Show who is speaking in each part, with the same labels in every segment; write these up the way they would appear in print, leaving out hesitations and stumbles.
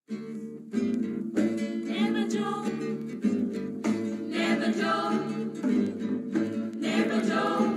Speaker 1: Never joke, never joke, never joke.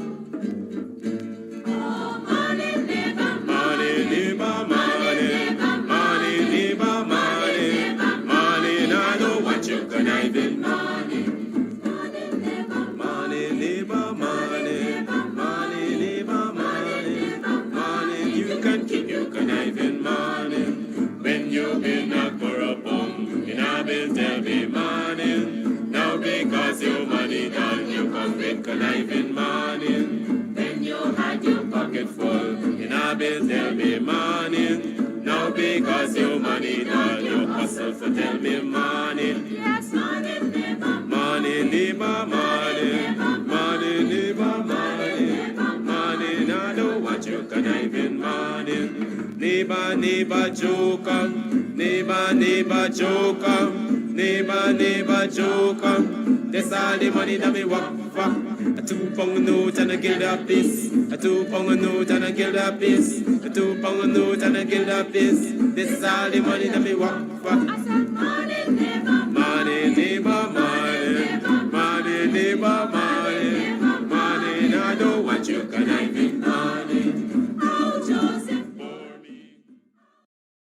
Speaker 1: Oh, money never, money never, money never, money never, money never, money. I know what you conniving, money, money never, money never, money, money never, money, money. You can keep your conniving, money. When you've been a corrupt in a bill, tell me money. Now because your money done, you come with conniving money. When you had your pocket full, in a bill, tell me money. Now because your money done, you hustle for tell me money. Yes, money never, money never, money, money never, money, money. Now know what you conniving money. Neighbor, neighbor, joker. Neighbor, neighbor, joker. Neighbor, neighbor, joker. That's all the money that me walk for. A 2 pound note and a guilder piece. A 2 pound note and a guilder piece. A 2 pound note and a guilder piece. This all the money that me walk for. I said money neighbor, money neighbor, money, money neighbor, money, money. Now I don't want you conniving money. Oh, Joseph.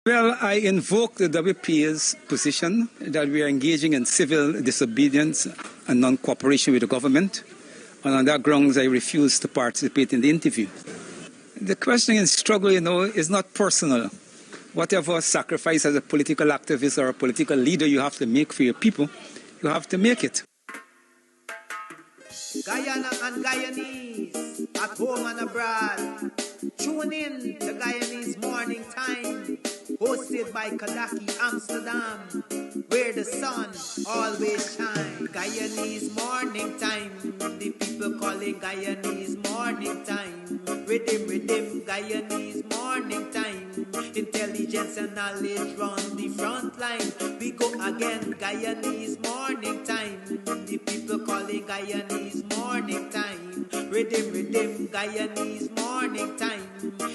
Speaker 2: Well, I invoke the WPA's position that we are engaging in civil disobedience and non-cooperation with the government, and on that grounds I refuse to participate in the interview. The question in struggle, is not personal. Whatever sacrifice as a political activist or a political leader you have to make for your people, you have to make it.
Speaker 3: Guyana and Guyanese, at home and abroad. Tune in to Guyanese Morning Time, hosted by Kadaki Amsterdam, where the sun always shines. Guyanese Morning Time, the people calling Guyanese Morning Time. Rhythm, rhythm, Guyanese Morning Time. Intelligence and knowledge run the front line. We go again, Guyanese Morning Time. The people calling Guyanese Morning Time. Rhythm, rhythm, Guyanese Morning Time.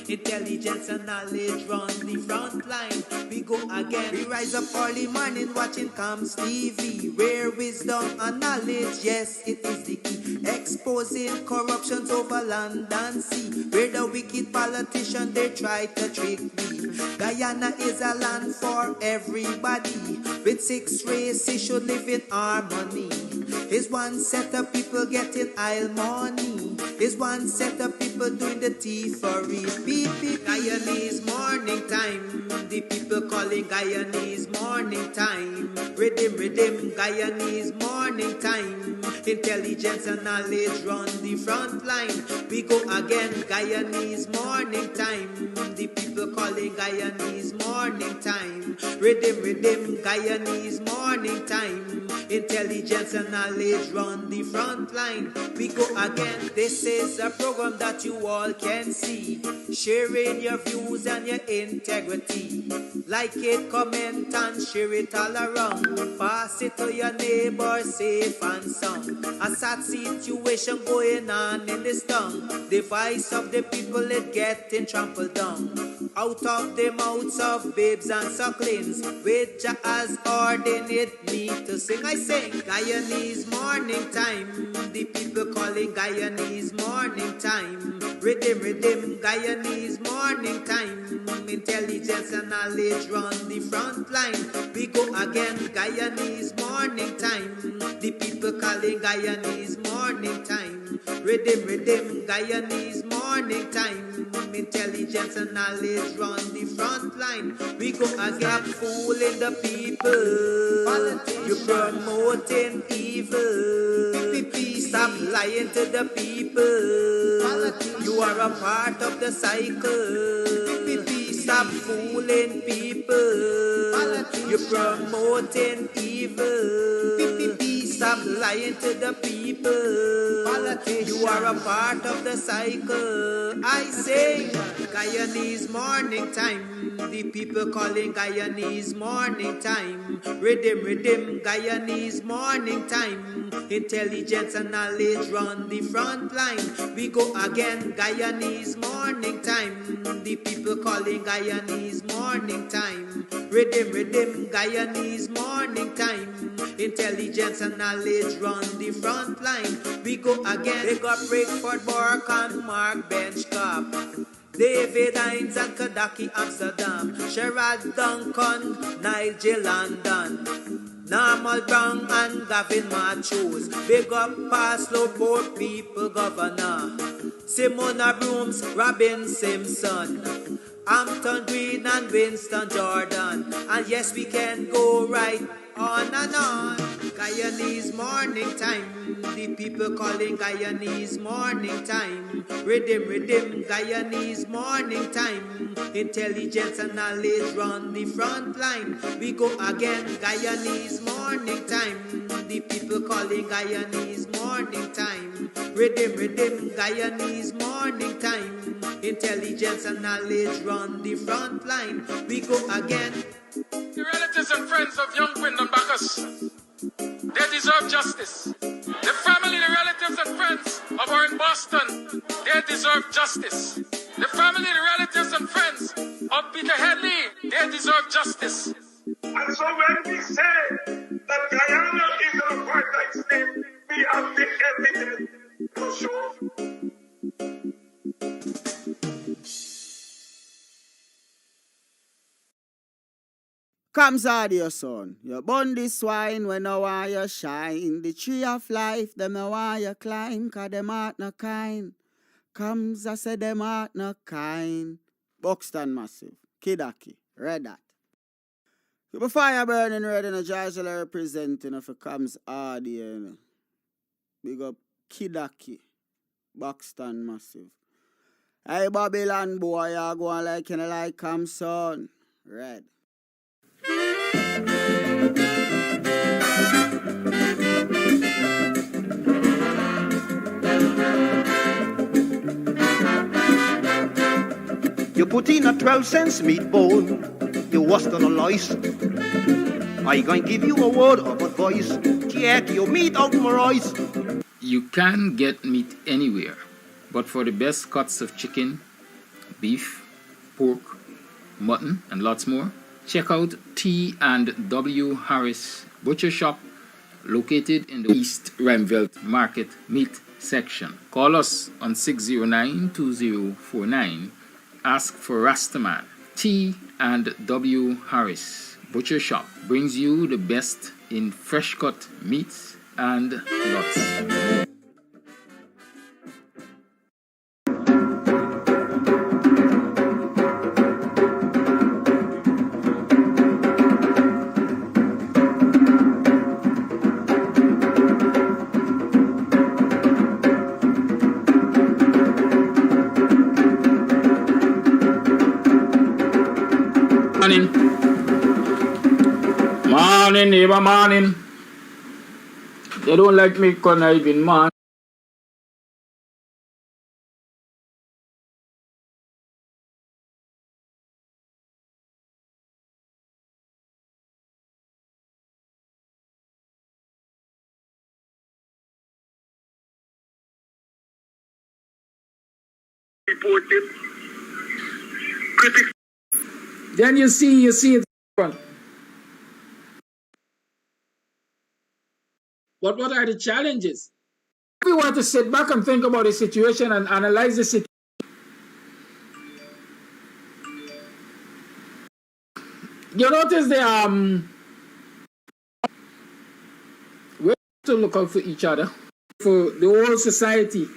Speaker 3: Intelligence and knowledge run the front line. We go again. We rise up early morning watching Kams Tv, where wisdom and knowledge, yes, it is the key. Exposing corruptions over land and sea, where the wicked politicians they try to trick me. Guyana is a land for everybody. With 6 races should live in harmony. Is one set of people getting aisle money. Is one set of people doing the thievery. Beep, beep, Guyanese Morning Time. The people calling Guyanese Morning Time. Rhythm, rhythm, Guyanese Morning Time. Intelligence and knowledge run the front line. We go again, Guyanese Morning Time. The people calling Guyanese Morning Time. Rhythm, rhythm, Guyanese Morning Time. Intelligence and knowledge run the front line. We go again. This is a program that you all can see, sharing your views and your integrity. Like it, comment and share it all around. Pass it to your neighbor, safe and sound. A sad situation going on in this town. The voice of the people is getting trampled down. Out of the mouths of babes and sucklings, which has ordained me to sing. I sing Guyanese Morning Time. The people calling Guyanese Morning Time. Rhythm, rhythm, Guyanese Morning Time. Intelligence and knowledge run the front line. We go again, Guyanese Morning Time. The people calling Guyanese Morning Time. Rhythm, rhythm, Guyanese Morning Time. Intelligence and knowledge run the front line. We go again, fooling the people. You're promoting evil. Stop lying to the people. You are a part of the cycle. Stop fooling people. You're promoting evil. Stop lying to the people. You are a part of the cycle. I say Guyanese Morning Time. The people calling Guyanese Morning Time. Rhythm, rhythm, Guyanese Morning Time. Intelligence and knowledge run the front line. We go again, Guyanese Morning Time. The people calling Guyanese Morning Time. Rhythm, Guyanese morning time. Intelligence and knowledge run the front line. We go again. Big up Rickford, Bork and Mark Benchcop. David Hines and Kadaki Amsterdam. Sherrod Duncan, Nigel London. Normal Brown and Gavin Matthews. Big up Paslow Port People Governor. Simona Brooms, Robin Simpson. Hampton Green and Winston Jordan. And yes, we can go right on and on. Guyanese morning time. The people calling Guyanese morning time. Rhythm, Guyanese morning time. Intelligence and knowledge run the front line. We go again, Guyanese morning time. The people calling Guyanese morning time. Rhythm, Guyanese morning time. Intelligence and knowledge run the front line. We go again.
Speaker 4: The relatives and friends of young Wyndham Bacchus, they deserve justice. The family, the relatives and friends of our in Boston, they deserve justice. The family, the relatives and friends of Peter Headley, they deserve justice.
Speaker 5: And so when we say that Guyana is an apartheid state, we have the evidence to show.
Speaker 6: Kams audio son, you burn the swine when no want you shine. The tree of life, them no want you climb, cause them heart no kind. Kams, I say them heart no kind. Buxton Massive, Kidaki, read that. Keep a fire burning red in a Georgia representing for Kams audio. Big up Kidaki, Buxton Massive. Hey Babylon boy, you going like you like Kams son. Red.
Speaker 7: You put in a 12-cent meatball, you washed on a lice. I gonna give you a word of advice. Take your meat out of my rice.
Speaker 4: You can get meat anywhere, but for the best cuts of chicken, beef, pork, mutton, and lots more, check out T&W Harris Butcher Shop, located in the East Remvelt Market Meat section. Call us on 609-2049. Ask for Rastaman. T&W Harris Butcher Shop brings you the best in fresh cut meats and lots more. Morning, neighbor, morning. They don't like me conniving, man.
Speaker 5: Reported. Critics.
Speaker 4: Then you see it. But what are the challenges? We want to sit back and think about the situation and analyze the situation. You notice we have to look out for each other, for the whole society.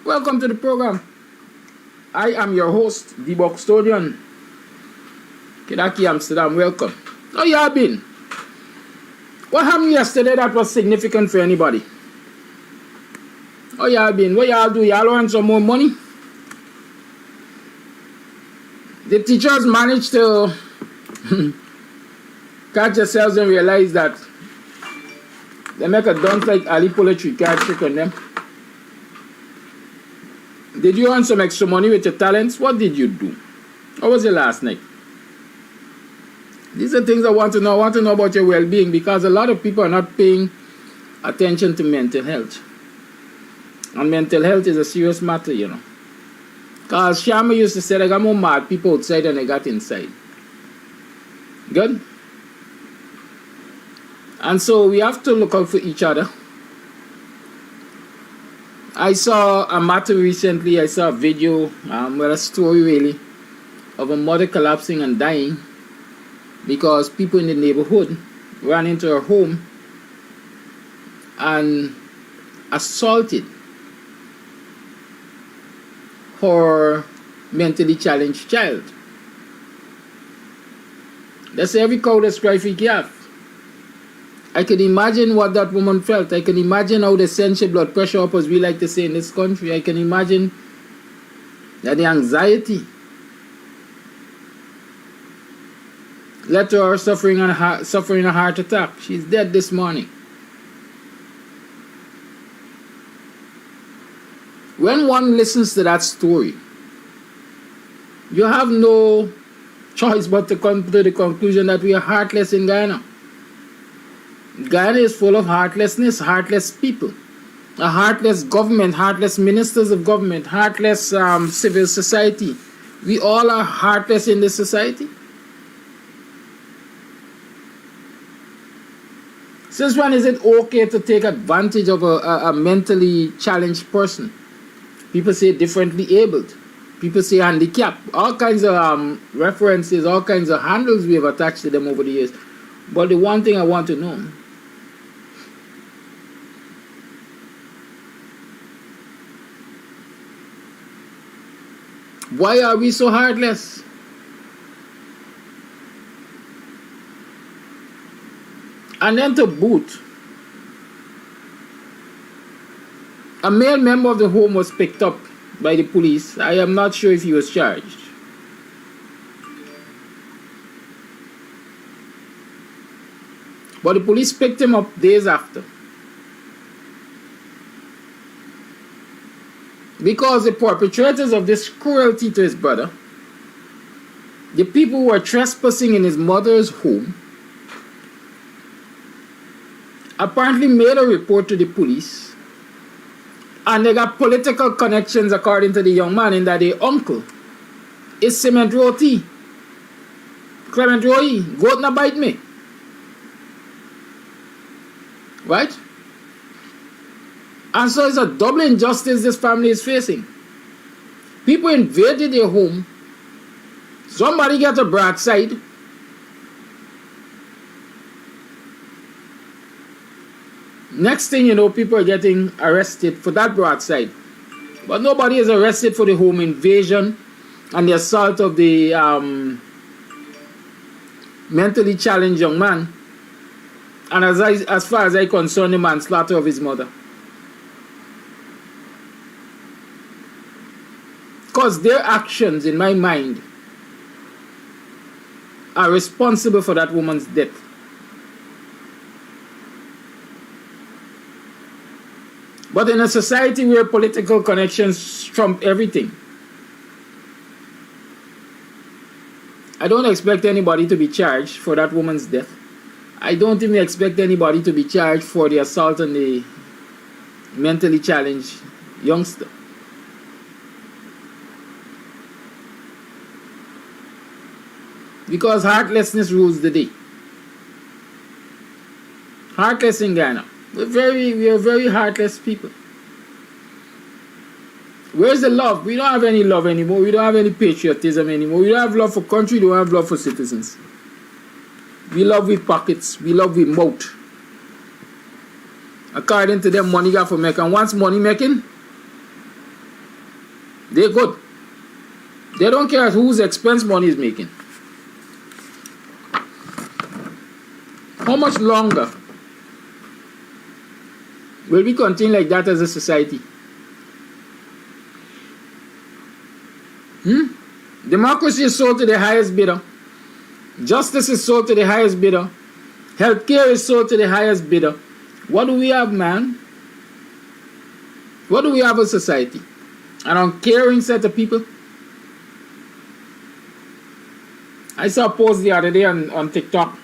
Speaker 4: Welcome to the program. I am your host, the Custodian. Kidaki Amsterdam, welcome. How y'all been? What happened yesterday that was significant for anybody? How y'all been? What y'all do? Y'all want some more money? The teachers managed to catch yourselves and realize that They make a dance like Ali Poetry card trick on them. Did you earn some extra money with your talents? What did you do? How was your last night? These are things I want to know. I want to know about your well-being, because a lot of people are not paying attention to mental health. And mental health is a serious matter, you know. Because Shama used to say, I got more mad people outside than I got inside. Good? And so we have to look out for each other. I saw a matter recently, I saw a video, well, a story really, of a mother collapsing and dying because people in the neighborhood ran into her home and assaulted her mentally challenged child. They say every cow that's cry for calf. I can imagine what that woman felt. I can imagine how the sense of blood pressure up, as we like to say in this country. I can imagine that the anxiety led to her suffering a heart attack. She's dead this morning. When one listens to that story, you have no choice but to come to the conclusion that we are heartless in Guyana. Guyana is full of heartlessness, heartless people, a heartless government, heartless ministers of government, heartless civil society. We all are heartless in this society. Since when is it okay to take advantage of a mentally challenged person? People say differently abled. People say handicapped. All kinds of references, all kinds of handles we have attached to them over the years. But the one thing I want to know, why are we so heartless? And then to boot, a male member of the home was picked up by the police. I am not sure if he was charged. But the police picked him up days after. Because the perpetrators of this cruelty to his brother, the people who were trespassing in his mother's home, apparently made a report to the police, and they got political connections according to the young man, in that their uncle is Clement Roti. Clement Roy, goat na bite me. Right? And so it's a double injustice this family is facing. People invaded their home. Somebody got a broadside. Next thing you know, people are getting arrested for that broadside. But nobody is arrested for the home invasion and the assault of the mentally challenged young man. And as far as I concern, the manslaughter of his mother. Because their actions, in my mind, are responsible for that woman's death. But in a society where political connections trump everything, I don't expect anybody to be charged for that woman's death. I don't even expect anybody to be charged for the assault on the mentally challenged youngster. Because heartlessness rules the day. Heartless in Ghana. We are very heartless people. Where's the love? We don't have any love anymore. We don't have any patriotism anymore. We don't have love for country. We don't have love for citizens. We love with pockets. We love with mouth. According to them, money got for make. And once money making, they're good. They don't care at whose expense money is making. How much longer will we continue like that as a society? Democracy is sold to the highest bidder. Justice is sold to the highest bidder. Healthcare is sold to the highest bidder. What do we have, man? What do we have as society? An uncaring set of people? I saw a post the other day on TikTok.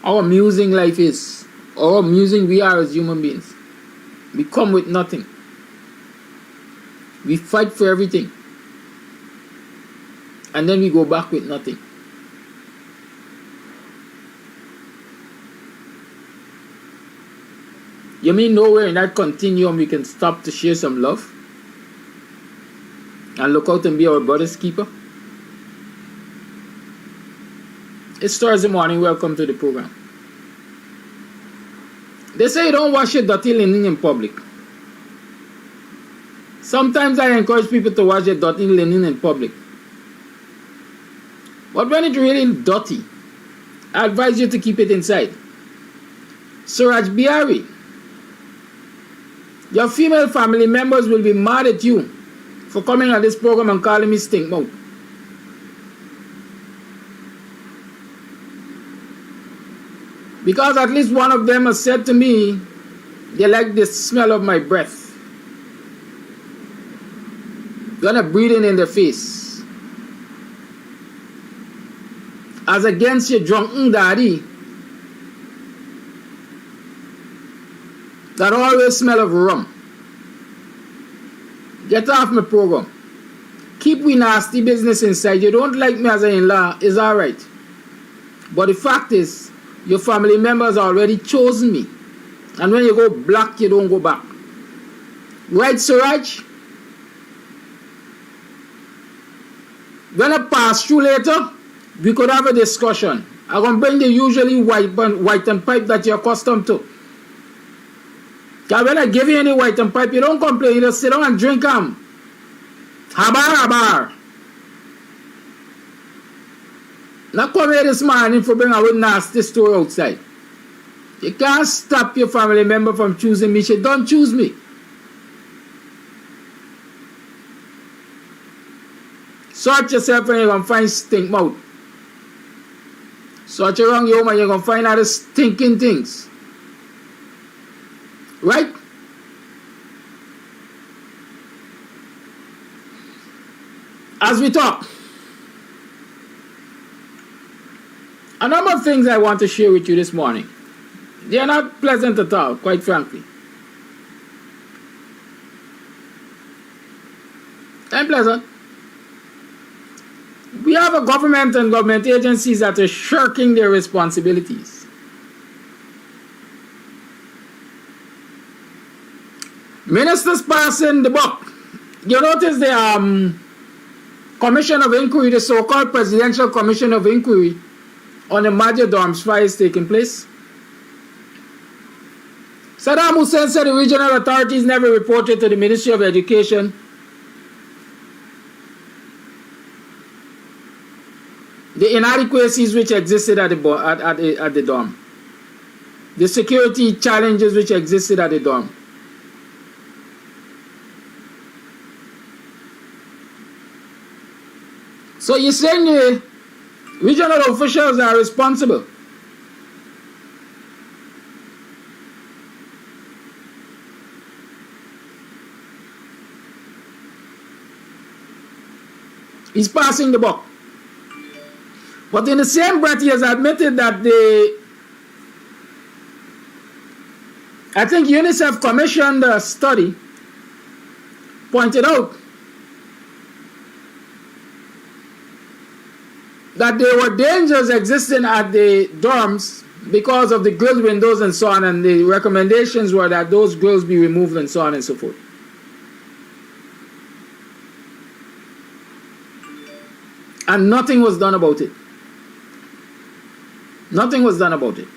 Speaker 4: How amusing life is. How amusing we are as human beings. We come with nothing. We fight for everything. And then we go back with nothing. You mean nowhere in that continuum we can stop to share some love? And look out and be our brother's keeper? It's Thursday morning. Welcome to the program. They say don't wash your dirty linen in public. Sometimes I encourage people to wash their dirty linen in public. But when it's really dirty, I advise you to keep it inside. Suraj Bihari, your female family members will be mad at you for coming on this program and calling me stink mouth. Because at least one of them has said to me, they like the smell of my breath. You're not breathing in their face. As against your drunken daddy that always smell of rum. Get off my program. Keep we nasty business inside. You don't like me as an in-law, it's alright. But the fact is, your family members already chosen me. And when you go black, you don't go back. Right, Suraj? When I pass through later, we could have a discussion. I'm going to bring the usually white and pipe that you're accustomed to. Because when I give you any white and pipe, you don't complain. You just sit down and drink them. Habar. Not come here this morning for bring a nasty story outside. You can't stop your family member from choosing me. She don't choose me. Sort yourself and you're going to find stink mouth. Sort around your home and you're going to find other stinking things. Right? As we talk, a number of things I want to share with you this morning. They are not pleasant at all, quite frankly. Unpleasant. We have a government and government agencies that are shirking their responsibilities. Ministers passing the buck. You notice the Commission of Inquiry, the so-called Presidential Commission of Inquiry on the major dorms fires taking place. Saddam Hussein said the regional authorities never reported to the Ministry of Education the inadequacies which existed at the dorm, the security challenges which existed at the dorm. So you're saying the regional officials are responsible. He's passing the buck. But in the same breath, he has admitted that I think UNICEF commissioned a study, pointed out that there were dangers existing at the dorms because of the grilled windows and so on, and the recommendations were that those grills be removed and so on and so forth. And nothing was done about it. Nothing was done about it.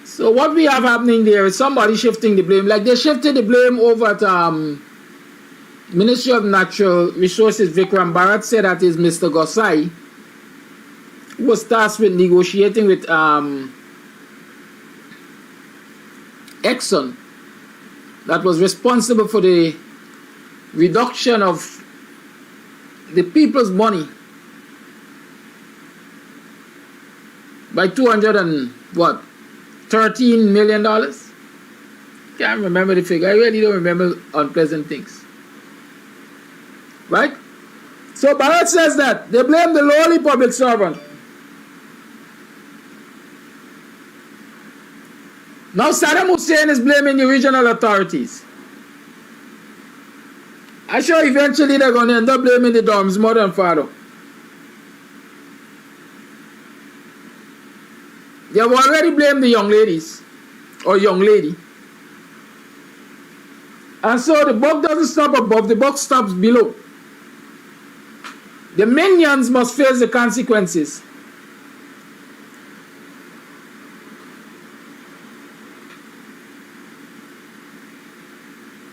Speaker 4: So what we have happening there is somebody shifting the blame. Like they shifted the blame over at Ministry of Natural Resources. Vikram Bharat said that is Mr. Gosai, who was tasked with negotiating with Exxon, that was responsible for the reduction of the people's money by 200 and what? $13 million? Can't remember the figure. I really don't remember unpleasant things. Right? So Barrett says that they blame the lowly public servant. Now Saddam Hussein is blaming the regional authorities. I'm sure eventually they're going to end up blaming the Dom's mother and father. They have already blamed the young ladies or young lady. And so the buck doesn't stop above, the buck stops below. The minions must face the consequences.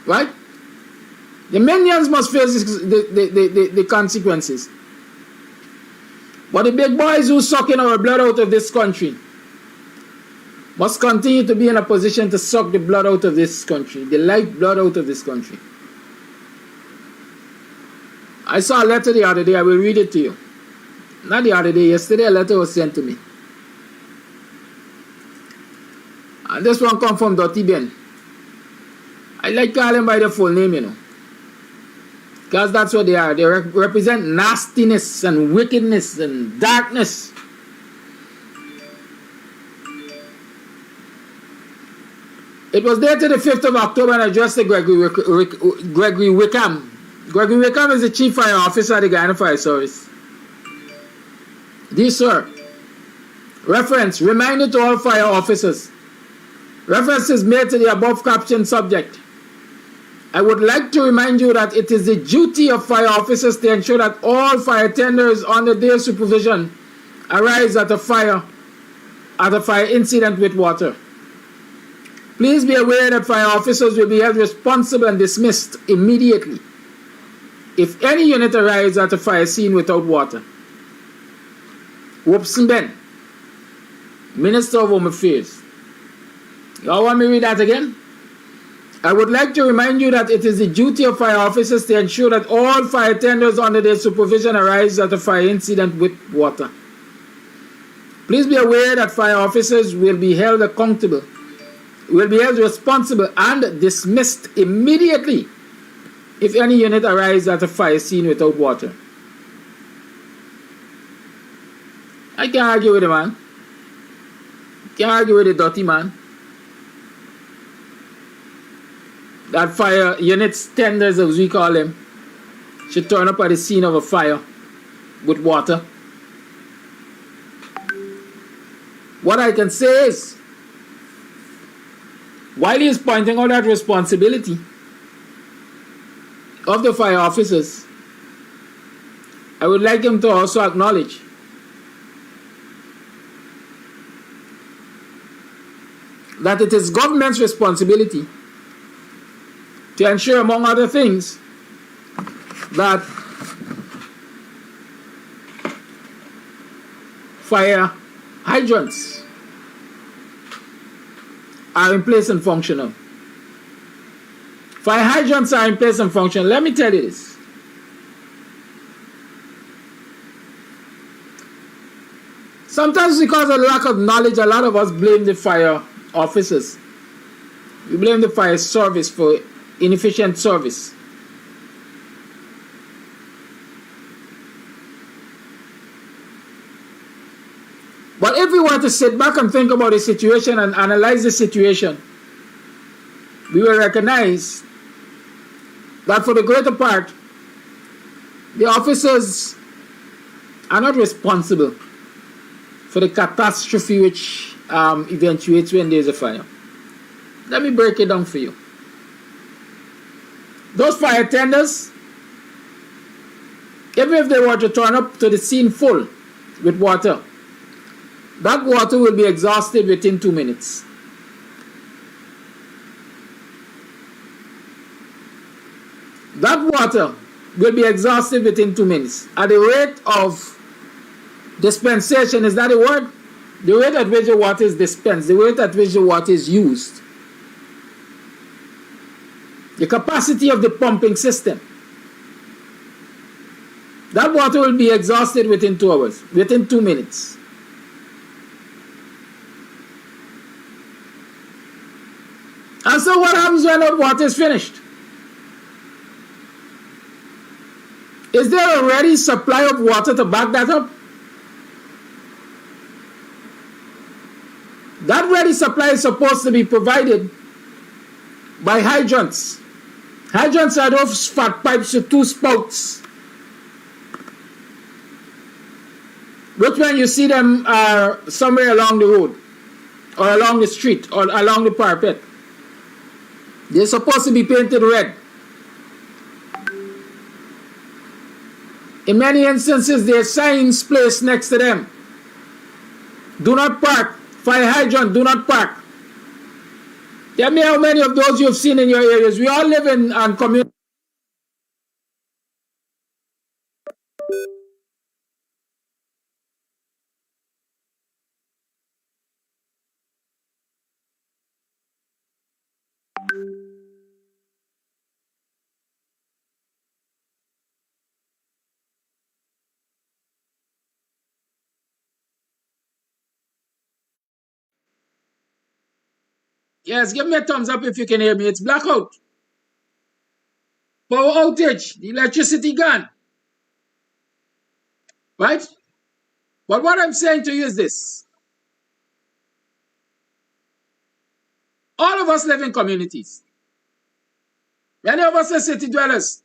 Speaker 4: Right? The minions must face the consequences. But the big boys who sucking our blood out of this country must continue to be in a position to suck the blood out of this country, the lifeblood out of this country. I saw a letter the other day, I will read it to you. Not the other day, yesterday a letter was sent to me. And this one comes from Dottie Ben. I like calling them by their full name, you know. Because that's what they are. They represent nastiness and wickedness and darkness. It was dated the 5th of October and addressed to Gregory Wickham. Gregory Wickham is the Chief Fire Officer of the Guyana Fire Service. Dear Sir, reference, reminder to all fire officers. Reference is made to the above captioned subject. I would like to remind you that it is the duty of fire officers to ensure that all fire tenders under their supervision arise at a fire incident with water. Please be aware that fire officers will be held responsible and dismissed immediately if any unit arrives at a fire scene without water. Whoopson Ben, Minister of Home Affairs. Y'all want me to read that again? I would like to remind you that it is the duty of fire officers to ensure that all fire tenders under their supervision arise at a fire incident with water. Please be aware that fire officers will be held accountable, will be held responsible and dismissed immediately if any unit arrives at a fire scene without water. I can't argue with the man. Can't argue with the dirty man. That fire units, tenders as we call them, should turn up at the scene of a fire with water. What I can say is, while he is pointing out that responsibility of the fire officers, I would like him to also acknowledge that it is government's responsibility to ensure, among other things, that fire hydrants are in place and functional. Fire hydrants are in place and functional. Let me tell you this. Sometimes because of lack of knowledge, a lot of us blame the fire officers. We blame the fire service for inefficient service. But if we were to sit back and think about the situation and analyze the situation, we will recognize that for the greater part, the officers are not responsible for the catastrophe which eventuates when there is a fire. Let me break it down for you. Those fire tenders, even if they were to turn up to the scene full with water, that water will be exhausted within 2 minutes. That water will be exhausted within 2 minutes. At the rate of dispensation, is that a word? The rate at which the water is dispensed, the rate at which the water is used. The capacity of the pumping system. That water will be exhausted within 2 hours, within 2 minutes. So what happens when the water is finished? Is there a ready supply of water to back that up? That ready supply is supposed to be provided by hydrants. Hydrants are those fat pipes with two spouts, which when you see them are somewhere along the road or along the street or along the parapet. They're supposed to be painted red. In many instances, there are signs placed next to them. Do not park. Fire hydrant, do not park. Tell me how many of those you've seen in your areas. We all live in communities. Yes, give me a thumbs up if you can hear me. It's blackout. Power outage. The electricity gone. Right? But what I'm saying to you is this. All of us live in communities. Many of us are city dwellers.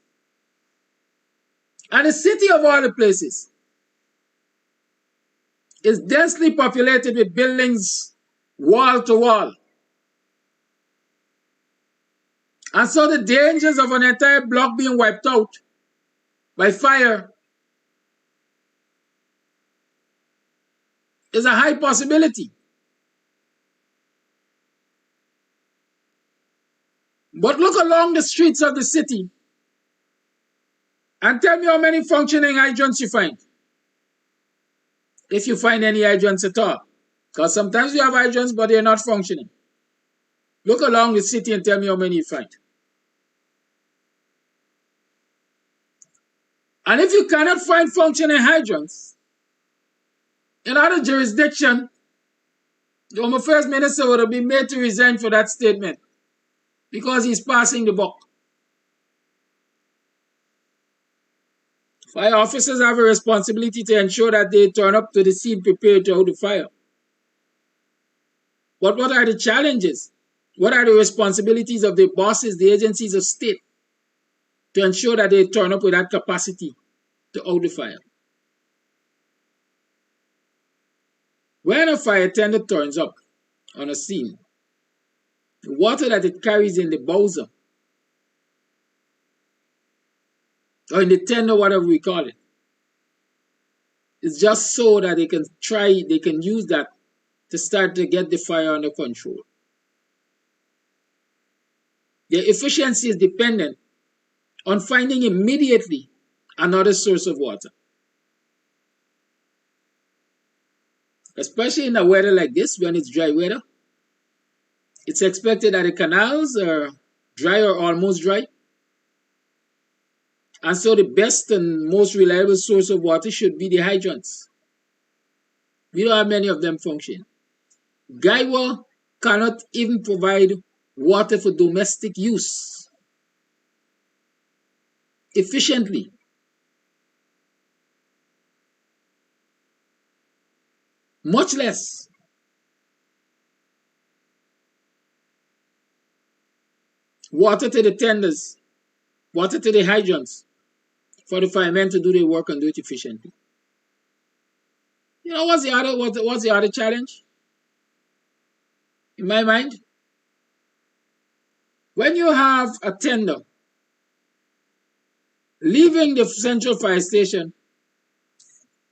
Speaker 4: And the city of all the places is densely populated with buildings wall to wall. And so the dangers of an entire block being wiped out by fire is a high possibility. But look along the streets of the city and tell me how many functioning hydrants you find. If you find any hydrants at all. Because sometimes you have hydrants, but they're not functioning. Look along the city and tell me how many you find. And if you cannot find functioning hydrants, in other jurisdiction, the Home Affairs Minister would have been made to resign for that statement because he's passing the buck. Fire officers have a responsibility to ensure that they turn up to the scene prepared to hold the fire. But what are the challenges? What are the responsibilities of the bosses, the agencies of state, to ensure that they turn up with that capacity to hold the fire? When a fire tender turns up on a scene, the water that it carries in the bowser, or in the tender, whatever we call it, is just so that they can use that to start to get the fire under control. Their efficiency is dependent on finding immediately another source of water. Especially in a weather like this, when it's dry weather, it's expected that the canals are dry or almost dry. And so the best and most reliable source of water should be the hydrants. We don't have many of them functioning. Guywa cannot even provide water for domestic use efficiently. Much less water to the tenders, water to the hydrants for the firemen to do their work and do it efficiently. You know what's the other challenge? In my mind, when you have a tender leaving the central fire station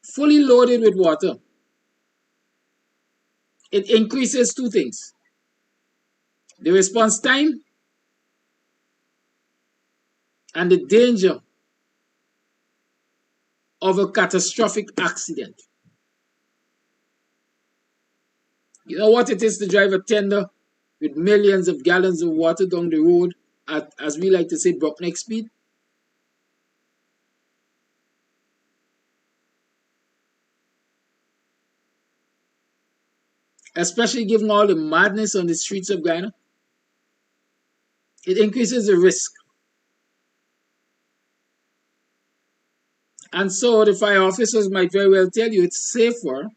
Speaker 4: fully loaded with water, it increases two things: the response time and the danger of a catastrophic accident. You know what it is to drive a tender with millions of gallons of water down the road at, as we like to say, breakneck speed? Especially given all the madness on the streets of Guyana. it increases the risk. And so the fire officers might very well tell you it's safer,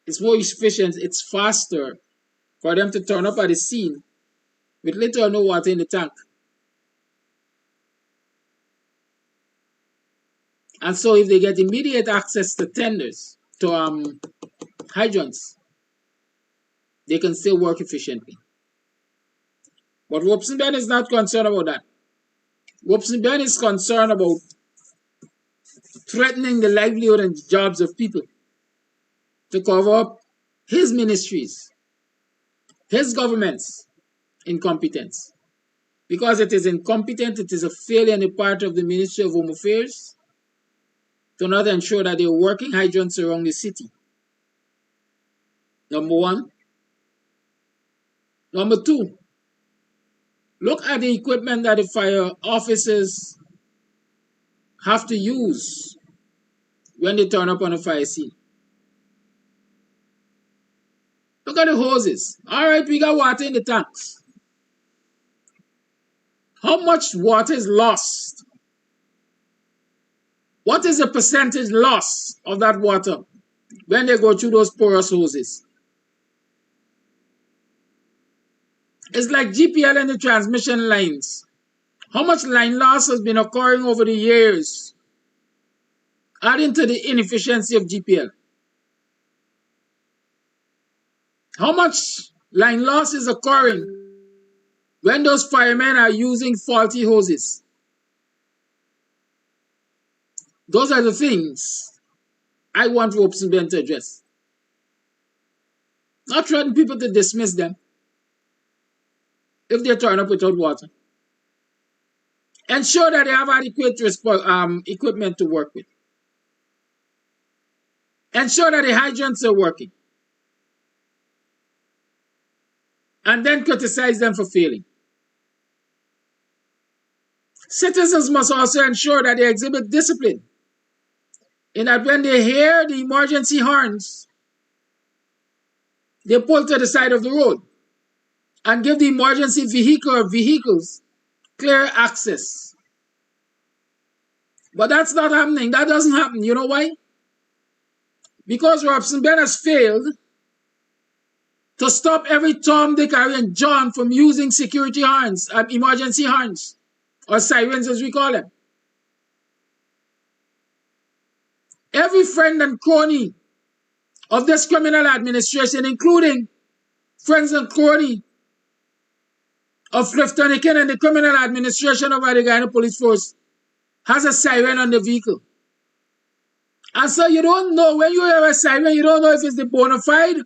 Speaker 4: it's more efficient, it's faster for them to turn up at the scene with little or no water in the tank. And so if they get immediate access to tenders, to hydrants, they can still work efficiently. But Robson Ben is not concerned about that. Robson Ben is concerned about threatening the livelihood and jobs of people to cover up his ministries, his government's incompetence. Because it is incompetent, it is a failure on the part of the Ministry of Home Affairs to not ensure that there are working hydrants around the city. Number one. Number two, look at the equipment that the fire officers have to use when they turn up on a fire scene. Look at the hoses. All right, we got water in the tanks. How much water is lost? What is the percentage loss of that water when they go through those porous hoses? It's like GPL and the transmission lines. How much line loss has been occurring over the years, adding to the inefficiency of GPL? How much line loss is occurring when those firemen are using faulty hoses? Those are the things I want Robson Ben to address. Not threaten people to dismiss them if they turn up without water. Ensure that they have adequate equipment to work with. Ensure that the hydrants are working. And then criticize them for failing. Citizens must also ensure that they exhibit discipline in that when they hear the emergency horns, they pull to the side of the road and give the emergency vehicle or vehicles clear access. But that's not happening. That doesn't happen. You know why? Because Robson Ben has failed to stop every Tom, Dick, Harry, and John from using security horns, emergency horns, or sirens as we call them. Every friend and crony of this criminal administration, including friends and crony of Clifton Hicken and the criminal administration of the Guyana Police Force, has a siren on the vehicle. And so you don't know, when you hear a siren, you don't know if it's the bona fide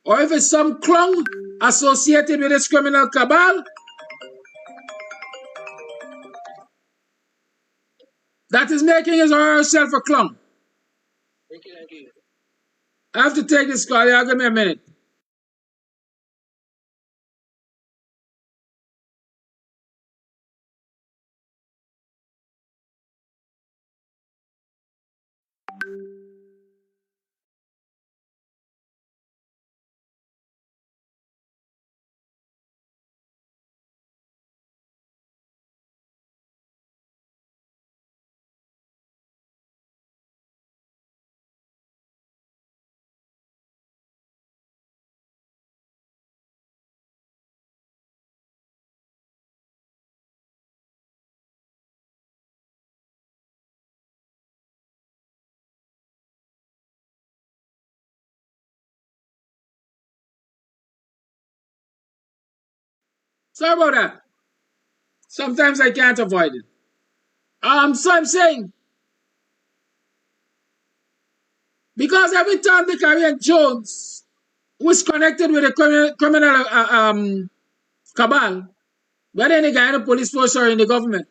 Speaker 4: or if it's some clown associated with this criminal cabal that is making his or herself a clown. I have to take this call. Yeah, give me a minute. Sorry about that. Sometimes I can't avoid it. So I'm saying, because every time the Carrion Jones was connected with a criminal cabal, whether in the Guyana Police Force or in the government,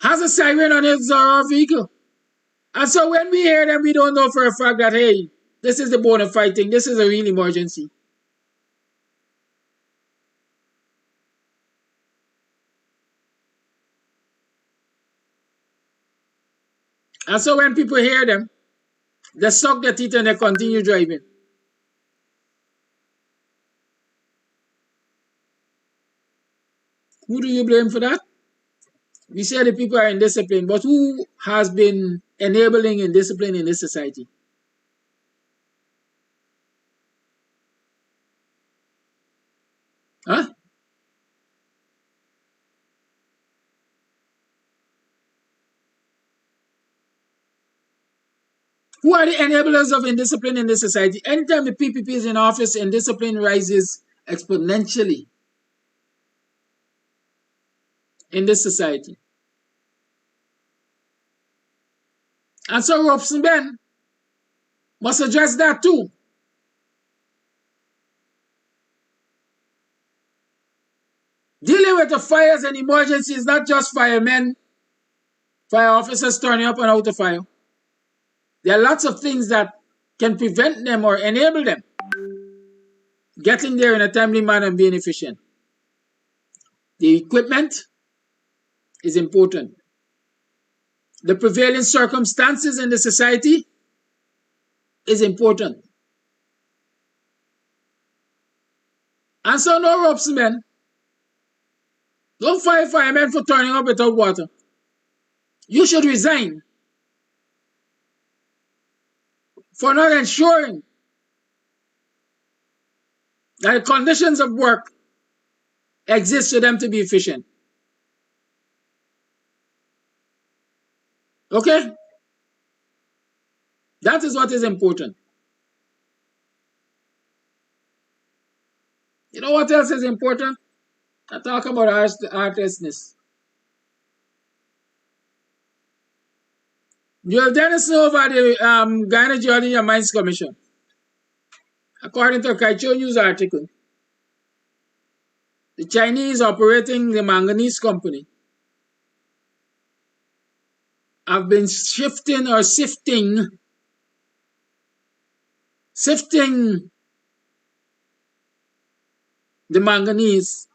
Speaker 4: has a siren on his or her vehicle. And so when we hear them, we don't know for a fact that, hey, this is the bona fide thing, this is a real emergency. And so when people hear them, they suck their teeth and they continue driving.
Speaker 8: you blame for that? We say the people are indisciplined, but who has been enabling indiscipline in this society? Huh? Who are the enablers of indiscipline in this society? Anytime the PPP is in office, indiscipline rises exponentially in this society. And so Robson Ben must address that too. Dealing with the fires and emergencies is not just firemen, fire officers turning up and out of fire. There are lots of things that can prevent them or enable them getting there in a timely manner and being efficient. The equipment is important. The prevailing circumstances in the society is important. And so no Robson men. Don't fire firemen for turning up without water. You should resign for not ensuring that the conditions of work exist for them to be efficient. Okay? That is what is important. You know what else is important? I talk about artistness. You have Dennis over the Guyana Geology and Mines Commission. According to a Kaicho News article, the Chinese operating the manganese company have been sifting the manganese,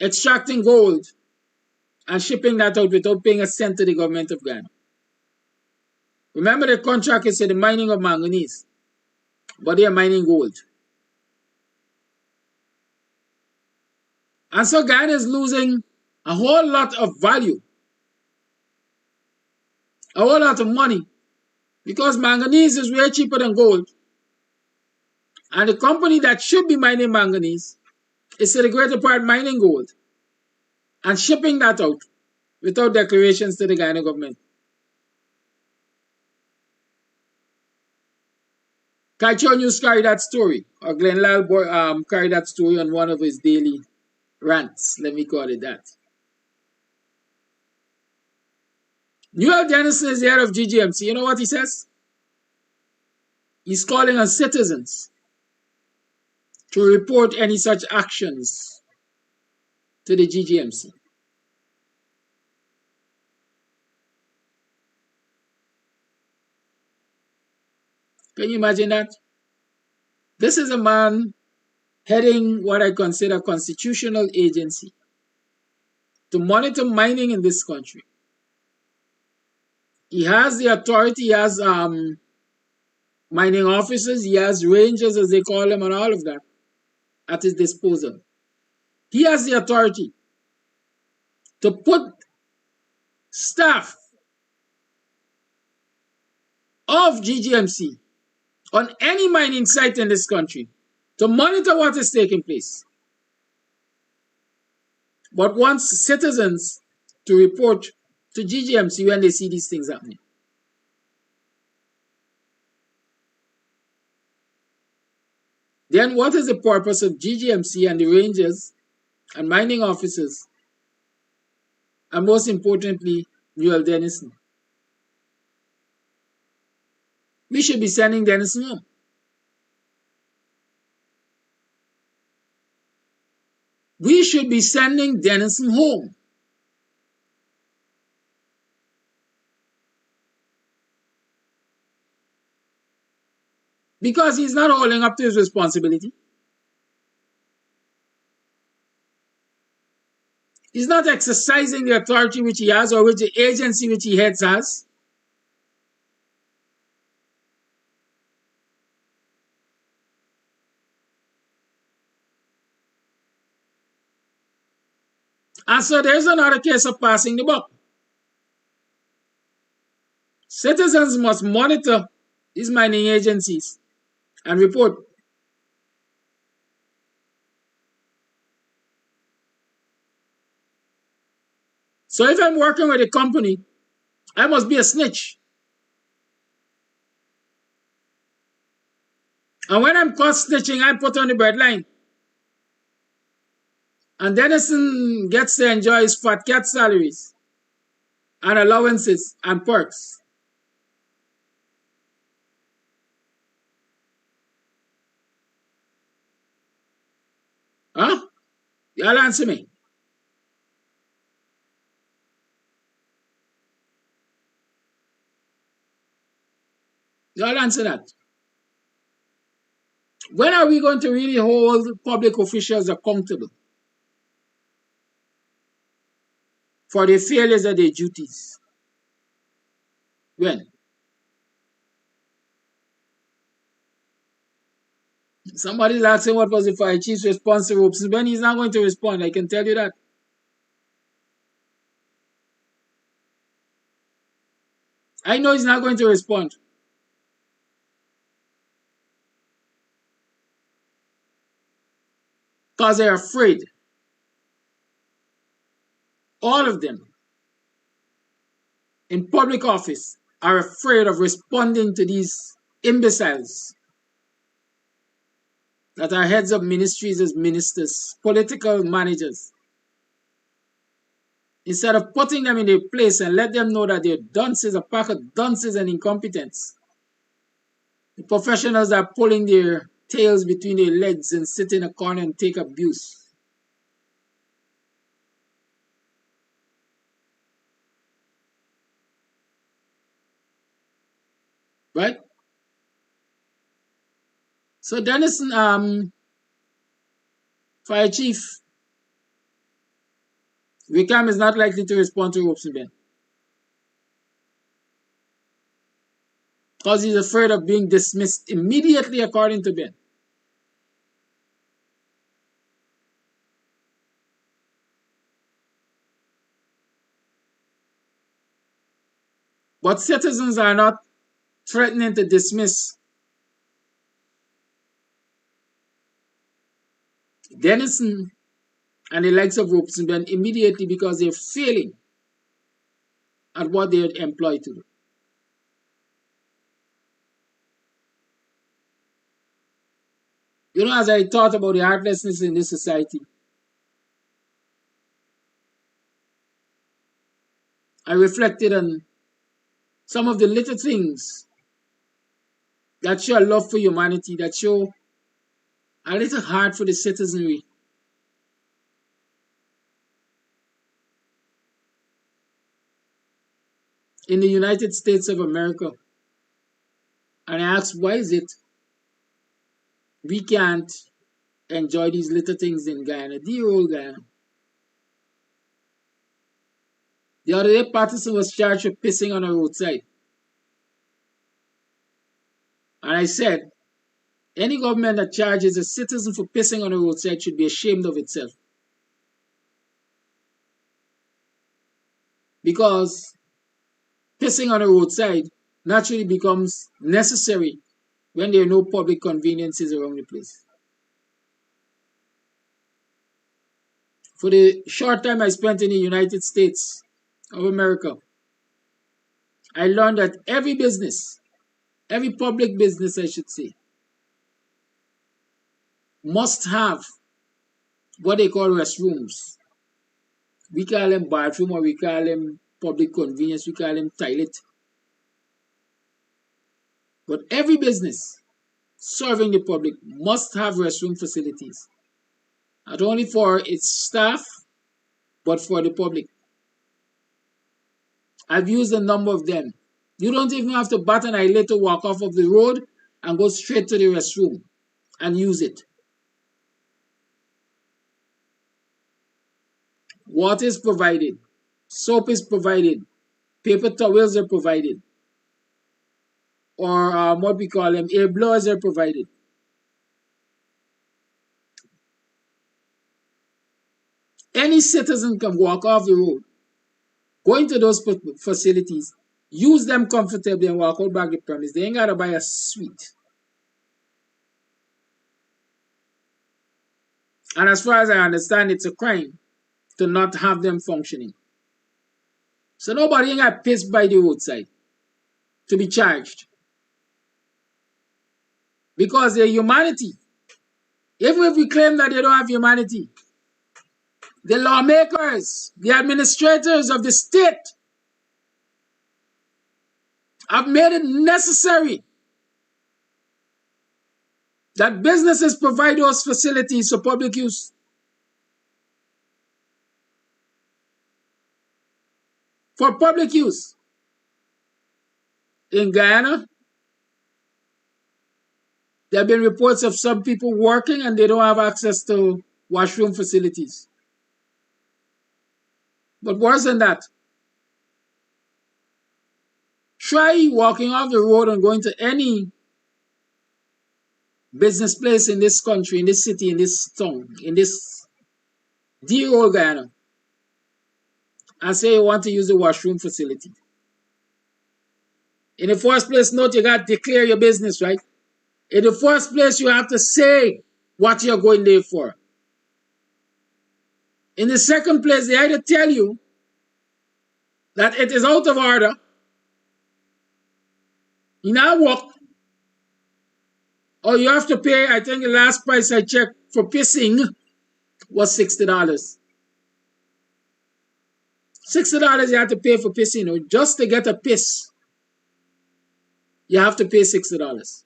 Speaker 8: extracting gold, and shipping that out without paying a cent to the government of Ghana. Remember, the contract is for the mining of manganese, but they are mining gold. And so Ghana is losing a whole lot of value, a whole lot of money, because manganese is way cheaper than gold. And the company that should be mining manganese is to the greater part mining gold and shipping that out without declarations to the Ghana government. Kaicho News carried that story, or Glenn Lal carried that story on one of his daily rants, let me call it that. Newell Dennison is the head of GGMC. You know what he says? He's calling on citizens to report any such actions to the GGMC. Can you imagine that? This is a man heading what I consider a constitutional agency to monitor mining in this country. He has the authority, he has mining officers, he has rangers as they call them and all of that at his disposal. He has the authority to put staff of GGMC on any mining site in this country to monitor what is taking place, but wants citizens to report to GGMC when they see these things happening. Then what is the purpose of GGMC and the rangers and mining officers, and most importantly, Newell Dennison? We should be sending Dennison home. We should be sending Dennison home. Because he's not holding up to his responsibility. He's not exercising the authority which he has or which the agency which he heads has. And so there's another case of passing the buck. Citizens must monitor these mining agencies and report. So if I'm working with a company, I must be a snitch. And when I'm caught snitching, I'm put on the breadline. And Denison gets to enjoy his fat cat salaries and allowances and perks. Huh? Y'all answer me. Y'all answer that. When are we going to really hold public officials accountable for the failures of their duties? When? Somebody's asking what was the fire chief's response to Robson. When he's not going to respond, I can tell you that. I know he's not going to respond. Because they're afraid. All of them in public office are afraid of responding to these imbeciles that are heads of ministries as ministers, political managers. Instead of putting them in their place and let them know that they're dunces, a pack of dunces and incompetence. The professionals are pulling their tails between their legs and sit in a corner and take abuse. Right? So Denison, Fire Chief, Wickham is not likely to respond to Robson Ben. Because he's afraid of being dismissed immediately, according to Ben. But citizens are not threatening to dismiss Denison and the likes of Robson Ben immediately because they're failing at what they're employed to do. You know, as I thought about the heartlessness in this society, I reflected on some of the little things that show a love for humanity, that show a little heart for the citizenry. In the United States of America. And I asked, why is it we can't enjoy these little things in Guyana, dear old Guyana? The other day, Patterson was charged with pissing on a roadside. And I said, any government that charges a citizen for pissing on a roadside should be ashamed of itself. Because pissing on a roadside naturally becomes necessary when there are no public conveniences around the place. For the short time I spent in the United States of America, I learned that every business, every public business I should say, must have what they call restrooms. We call them bathroom, or we call them public convenience, we call them toilet. But every business serving the public must have restroom facilities. Not only for its staff, but for the public. I've used a number of them. You don't even have to bat an eyelid to walk off of the road and go straight to the restroom and use it. Water is provided. Soap is provided. Paper towels are provided. Or what we call them, air blowers are provided. Any citizen can walk off the road, go into those facilities, use them comfortably, and walk out back the premise. They ain't got to buy a suite. And as far as I understand, it's a crime to not have them functioning. So nobody ain't got pissed by the roadside to be charged. Because they're humanity. Even if we claim that they don't have humanity, the lawmakers, the administrators of the state have made it necessary that businesses provide those facilities for public use. For public use. In Guyana, there have been reports of some people working and they don't have access to washroom facilities. But worse than that, try walking off the road and going to any business place in this country, in this city, in this town, in this dear old Guyana, and say you want to use the washroom facility. In the first place, note you got to declare your business, right? In the first place, you have to say what you're going there for. In the second place, they either tell you that it is out of order, you now work, or you have to pay. I think the last price I checked for pissing was $60. $60 you have to pay for pissing, or just to get a piss, you have to pay $60.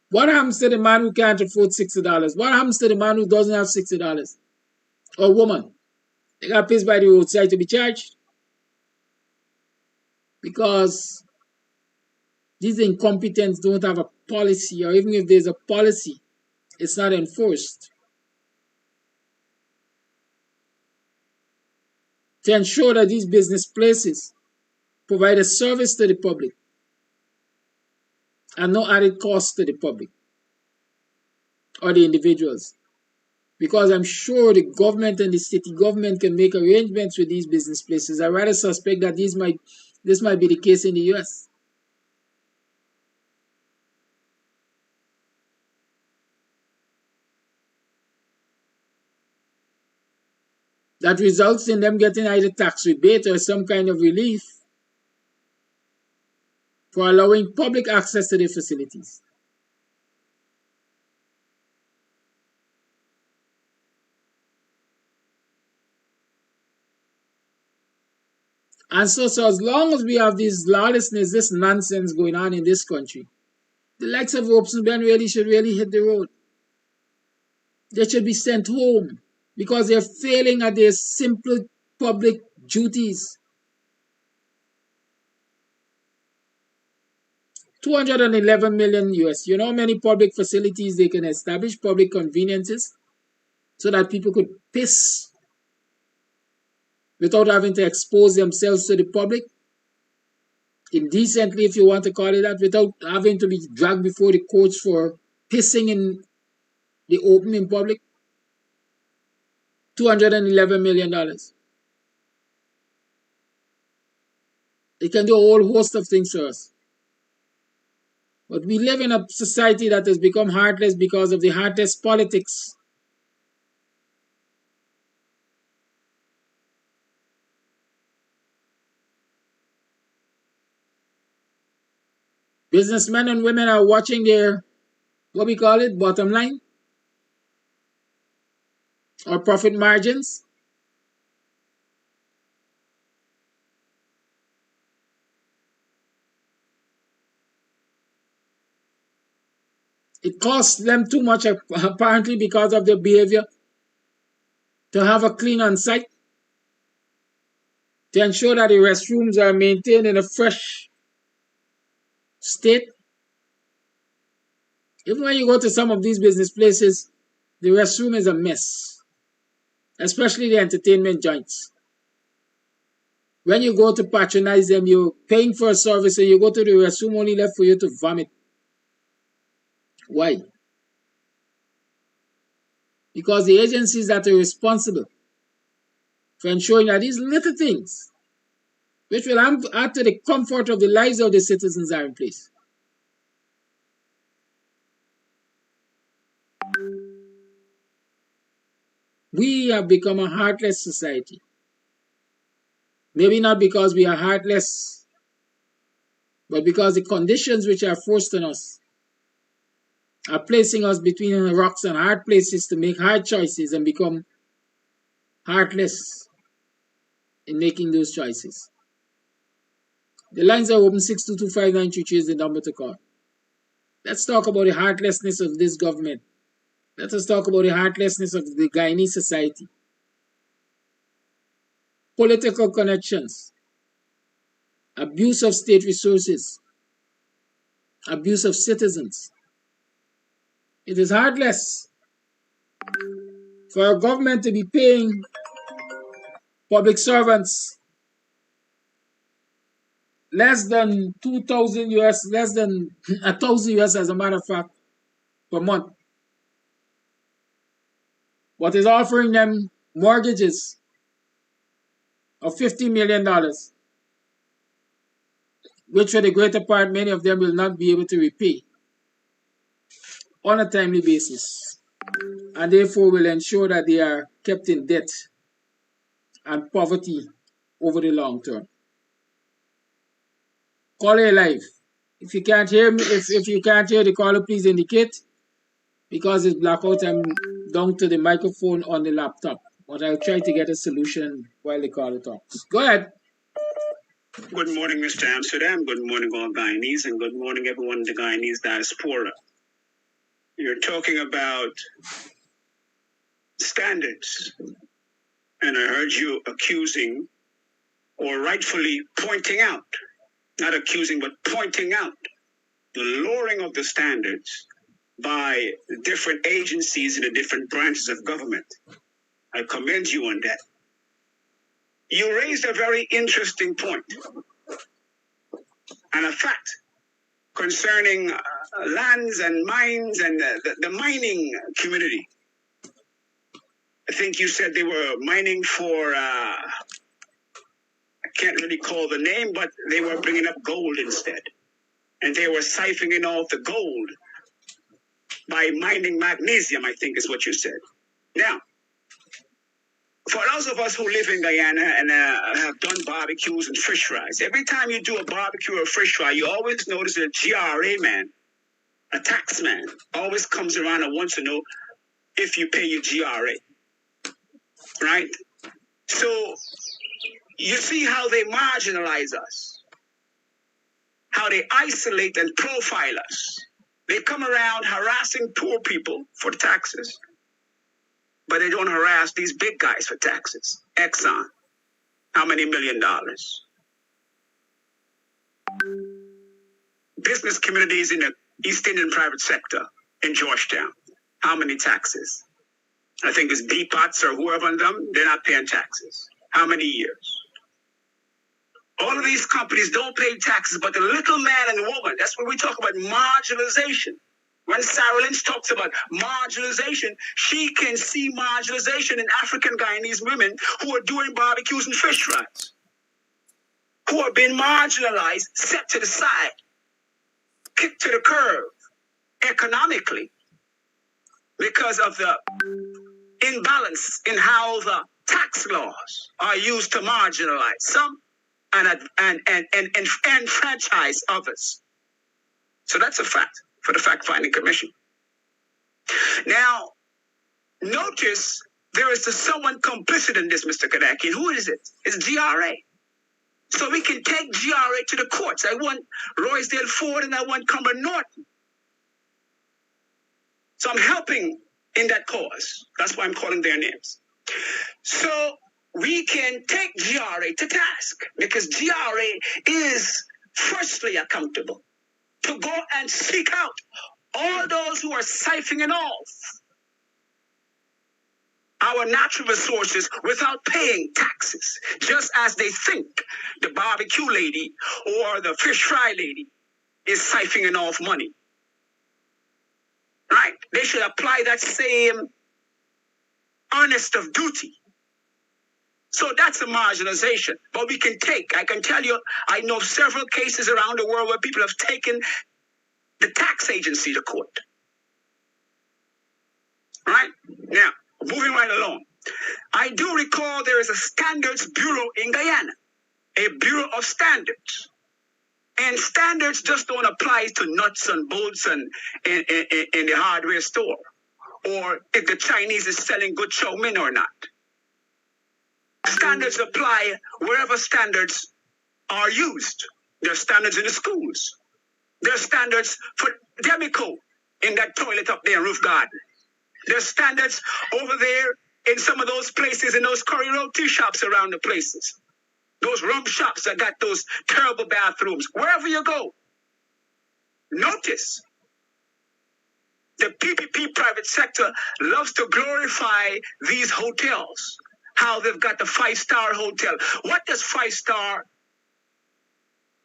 Speaker 8: What happens to the man who can't afford $60? What happens to the man who doesn't have $60? Or woman? They got pissed by the roadside to be charged? Because these incompetents don't have a policy, or even if there's a policy, it's not enforced to ensure that these business places provide a service to the public and no added cost to the public or the individuals. Because I'm sure the government and the city government can make arrangements with these business places. I rather suspect that this might be the case in the US. That results in them getting either tax rebate or some kind of relief for allowing public access to their facilities. And so as long as we have this lawlessness, this nonsense going on in this country, the likes of Ropes and Ben really should hit the road. They should be sent home because they're failing at their simple public duties. 211 million US. You know how many public facilities they can establish, public conveniences, so that people could piss without having to expose themselves to the public, indecently, if you want to call it that, without having to be dragged before the courts for pissing in the open in public. $211 million. It can do a whole host of things for us. But we live in a society that has become heartless because of the heartless politics. Businessmen and women are watching their, what we call it, bottom line or profit margins. It costs them too much, apparently, because of their behavior, to have a clean on site, to ensure that the restrooms are maintained in a fresh state. Even when you go to some of these business places, the restroom is a mess, especially the entertainment joints. When you go to patronize them, you're paying for a service and you go to the restroom only left for you to vomit. Why? because the agencies that are responsible for ensuring that these little things, which will add to the comfort of the lives of the citizens, are in place. We have become a heartless society. Maybe not because we are heartless, but because the conditions which are forced on us are placing us between rocks and hard places to make hard choices and become heartless in making those choices. The lines are open. 6225923 is the number to call. Let's talk about the heartlessness of this government. Let us talk about the heartlessness of the Guyanese society. Political connections, abuse of state resources, abuse of citizens. It is heartless for a government to be paying public servants less than 2,000 US, less than 1,000 US as a matter of fact, per month. But is offering them mortgages of $50 million, which for the greater part, many of them will not be able to repay on a timely basis, and therefore will ensure that they are kept in debt and poverty over the long term. Caller live. If you can't hear me, if you can't hear the caller, please indicate, because it's blackout. I'm down to the microphone on the laptop, but I'll try to get a solution while the caller talks. Go ahead.
Speaker 9: Good morning, Mr. Amsterdam. Good morning, all Guyanese, and good morning, everyone in the Guyanese diaspora. You're talking about standards, and I heard you accusing, or rightfully pointing out, not accusing, but pointing out the lowering of the standards by the different agencies in the different branches of government. I commend you on that. You raised a very interesting point and a fact concerning lands and mines and the mining community. I think you said they were mining for, I can't really call the name, but they were bringing up gold instead. And they were siphoning off the gold by mining magnesium, I think is what you said. Now, for those of us who live in Guyana and have done barbecues and fish fries, every time you do a barbecue or a fish fry, you always notice that a GRA man, a tax man, always comes around and wants to know if you pay your GRA, right? So you see how they marginalize us, how they isolate and profile us. They come around harassing poor people for taxes, but they don't harass these big guys for taxes. Exxon, how many $1 million? Business communities in the East Indian private sector in Georgetown, how many taxes? I think it's BPOTs or whoever on them, they're not paying taxes. How many years? All of these companies don't pay taxes, but the little man and woman, that's when we talk about marginalization. When Sarah Lynch talks about marginalization, she can see marginalization in African Guyanese women who are doing barbecues and fish fries, who are being marginalized, set to the side, kicked to the curb economically because of the imbalance in how the tax laws are used to marginalize some and enfranchise others. So that's a fact for the Fact-Finding Commission. Now, notice there is someone complicit in this, Mr. Kadaki. And who is it? It's GRA. So we can take GRA to the courts. I want Roysdale Ford and I want Cumberland Norton. So I'm helping in that cause. That's why I'm calling their names. So we can take GRA to task because GRA is firstly accountable to go and seek out all those who are siphoning off our natural resources without paying taxes, just as they think the barbecue lady or the fish fry lady is siphoning off money. Right? They should apply that same earnest of duty. So that's a marginalization. But I can tell you, I know several cases around the world where people have taken the tax agency to court. Right? Now, moving right along. I do recall there is a standards bureau in Guyana, a bureau of standards. And standards just don't apply to nuts and bolts and in the hardware store, or if the Chinese is selling good chow mein or not. Standards apply wherever standards are used. There are standards in the schools. There are standards for Demico in that toilet up there in Roof Garden. There are standards over there in some of those places, in those Curry Road tea shops around the places. Those rum shops that got those terrible bathrooms. Wherever you go, notice the PPP private sector loves to glorify these hotels. How they've got the 5-star hotel. What does 5-star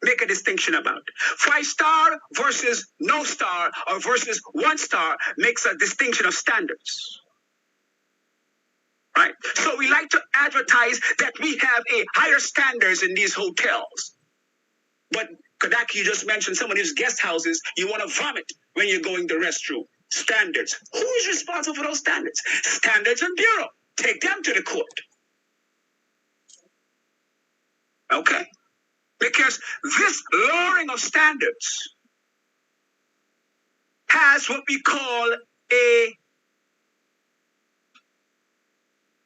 Speaker 9: make a distinction about? 5-star versus no star or versus 1-star makes a distinction of standards. Right? So we like to advertise that we have a higher standards in these hotels. But Kadaki, you just mentioned some of these guest houses, you want to vomit when you're going to the restroom. Standards. Who is responsible for those standards? Standards and Bureau. Take them to the court. Okay? Because this lowering of standards has what we call a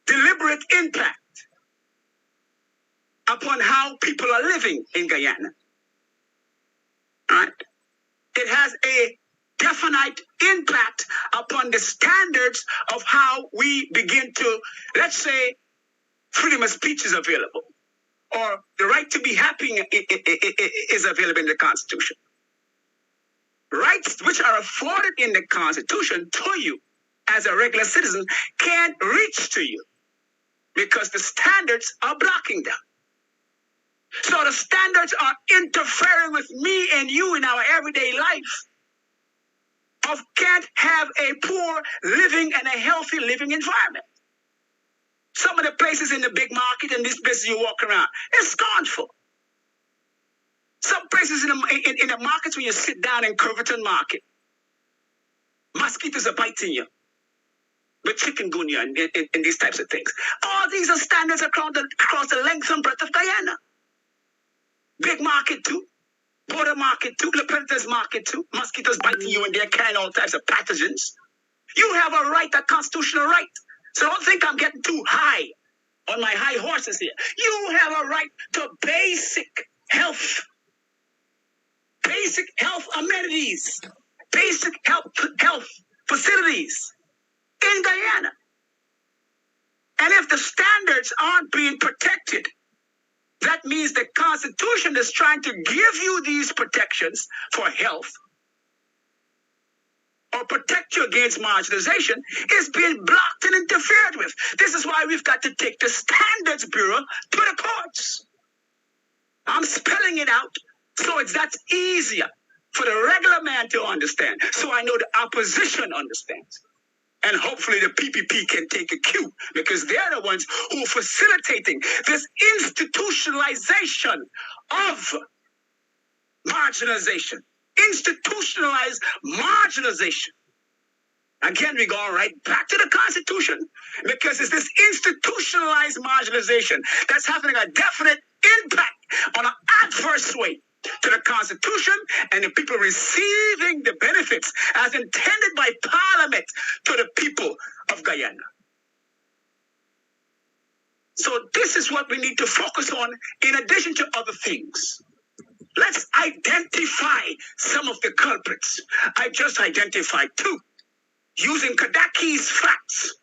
Speaker 9: deliberate impact upon how people are living in Guyana. Right? It has a definite impact upon the standards of how we begin to, let's say, freedom of speech is available, or the right to be happy is available in the Constitution. Rights which are afforded in the Constitution to you as a regular citizen can't reach to you because the standards are blocking them. So the standards are interfering with me and you in our everyday life. Can't have a poor living and a healthy living environment. Some of the places in the big market and these places you walk around, it's scornful. Some places in the markets when you sit down in Curverton Market, mosquitoes are biting you with chikungunya and these types of things. All these are standards across the length and breadth of Guyana. Big market too. Border market too, the predators market too, mosquitoes biting you and they're carrying all types of pathogens. You have a right, a constitutional right. So don't think I'm getting too high on my high horses here. You have a right to basic health amenities, basic health facilities in Guyana. And if the standards aren't being protected, that means the Constitution is trying to give you these protections for health or protect you against marginalization is being blocked and interfered with. This is why we've got to take the Standards Bureau to the courts. I'm spelling it out so that's easier for the regular man to understand. So I know the opposition understands. And hopefully the PPP can take a cue because they're the ones who are facilitating this institutionalization of marginalization. Institutionalized marginalization. Again, we go right back to the Constitution because it's this institutionalized marginalization that's having a definite impact on an adverse way to the Constitution and the people receiving the benefits as intended by Parliament to the people of Guyana. So this is what we need to focus on in addition to other things. Let's identify some of the culprits. I just identified 2 using Kadaki's facts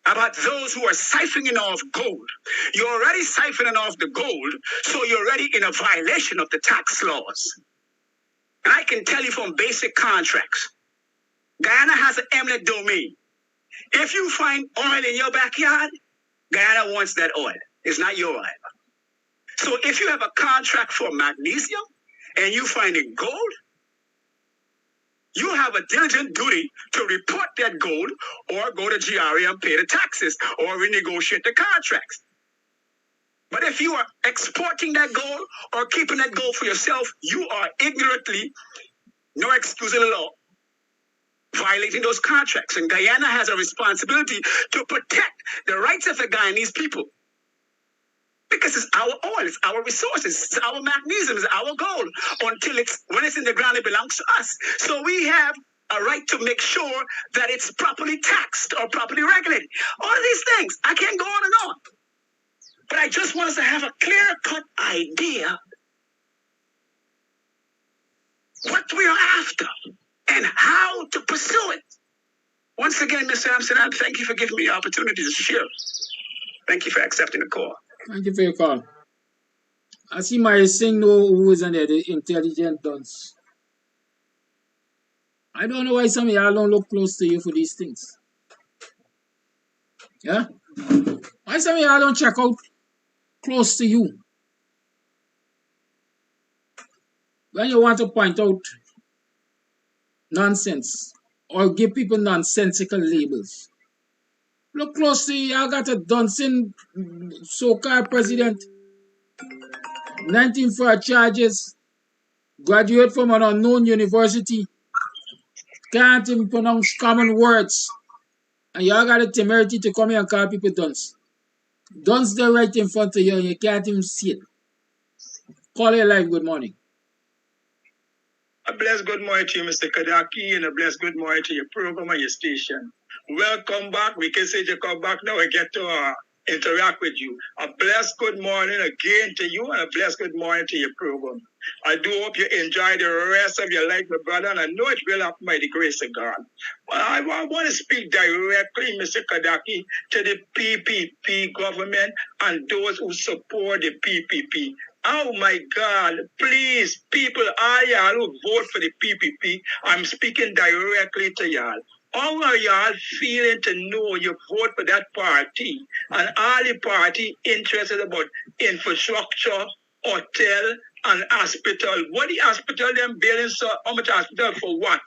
Speaker 9: about those who are siphoning off gold. You're already siphoning off the gold, so you're already in a violation of the tax laws. And I can tell you from basic contracts, Guyana has an eminent domain. If you find oil in your backyard, Guyana wants that oil. It's not your oil. So if you have a contract for magnesium and you find gold, You have a diligent duty to report that gold or go to GRA and pay the taxes or renegotiate the contracts. But if you are exporting that gold or keeping that gold for yourself, you are ignorantly, no excuse in the law, violating those contracts. And Guyana has a responsibility to protect the rights of the Guyanese people. Because it's our oil, it's our resources, it's our magnesium, it's our gold. When it's in the ground, it belongs to us. So we have a right to make sure that it's properly taxed or properly regulated. All of these things, I can't go on and on. But I just want us to have a clear-cut idea what we are after and how to pursue it. Once again, Mr. Amsterdam, thank you for giving me the opportunity to share. Thank you for accepting the call.
Speaker 8: Thank you for your call. I see my Singh know who is on there, the intelligent dunce. I don't know why some of y'all don't look close to you for these things. Yeah? Why some of y'all don't check out close to you when you want to point out nonsense or give people nonsensical labels? Look close to you. Y'all got a dancing so-called president, 19 fraud charges, graduate from an unknown university, can't even pronounce common words, and y'all got the temerity to come here and call people dunce. Dunce there right in front of you and you can't even see it. Call your live, good morning.
Speaker 5: A blessed good morning to you, Mr. Kadaki, and a blessed good morning to your program and your station. Welcome back. We can say you come back now and get to interact with you. A blessed good morning again to you, and a blessed good morning to your program. I do hope you enjoy the rest of your life, my brother, and I know it will happen by the grace of God. Well, I want to speak directly, Mr. Kadaki, to the PPP government and those who support the PPP. Oh my God, please, people, all y'all who vote for the PPP, I'm speaking directly to y'all. How are y'all feeling to know you vote for that party and all the party interested about infrastructure, hotel, and hospital? What the hospital them building, so how much hospital for what?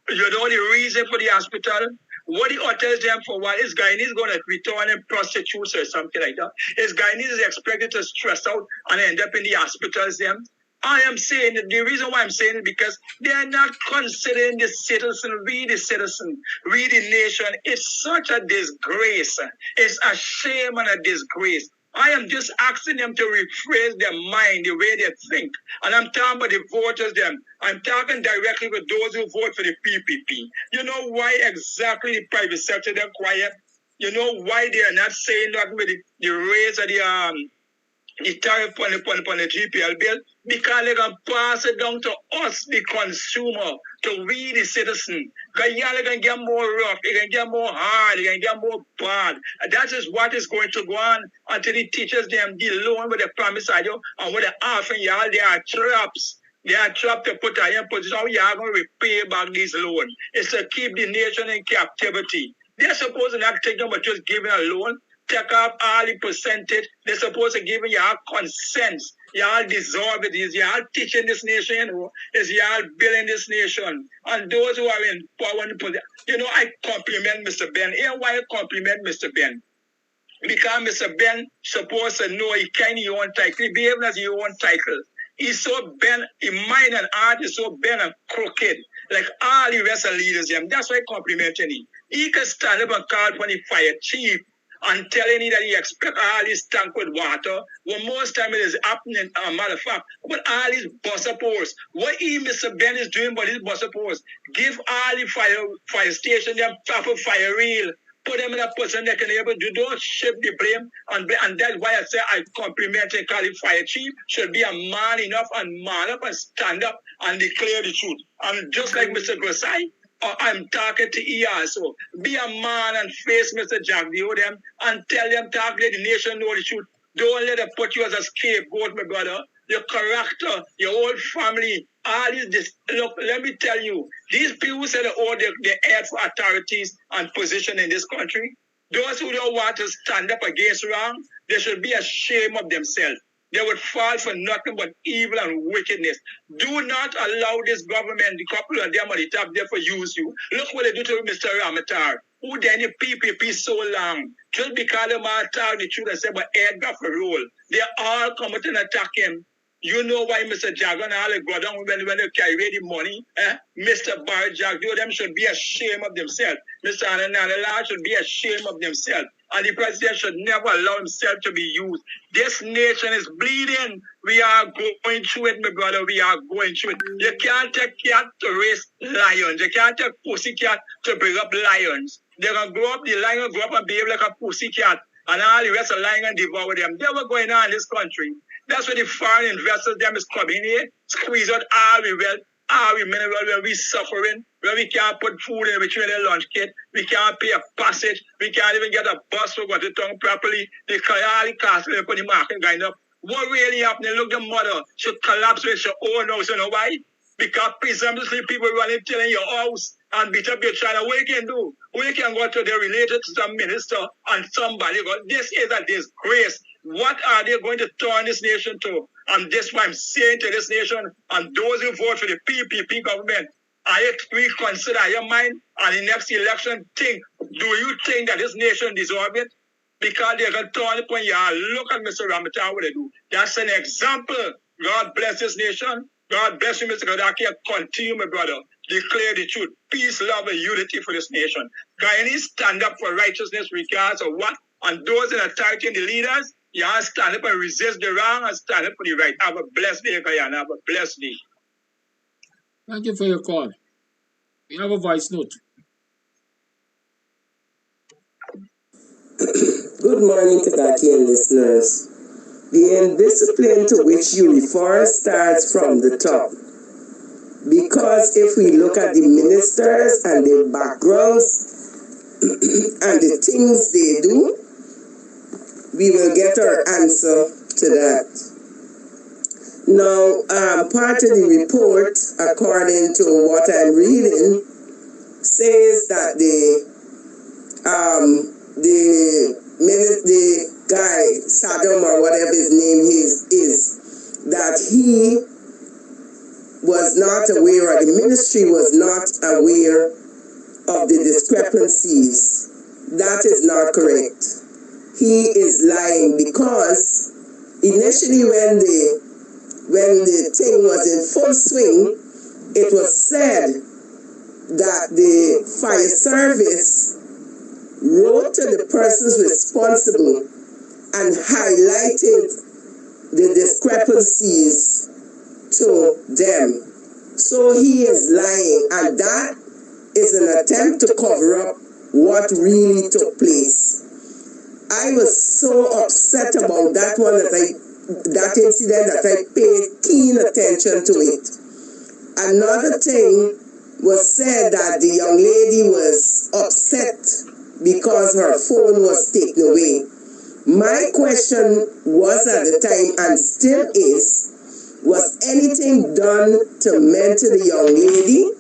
Speaker 5: You know the reason for the hospital? What the hotels them for what? Is Guyanese going to return and prostitutes or something like that? Is Guyanese expected to stress out and end up in the hospitals them? I am saying that the reason why I'm saying it because they are not considering the citizen, we the citizen, we the nation. It's such a disgrace. It's a shame and a disgrace. I am just asking them to rephrase their mind, the way they think. And I'm talking about the voters them. I'm talking directly with those who vote for the PPP. You know why exactly the private sector they're quiet? You know why they are not saying nothing with the raise of the tariff on the GPL bill? Because they're going to pass it down to us, the consumer, to we, the citizen. Because y'all are going to get more rough, they're going to get more hard, they're going to get more bad. And that is what is going to go on until the teachers them the loan with the promise of you and with the offering y'all, they are traps. They are trapped to put in a position how y'all going to repay back these loans. It's to keep the nation in captivity. They're supposed to not take them but just giving a loan. Take up all the percentage. They're supposed to give y'all consent. Y'all deserve it. Is y'all teaching this nation, you know? Is y'all building this nation? And those who are in power, you know, I compliment Mr. Ben. Here why I compliment Mr. Ben. Because Mr. Ben supposed to know he can his own title. He behaves as his own title. He's so bent, in mind and heart is so bent and crooked, like all the rest of the leaders. That's why I compliment him. He can stand up and call for the fire chief and telling you that he expect all this tank with water, when most time it is happening, matter of fact, but all these bus supports, what he, Mr. Ben, is doing by these bus supports, give all the fire station them proper fire reel, put them in a position they can able to don't shift the blame, and that's why I say I compliment and call it fire chief, should be a man enough and man up and stand up and declare the truth. And just like Mr. Grosai, I'm talking to E also. Be a man and face Mr. Jack Dio them and tell them, let the nation know the truth. Don't let them put you as a scapegoat, my brother. Your character, your whole family, all this. Look, let me tell you, these people who say they head for authorities and position in this country, those who don't want to stand up against wrong, they should be ashamed of themselves. They would fall for nothing but evil and wickedness. Do not allow this government, the couple of them at the top there for use you. Look what they do to Mr. Ramatar. Who then the PPP so long? Just because the man tell the truth and say, but Edgar for rule. They all come out and attack him. You know why Mr. Jagan all they go down when they carry the money? Mr. Bar Jack, them should be ashamed of themselves. Mr. Ananala should be ashamed of themselves. And the president should never allow himself to be used. This nation is bleeding. We are going through it, my brother. We are going through it. You can't take cat to raise lions. You can't take pussy cat to bring up lions. They're going to grow up, the lion will grow up and behave like a pussy cat. And all the rest of the lion and devour them. They were going on in this country. That's where the foreign investors them is coming here, squeeze out all the wealth, all the mineral where we suffering, where we can't put food in between the lunch kit, we can't pay a passage, we can't even get a bus to go to town properly. They call all the castle and put the market going up. What really happening? Look, the mother should collapse with your own house, you know why? Because presumptuously people running telling your house and beat up your child. What you can do? We can go to the related to some minister and somebody go, this is a disgrace. What are they going to turn this nation to? And this is what I'm saying to this nation and those who vote for the PPP government. I reconsider your mind and the next election think, do you think that this nation deserves it? Because they're going to turn upon you. Look at Mr. Ramatar, what they do. That's an example. God bless this nation. God bless you, Mr. Kadaki. Continue, my brother. Declare the truth. Peace, love, and unity for this nation. Guyanese stand up for righteousness regardless of what. And those in authority and the leaders, you all stand up and resist the wrong and stand up for the right. Have a blessed day, Guyana. Have a blessed day.
Speaker 8: Thank you for your call. We have a voice note.
Speaker 10: Good morning, Kadaki and listeners. The indiscipline to which you refer starts from the top. Because if we look at the ministers and their backgrounds and the things they do, we will get our answer to that. Now, part of the report, according to what I'm reading, says that the guy, Saddam or whatever his name is that he was not aware, or the ministry was not aware of the discrepancies. That is not correct. He is lying because initially when the thing was in full swing, it was said that the fire service wrote to the persons responsible and highlighted the discrepancies to them. So he is lying, and that is an attempt to cover up what really took place. I was so upset about that one that incident that I paid keen attention to it. Another thing was said that the young lady was upset because her phone was taken away. My question was at the time, and still is, was anything done to mentor the young lady?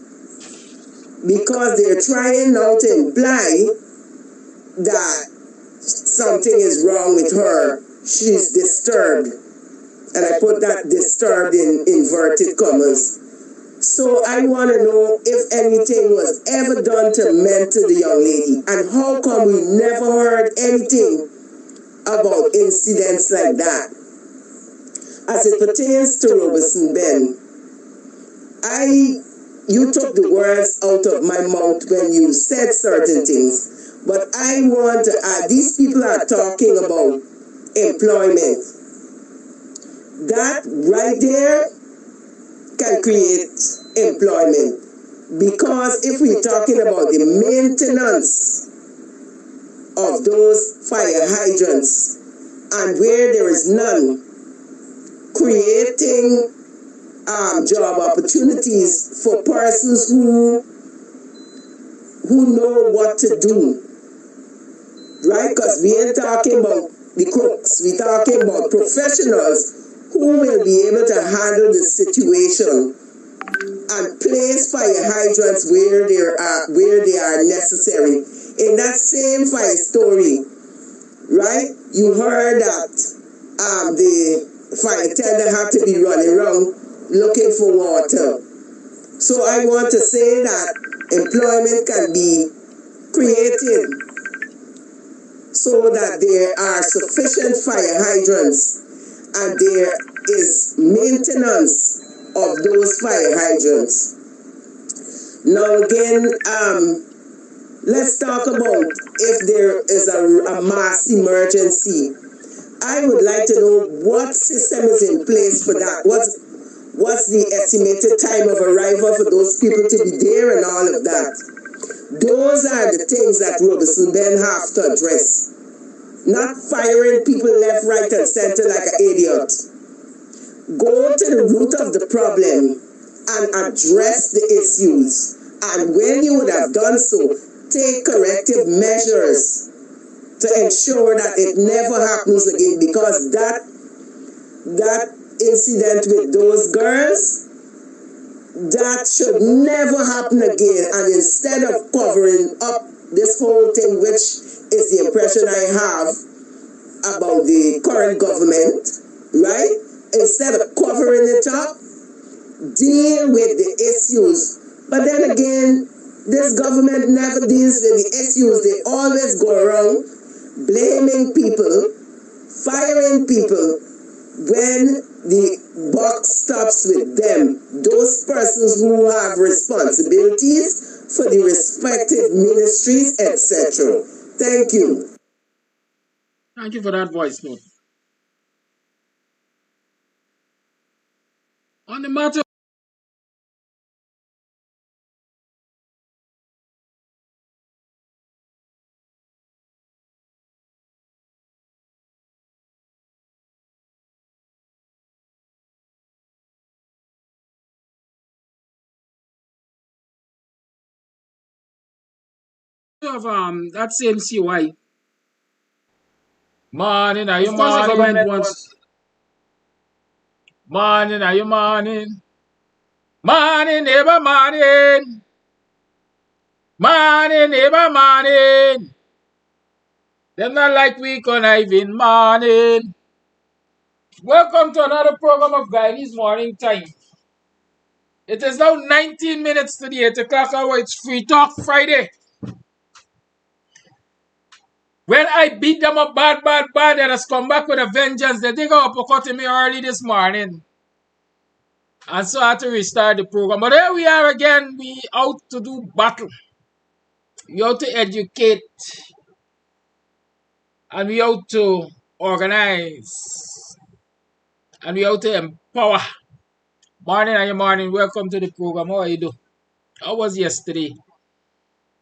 Speaker 10: Because they're trying now to imply that something is wrong with her. She's disturbed. And I put that disturbed in inverted commas. So I want to know if anything was ever done to mentor the young lady. And how come we never heard anything about incidents like that? As it pertains to Robertson Ben, you took the words out of my mouth when you said certain things. But I want to add, these people are talking about employment. That right there can create employment. Because if we're talking about the maintenance of those fire hydrants, and where there is none, creating job opportunities for persons who know what to do. Right? Because we ain't talking about the crooks. We're talking about professionals who will be able to handle the situation and place fire hydrants where they are necessary. In that same fire story, right? You heard that the fire tender have to be running around looking for water. So I want to say that employment can be created so that there are sufficient fire hydrants and there is maintenance of those fire hydrants. Now again, let's talk about if there is a mass emergency. I would like to know what system is in place for that. What's the estimated time of arrival for those people to be there and all of that. Those are the things that Robertson then have to address. Not firing people left, right, and center like an idiot. Go to the root of the problem and address the issues. And when you would have done so, take corrective measures to ensure that it never happens again, because that incident with those girls, that should never happen again. And instead of covering up this whole thing, which is the impression I have about the current government, right? Instead of covering it up, deal with the issues. But then again, this government never deals with the issues. They always go around blaming people, firing people when the buck stops with them. Those persons who have responsibilities for the respective ministries, etc. Thank you.
Speaker 8: Thank you for that voice note. On the matter of that same CY, morning, are you morning? Morning, are you morning? Morning, neighbor, morning. Morning, neighbor, morning. Them not like we conniving morning. Welcome to another program of Guyanese Morning Time. It is now 19 minutes to the 8 o'clock hour. It's Free Talk Friday. When I beat them up bad, they just come back with a vengeance. They dig up uppercut me early this morning. And so I had to restart the program. But here we are again. We out to do battle. We out to educate. And we out to organize. And we out to empower. Morning and your morning. Welcome to the program. How are you doing? How was yesterday?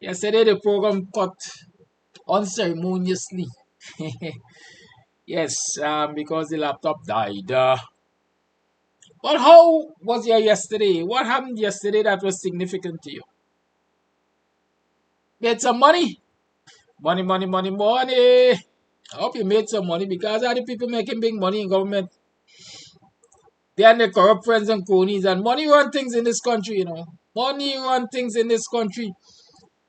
Speaker 8: Yesterday the program cut unceremoniously. Yes, because the laptop died. But how was your yesterday? What happened yesterday that was significant to you? Made some money? Money. I hope you made some money, because other people making big money in government. They are the corrupt friends and cronies, and money run things in this country, you know. Money run things in this country.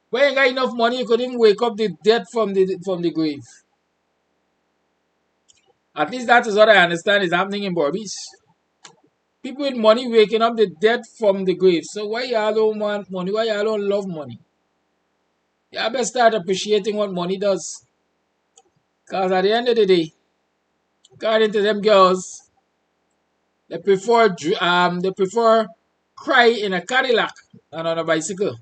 Speaker 8: When you got enough money, you could even wake up the dead from the grave. At least that is what I understand is happening in Barbados. People with money waking up the dead from the grave. So why y'all don't want money? Why y'all don't love money? Y'all better start appreciating what money does. Because at the end of the day, according to them girls, they prefer cry in a Cadillac than on a bicycle.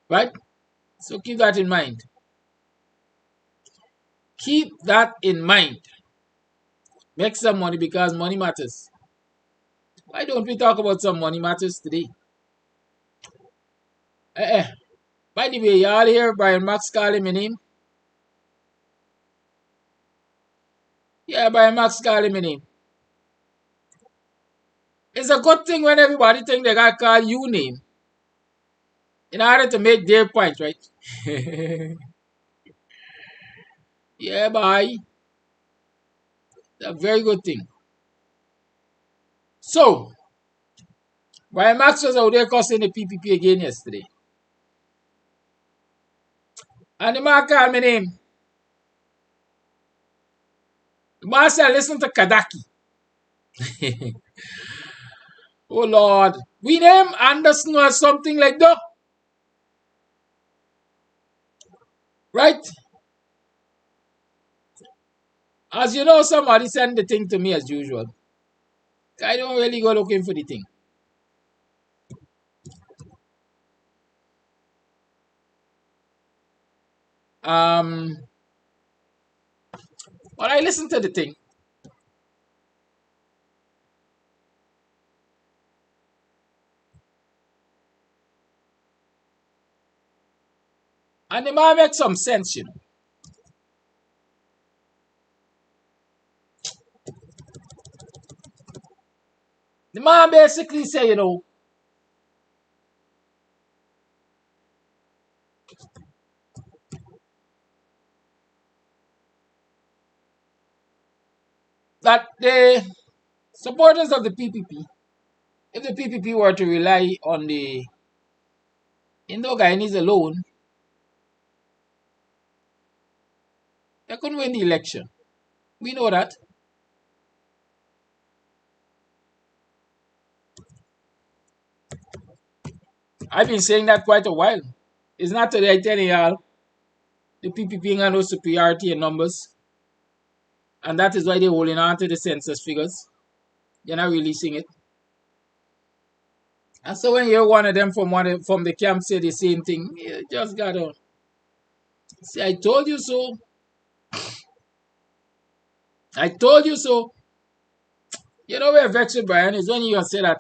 Speaker 8: Right? So keep that in mind. Keep that in mind. Make some money, because money matters. Why don't we talk about some money matters today? By the way, y'all hear Brian Max calling my name? Yeah, Brian Max calling my name. It's a good thing when everybody think they got to call you name in order to make their point, right? Yeah, bye. It's a very good thing. So, Brian Max was out there cussing the PPP again yesterday. And the man called my name. The Master, listen to Kadaki. Oh Lord. We name Anderson or something like that. Right? As you know, somebody sent the thing to me as usual. I don't really go looking for the thing. But I listened to the thing. And the man makes some sense, you know. The man basically say, you know, that the supporters of the PPP, if the PPP were to rely on the Indo-Guyanese alone, they couldn't win the election. We know that. I've been saying that quite a while. It's not today I tell y'all the PPP got no superiority in numbers. And that is why they're holding on to the census figures. They're not releasing it. And so when you hear one of them from the camp say the same thing, you just gotta say, I told you so. I told you so. You know where vexed with Brian is when you say that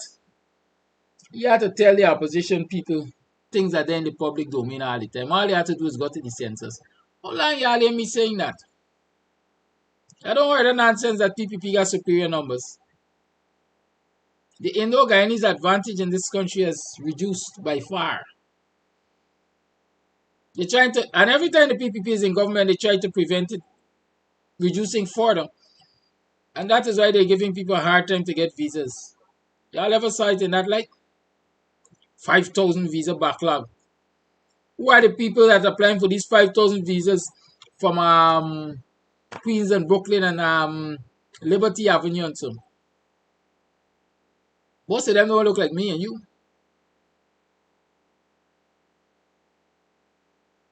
Speaker 8: you have to tell the opposition people things that they're in the public domain all the time. All you have to do is go to the census. How long y'all hear me saying that? I don't hear the nonsense that PPP got superior numbers. The Indo-Guyanese advantage in this country has reduced by far. They're trying to, and every time the PPP is in government, they try to prevent it reducing further. And that is why they're giving people a hard time to get visas. Y'all ever saw it in that light? 5,000 visa backlog. Who are the people that are applying for these 5,000 visas from Queens and Brooklyn and Liberty Avenue and so? Most of them don't look like me and you.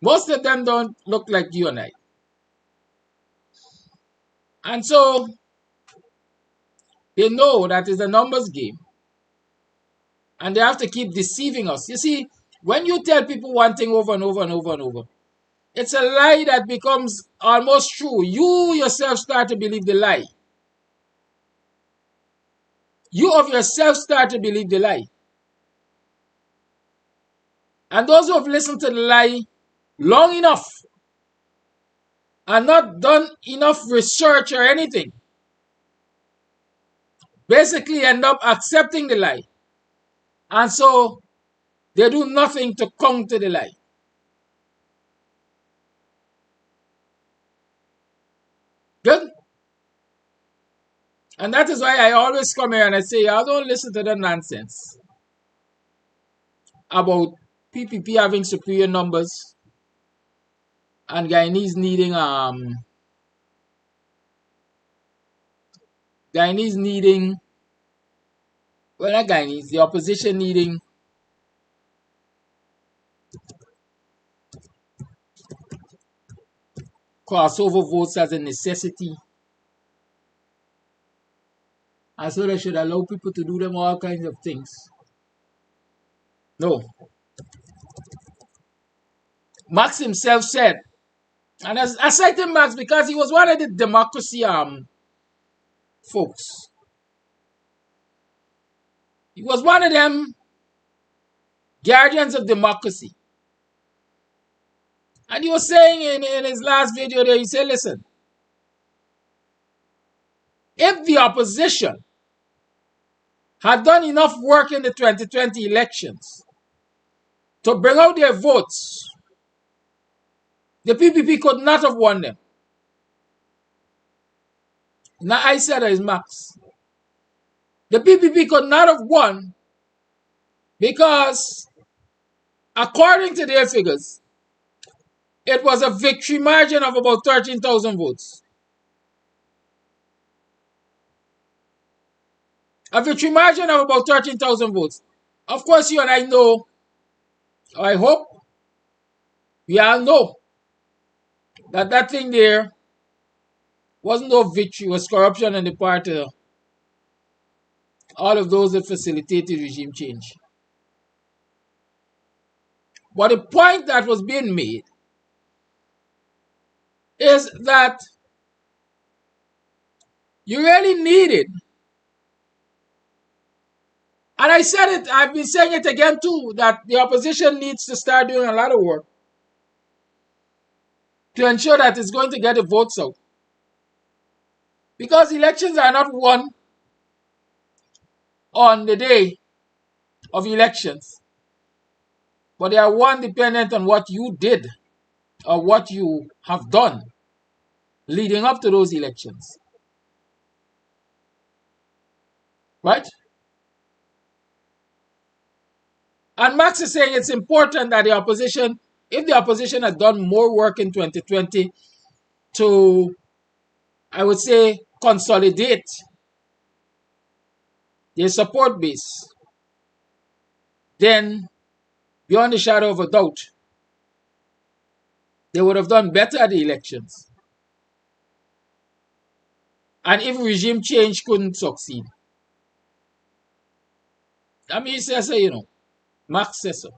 Speaker 8: Most of them don't look like you and I. And so they know that it's a numbers game. And they have to keep deceiving us. You see, when you tell people one thing over and over and over and over, it's a lie that becomes almost true. You yourself start to believe the lie. You of yourself start to believe the lie. And those who have listened to the lie long enough and not done enough research or anything basically end up accepting the lie. And so they do nothing to counter the lie. Good? And that is why I always come here and I say, y'all don't listen to the nonsense about PPP having superior numbers and Guyanese needing well, not Guyanese, the opposition needing crossover votes as a necessity. And so they should allow people to do them all kinds of things. No. Marx himself said, and I cited Marx because he was one of the democracy folks. He was one of them guardians of democracy. And he was saying in his last video there, he said, listen, if the opposition had done enough work in the 2020 elections to bring out their votes, the PPP could not have won them. Now I said that is Marx. The PPP could not have won because, according to their figures, it was a victory margin of about 13,000 votes. A victory margin of about 13,000 votes. Of course, you and I know, or I hope, we all know that that thing there wasn't no victory, was corruption on the part of all of those that facilitated regime change. But the point that was being made is that you really needed, and I said it, I've been saying it again too, that the opposition needs to start doing a lot of work to ensure that it's going to get the votes out. Because elections are not won on the day of elections, but they are won dependent on what you did or what you have done leading up to those elections. Right? And Max is saying it's important that the opposition, if the opposition had done more work in 2020 to, I would say, consolidate their support base, then beyond a shadow of a doubt, they would have done better at the elections. And if regime change couldn't succeed. I mean, he says so, you know. Max says so.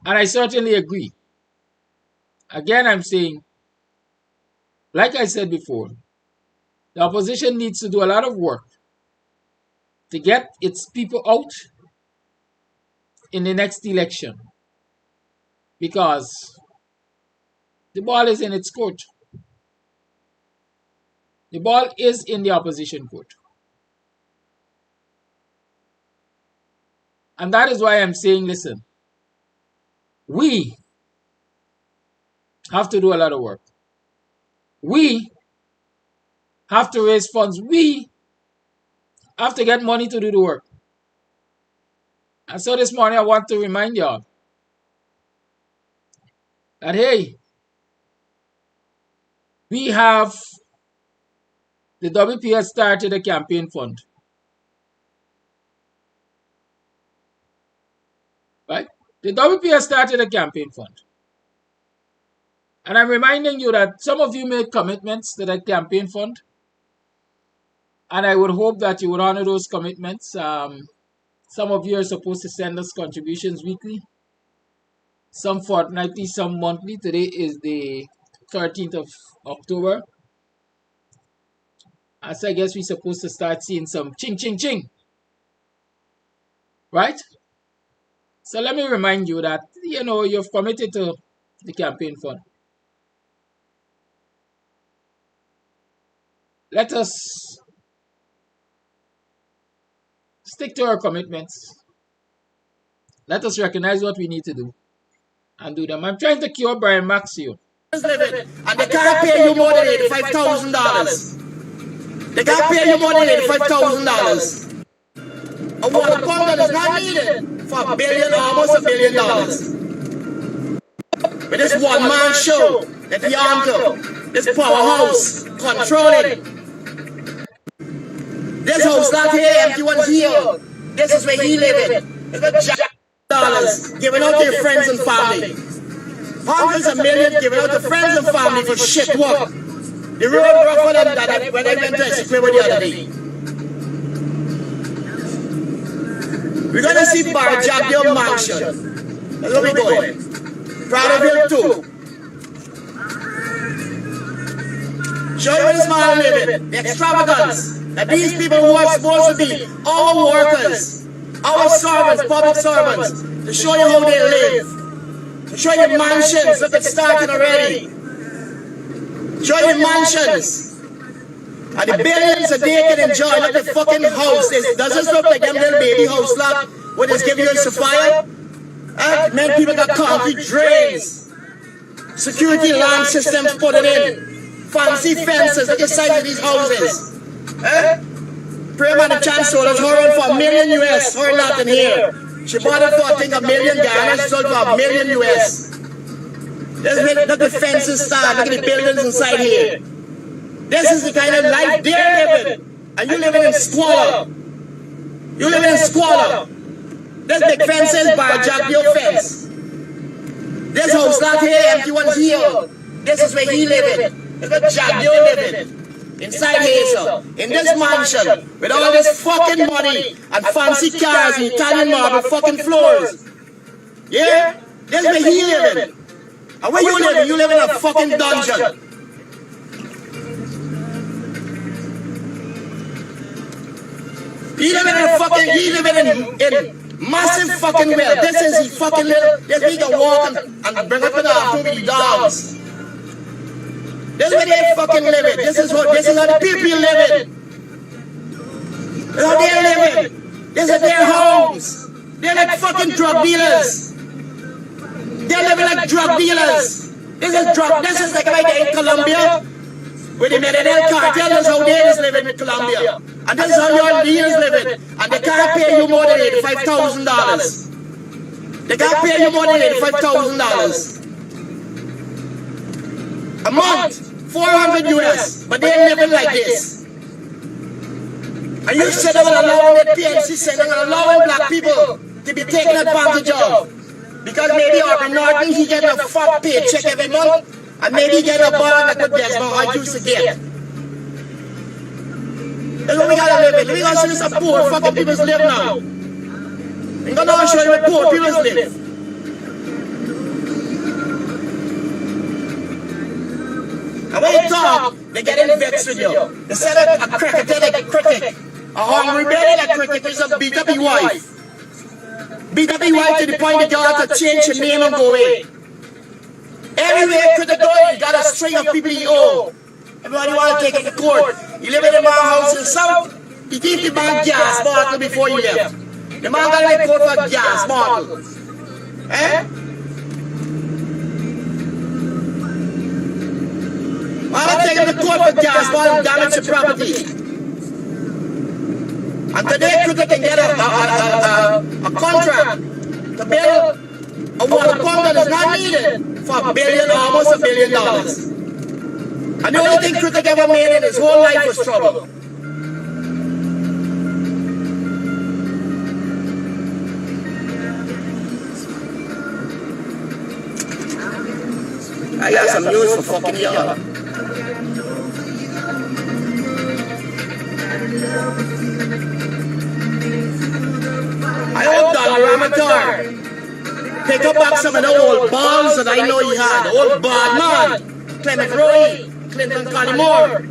Speaker 8: And I certainly agree. Again, I'm saying, like I said before, the opposition needs to do a lot of work to get its people out in the next election. Because the ball is in its court. The ball is in the opposition court. And that is why I'm saying, listen, we have to do a lot of work. We have to raise funds. We have to get money to do the work. And so this morning I want to remind y'all that, hey, we have, the WP has started a campaign fund. Right? The WP has started a campaign fund. And I'm reminding you that some of you made commitments to that campaign fund. And I would hope that you would honor those commitments. Some of you are supposed to send us contributions weekly. Some fortnightly, some monthly. Today is the 13th of October. So I guess we're supposed to start seeing some ching, ching, ching. Right? So let me remind you that, you know, you've committed to the campaign fund. Let us stick to our commitments. Let us recognize what we need to do and do them. I'm trying to cure Brian Maxio.
Speaker 10: And they can't pay you more than $85,000. They can't pay you more than $85,000. A water pump that is not needed for $1 billion, almost $1 billion. With this one-man show that the uncle, this powerhouse, controlling. This house not here, empty one here. This is where he living. It's $1 giving out to your friends and family. Hundreds of millions given out to friends and family for shit work. The road rougher than that when I went to explain the other day. We're going to see Barjabio Mansion. That's where we're going. Prattville too. Show you where this man living. The extravagance. That these people who are supposed to be our workers, our servants, public servants, to show you how they live. To show you mansions. Look, it's starting already. Show you mansions. And the billions that they can enjoy. Look at the fucking house. Does this look like them little baby house lot where it's giving you a fire? Many people got concrete drains. Security alarm systems put it in. Fancy fences at the side of these houses. Prima the Chancellor is holding for $1 million US. Her lot in here. She bought it for I think $1 million Ghana. She sold for $1 million US. Look at the fences stand. Look at the buildings inside here. This is the kind of life they're living. and you living in squalor. You living in squalor. There's big fences, bar jack your fence. This house not here, empty one's here. This is where he living. It's where Jack Dio living. Inside here, sir. In this mansion, with all this fucking money and fancy cars and Italian marble fucking floors. Yeah? This is where he living. And where you living? You live in a fucking dungeon. He living in massive fucking well. This is he fucking little. This we can walk and bring up in the afternoon with the dogs. This is where they fucking living. This is how the people living. This is how they living. This is their homes. They're like fucking drug dealers. They're living like drug dealers. This is like right there in Colombia. Where the Medellin cartel, this is how they is living in Colombia. And this is how your dealers living. And they can't pay you more than $85,000. They can't pay you more than $85,000 a month. 400 US, but they ain't living like this. And you said they will allow the PNC said they will allow black people to be taken advantage of. Because maybe Aubrey Norton, he get a fat paycheck every month, and maybe he get a bond like what Desmond I used to get. That's what we gotta live in. We gotta show you some poor fucking people's live now. We gotta show you what poor people's live. And when you talk, they get in vexed with you. They say that a cricketer like a cricket. A hungry belly like a cricket is a beat up your wife. Beat up your wife to the point that you have to change your name and go away. Everywhere cricket go, you got a string of people you owe. Everybody want to take it to court. You live in a man house in the south, you give the man gas bottle before you left. The man got to court for gas bottle. Eh? I'll take him to court for gas bottle and damage your property. And today, Cricket can get a contract to build a water pump that is not needed for almost $1 billion. And the only thing Cricket ever made in his whole life was trouble. I got some news for fucking y'all. I hope Donald Ramatar pick up back some of the old balls that I know he had. The old bad man, Clement Roy, Clinton Collymore.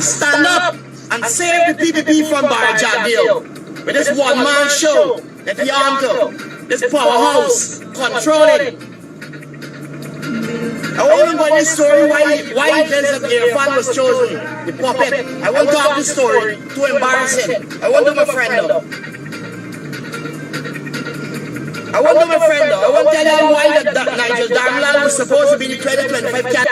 Speaker 10: Stand up and save the PPP from Barajat Deal with this one-man show that he onto, this powerhouse, controlling. I want to know this story why Desert Irfan was chosen, the puppet. I want to have this story, too embarrassing. I want to my friend though. I want to my friend though. I want to tell you why that Nigel Darmland was supposed to be the 2025 cat.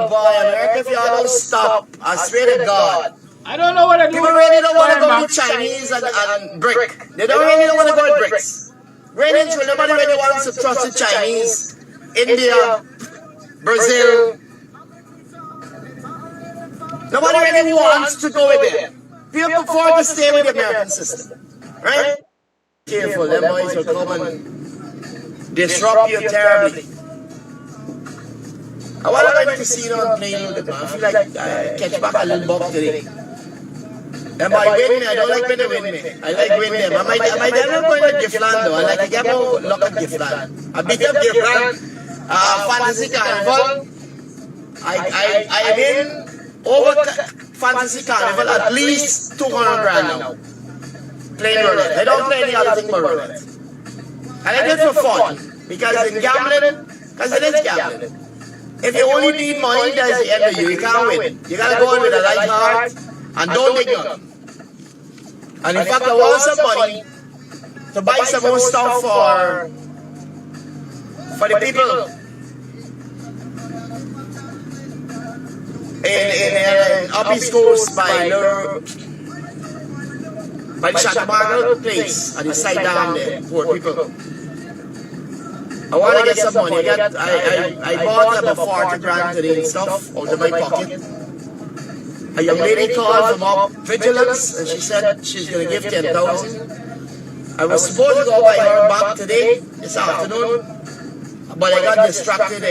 Speaker 10: America, if y'all don't stop, I swear to God.
Speaker 8: I don't know what I do.
Speaker 10: People really don't want to go to Chinese and brick. They don't really want to go to bricks. Really, nobody really wants to trust the Chinese, India, Brazil. Nobody really wants to go with them. People prefer to stay with the American system. Right? Careful, them boys will come and disrupt you terribly. I want to like to see it on playing with it, man. I feel like I catch back a little buck today. And by win me, I don't like when they win me. I like win them. I might never go in Giftland though. I like to get more luck at Giftland. I beat up Giftland, Fantasy Carnival. I win over Fantasy Carnival at least 200 grand now. Playing roulette. I don't play any other thing but roulette. And I do it for fun. Because in gambling, because it is gambling. If you only need money, that's the end of you. You can't win. You gotta go in with a light heart and don't take none. And in fact, I want some money to buy some more stuff for the people
Speaker 11: in up East Coast by the Shatamarga place at the side down there, poor people. I want to get some money. I bought about 40 grand today and stuff out of my pocket. A young lady called from up Vigilance and she said she's going to give 10,000. I was supposed to go by her back today, this afternoon, but I got distracted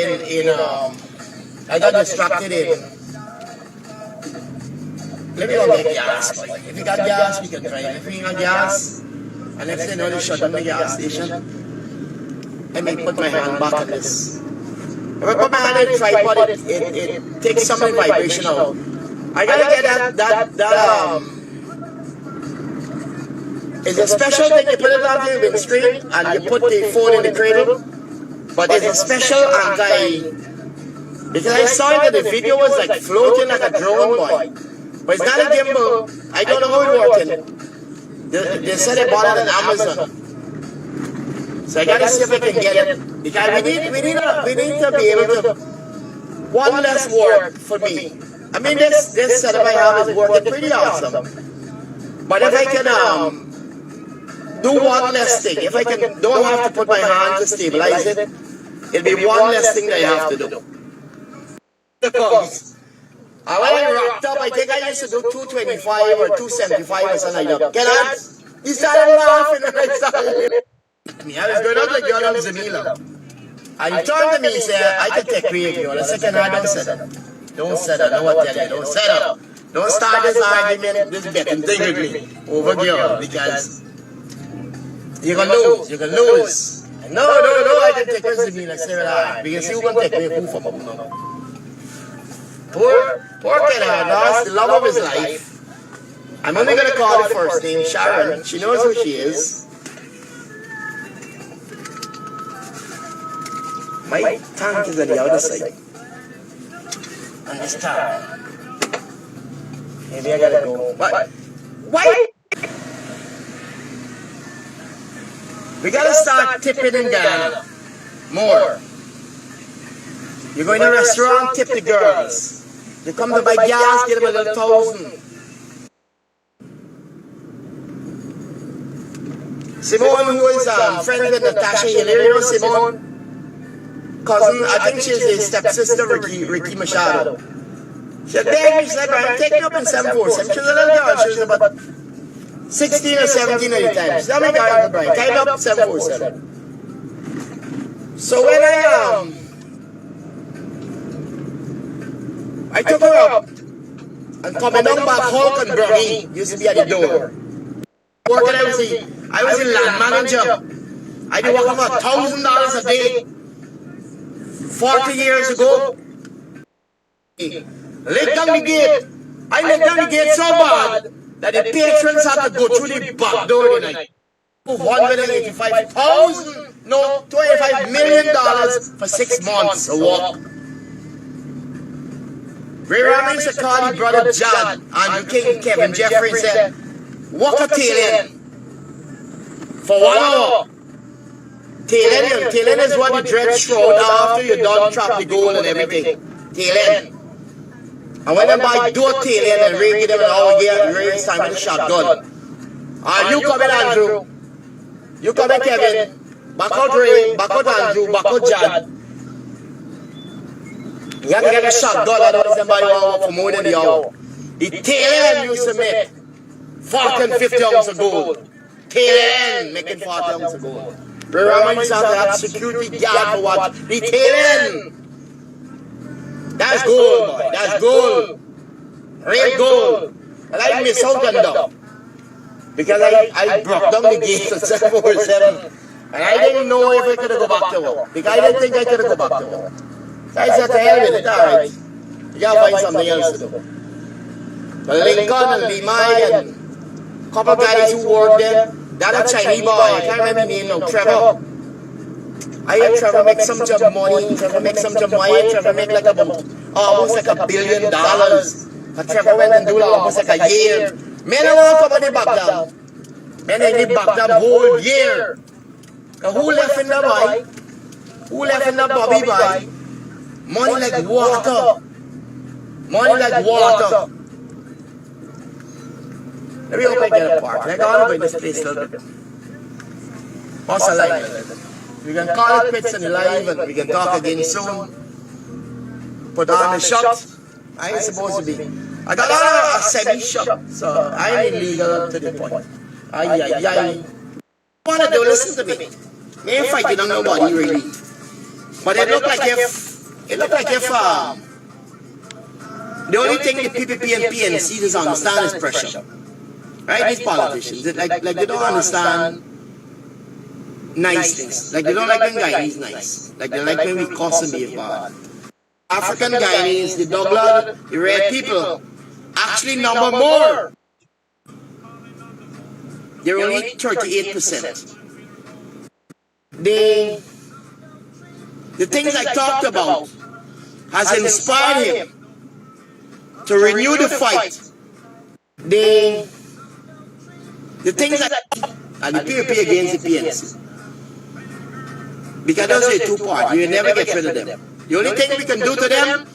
Speaker 11: let me go get gas. If you got gas, we can drive. If we ain't got gas, and next thing you know, they shut down the gas station. Let me put my hand back on this. If I put my hand in the tripod, it takes some of the vibration out. I gotta get that it's a special thing, you put it on the windscreen and you put the phone in the cradle, but it's a special because I saw that the video was like floating like a drone, boy. But it's not a gimbal. I don't know how it works. They said they bought it on Amazon. So I gotta see if I can get it. Because we need to be able to one less work for me. I mean this setup I have is working pretty awesome. But if I can do one less thing, if I don't have to put my hand to stabilize it, it'll be one less thing that I have to do. Because when I rocked up, I think I used to do 225 or 275 or something like that. He started laughing and I started. I was going out with a girl named Zamila. And he turned to me and said, I can take care of you. And I said, don't say that. Don't say that. No one tell you. Don't say that. Don't start this argument, this betting thing with me over girl, because you can lose. You can lose. No, I can take care of Zamila. I said, because you can take care of who for me. Poor kid had lost the love of his life. I'm only going to call her first name, Sharon. She knows who she is. My tank is on the other side. On this tank. Maybe I gotta go. What? Why? We gotta start tipping in Guyana. More. You go in a restaurant, tip the girls. You come to buy gas, get them a little 1,000. Simone, who is friends with Natasha Hillary, you know Simone? Cousin, I think she's the stepsister, Ricky Machado. She begged me, she said, Brian, take me up in 747. She was a little girl, she was about 16 or 17 at the time. She said, oh my God, Brian, take me up 747. So when I took her up, and coming down back, Hulk and Brownie used to be at the door. Working, I was a land manager. I did work for $1,000 a day 40 years ago. Let down the gate. I let down the gate so bad that the patrons had to go through the back door tonight. $185 million for 6 months a walk. Ray Raman used to call his brother John, Andrew King, Kevin Jeffrey said, walk a tail in for 1 hour. Tail in is what the dread shroud after you done trap the goal and everything. Tail in. And when they buy do a tail in and Ray give them an hour here, Ray's time with the shotgun. And you come in, Andrew. You come in, Kevin. Back out Ray, back out Andrew, back out John. You have to get a shotgun, I don't know somebody want for more than the hour. The tail end used to make 40 and 50 ounces of gold. Tail end making 40 ounces of gold. Remember you used to have to have security guard for what? The tail end. That's gold, boy. That's gold. Real gold. And I miss out on that. Because I broke down the gates at 747. And I didn't know if I could go back to work. Because I didn't think I could go back to work. So I said to hell with it, alright. You gotta find something else to do. But Lincoln and Limai and a couple guys who work there, that a Chinese boy, I can't remember his name now, Trevor. I hear Trevor make some job money, Trevor make some job money, Trevor make like about almost like $1 billion. And Trevor went and do almost like a year. Men don't want to come on the back down. Men they did back down whole year. And who left in the boy? Who left in the Bobby boy? Money like water. Money like water. Let me hope I get a part. I got to this place a little bit. What's a life? We can call it quits and live and we can talk again soon. Put on the shot. I ain't supposed to be. I got a semi-shot, so I ain't illegal to the point. Ay. What do, listen to me. We ain't fighting on nobody really. But it looked like if the only thing the PPP and PNC doesn't understand is pressure. Right? These politicians, like they don't understand nice things. Like they don't like when Guyanese nice. Like they like when we cuss and behave bad. African Guyanese, the dog blood, the red people, actually number more. They're only 38%. The things I talked about has inspired him to renew the fight. The things and the PPP against the PNC. Because those are two parts. You will never get rid of them. The only thing we can do to them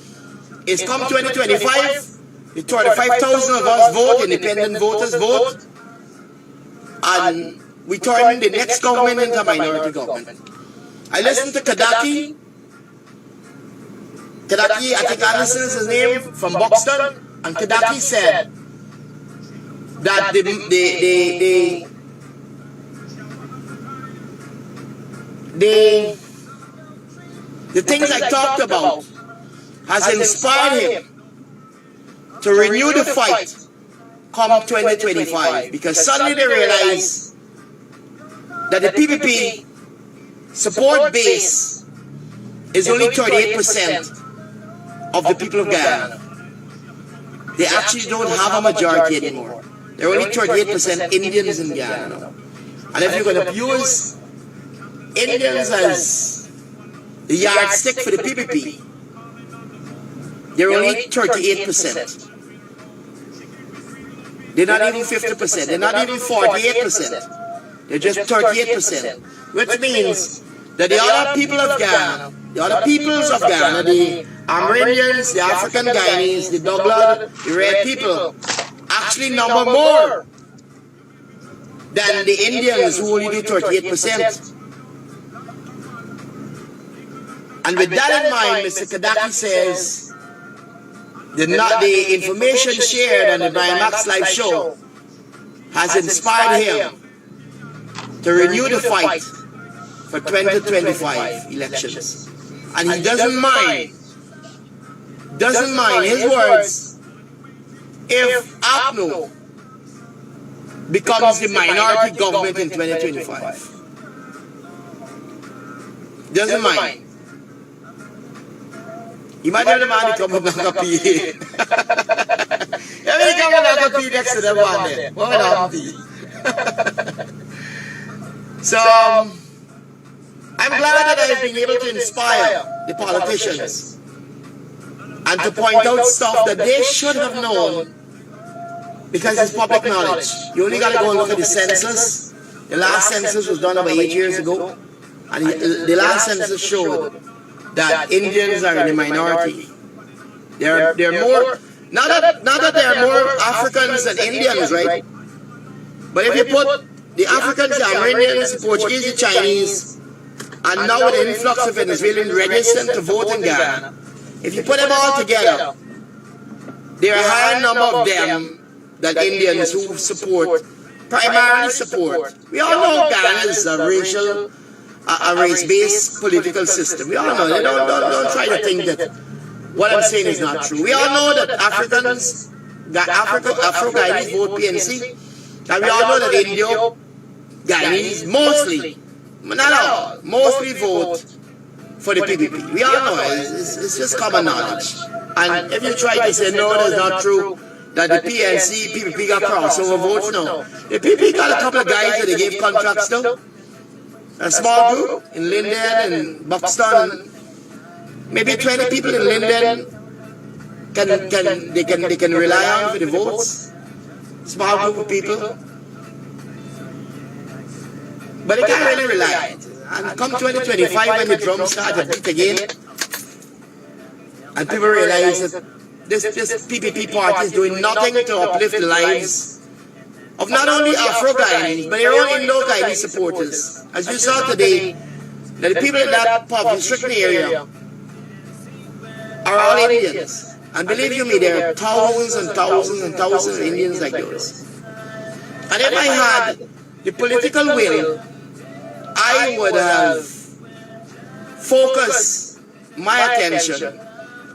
Speaker 11: is come 2025, the 35,000 of us vote, independent voters vote, and we turn the next government into a minority government. I listened to Kadaki. Kadaki, I think Anderson is his name, from Buxton, and Kadaki said that the things I talked about has inspired him to renew the fight come 2025, because suddenly they realize that the PPP support base is only 38% of the people of Guyana. They actually don't have a majority anymore. There are only 38% Indians in Guyana. And if you're going to use Indians as the yardstick for the PPP, they're only 38%. They're not even 50%. They're not even 48%. They're just 38%. Which means that the other people of Guyana, the other peoples of Guyana, the Amerindians, the African Guyanese, the Douglas, the Red people, actually number more than the Indians who only do 38%. And with that in mind, Mr. Kadaki says the information shared on the Brian Max Live show has inspired him to renew the fight for 2025 elections. And he doesn't mind, his words, if APNO becomes the minority government in 2025. Doesn't mind. Imagine the man come up with a PA. Every come up with a PA next to them one day. What would happen? So, I'm glad that I've been able to inspire the politicians and to point out stuff that they should have known, because it's public knowledge. You only got to go and look at the census. The last census was done about 8 years ago, and the last census showed that Indians are in the minority. They're more, not that there are more Africans than Indians, right? But if you put the Africans, the Amerindians, the Portuguese, the Chinese, and now with the influx of Venezuelans registered to vote in Guyana, if you put them all together, there are a higher number of them than Indians who primarily support. We all know Guyana is a race-based political system. We all know. Don't try to think that what I'm saying is not true. We all know that Afro-Guyanese vote PNC, and we all know that Indo-Guyanese mostly, not all, mostly vote for the PPP. We all know. It's just common knowledge. And if you try to say no, that's not true, that the PNC, PPP got crossover votes, no. The PPP got a couple of guys that they gave contracts to. A small group in Linden and Buxton, maybe 20 people in Linden they can rely on for the votes. Small group of people, but they can't really rely on it. And come 2025, when the drums start to beat again, and people realize that this PPP party is doing nothing to uplift the lives of not only Afro-Guyanese, but their own Indo-Guyanese supporters. As you saw today, that the people in that poverty-stricken area are all Indians. And believe you me, there are thousands and thousands and thousands of Indians like those. And if I had the political will, I would have focused my attention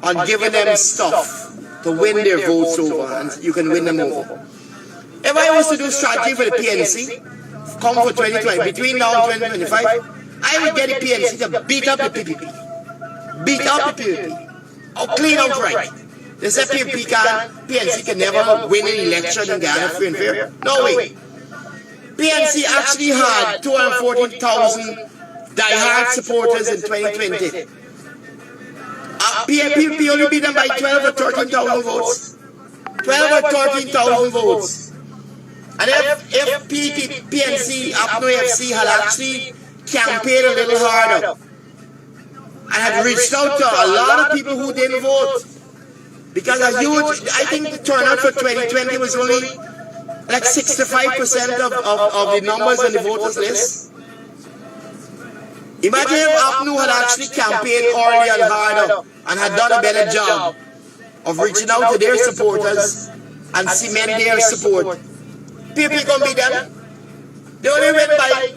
Speaker 11: on giving them stuff to win their votes over, and you can win them over. If I was to do strategy for the PNC, come for 2020, between now and 2025, I would get the PNC to beat up the PPP. Beat up the PPP. Or clean out right. They say PNC can never win an election in Ghana free and fair. No way. PNC actually had 240,000 die-hard supporters in 2020. PPP only beat them by 12 or 13,000 votes. 12 or 13,000 votes. And if PNC, APNO FC had actually campaigned a little harder and had reached out to a lot of people who didn't vote, because a huge, I think the turnout for 2020 was only like 65% of the numbers on the voters list. Imagine if APNO had actually campaigned early and harder and had done a better job of reaching out to their supporters and cement their support. People gonna be them. They only went by.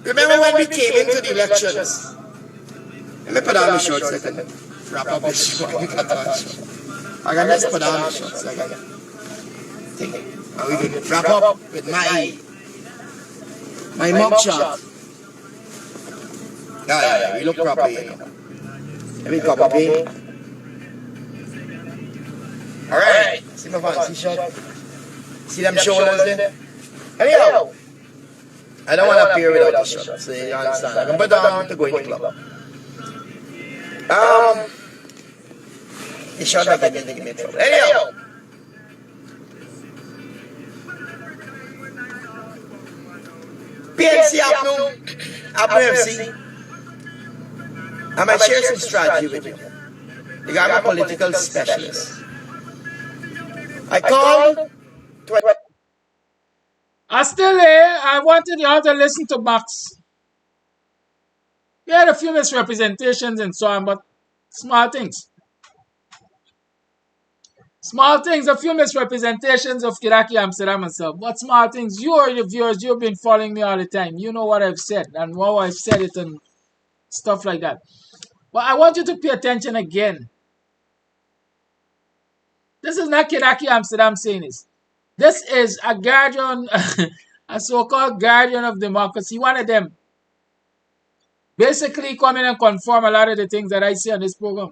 Speaker 11: Remember when we came into the elections? Let me put on my shorts so I can wrap up this show. I can just put on my shorts so I can think. And we can wrap up with my mug shot. Yeah, we look proper here. Let me cup up here. Alright, see my fancy shot. See them shoulders there? Anyhow, I don't want to appear without a shot, so you understand. I can put on to go in the club. The shot like I didn't give me trouble. Anyhow, PNC APNO FC. I might share some strategy with you. You got a political specialist. I called.
Speaker 8: I still here. I wanted you all to listen to Max. He had a few misrepresentations and so on, but small things. Small things, a few misrepresentations of Kidaki Amsterdam and stuff. But small things, you are the viewers, you've been following me all the time. You know what I've said and how I've said it and stuff like that. But I want you to pay attention again. This is not Kidaki Amsterdam saying this. This is a guardian, a so-called guardian of democracy, one of them. Basically come in and confirm a lot of the things that I say on this program.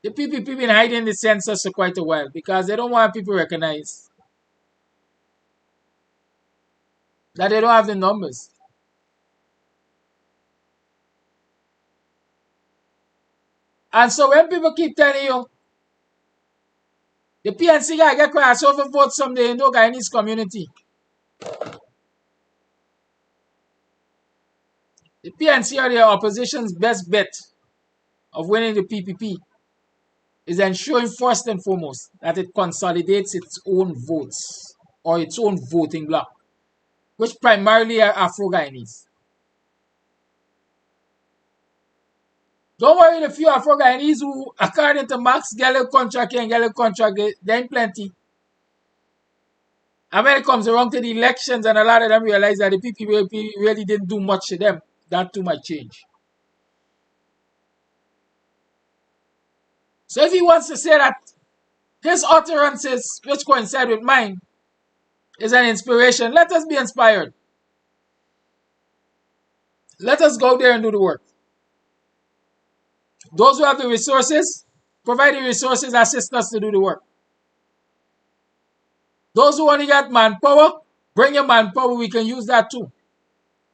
Speaker 8: The PPP been hiding the census for quite a while because they don't want people to recognize that they don't have the numbers. And so when people keep telling you, the PNC guy get quite a vote someday in the Guyanese community. The PNC or the opposition's best bet of winning the PPP is ensuring first and foremost that it consolidates its own votes or its own voting bloc, which primarily are Afro-Guyanese. Don't worry, the few Afro-Guyanese who, according to Max, get a contract and get a contract, they ain't plenty. And when it comes around to the elections, and a lot of them realize that the PPP really didn't do much to them, that too might change. So if he wants to say that his utterances, which coincide with mine, is an inspiration, let us be inspired. Let us go there and do the work. Those who have the resources, provide the resources, assist us to do the work. Those who only got manpower, bring your manpower, we can use that too.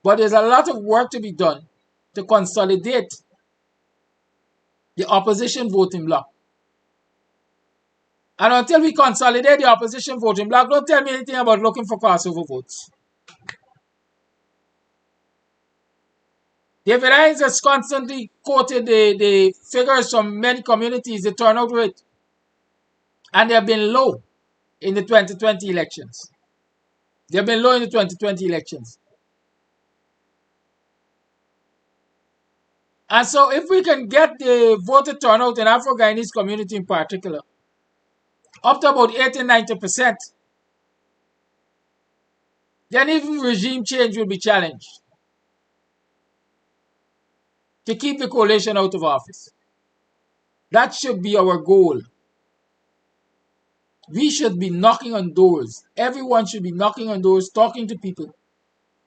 Speaker 8: But there's a lot of work to be done to consolidate the opposition voting bloc. And until we consolidate the opposition voting bloc, don't tell me anything about looking for crossover votes. David Hines has constantly quoted the figures from many communities, the turnout rate, and they have been low in the 2020 elections. They have been low in the 2020 elections. And so if we can get the voter turnout in Afro-Guyanese community in particular up to about 80-90%, then even regime change will be challenged to keep the coalition out of office. That should be our goal. We should be knocking on doors. Everyone should be knocking on doors, talking to people,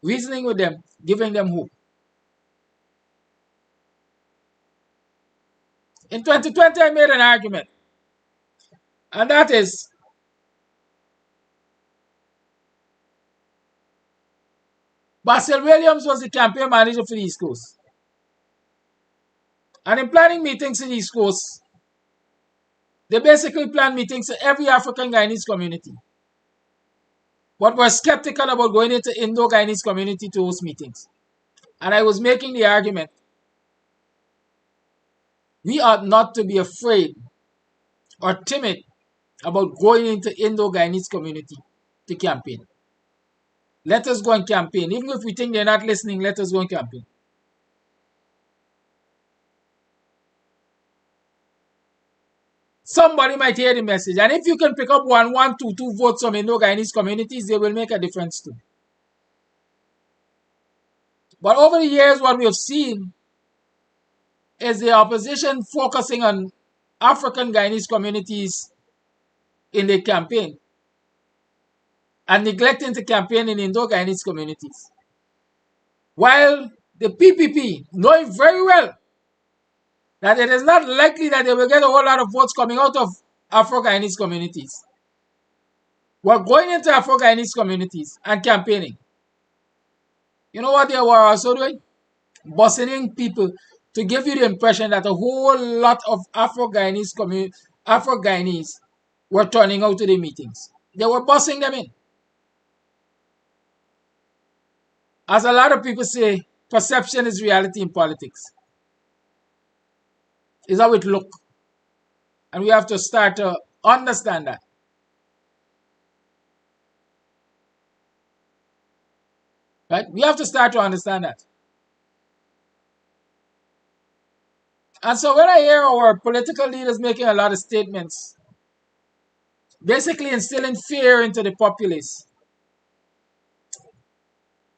Speaker 8: reasoning with them, giving them hope. In 2020, I made an argument, and that is Basil Williams was the campaign manager for the East Coast. And in planning meetings in the East Coast, they basically planned meetings for every African Guyanese community, but were skeptical about going into Indo-Guyanese community to host meetings. And I was making the argument, we ought not to be afraid or timid about going into Indo-Guyanese community to campaign. Let us go and campaign. Even if we think they're not listening, let us go and campaign. Somebody might hear the message, and if you can pick up 2 votes from Indo-Guyanese communities, they will make a difference too. But over the years, what we have seen is the opposition focusing on African Guyanese communities in the campaign and neglecting to campaign in Indo-Guyanese communities. While the PPP, knowing very well that it is not likely that they will get a whole lot of votes coming out of Afro-Guyanese communities, were going into Afro-Guyanese communities and campaigning. You know what they were also doing? Busing people to give you the impression that a whole lot of Afro-Guyanese were turning out to the meetings. They were busing them in. As a lot of people say, perception is reality in politics. It's how it looks. And we have to start to understand that. Right? We have to start to understand that. And so when I hear our political leaders making a lot of statements, basically instilling fear into the populace,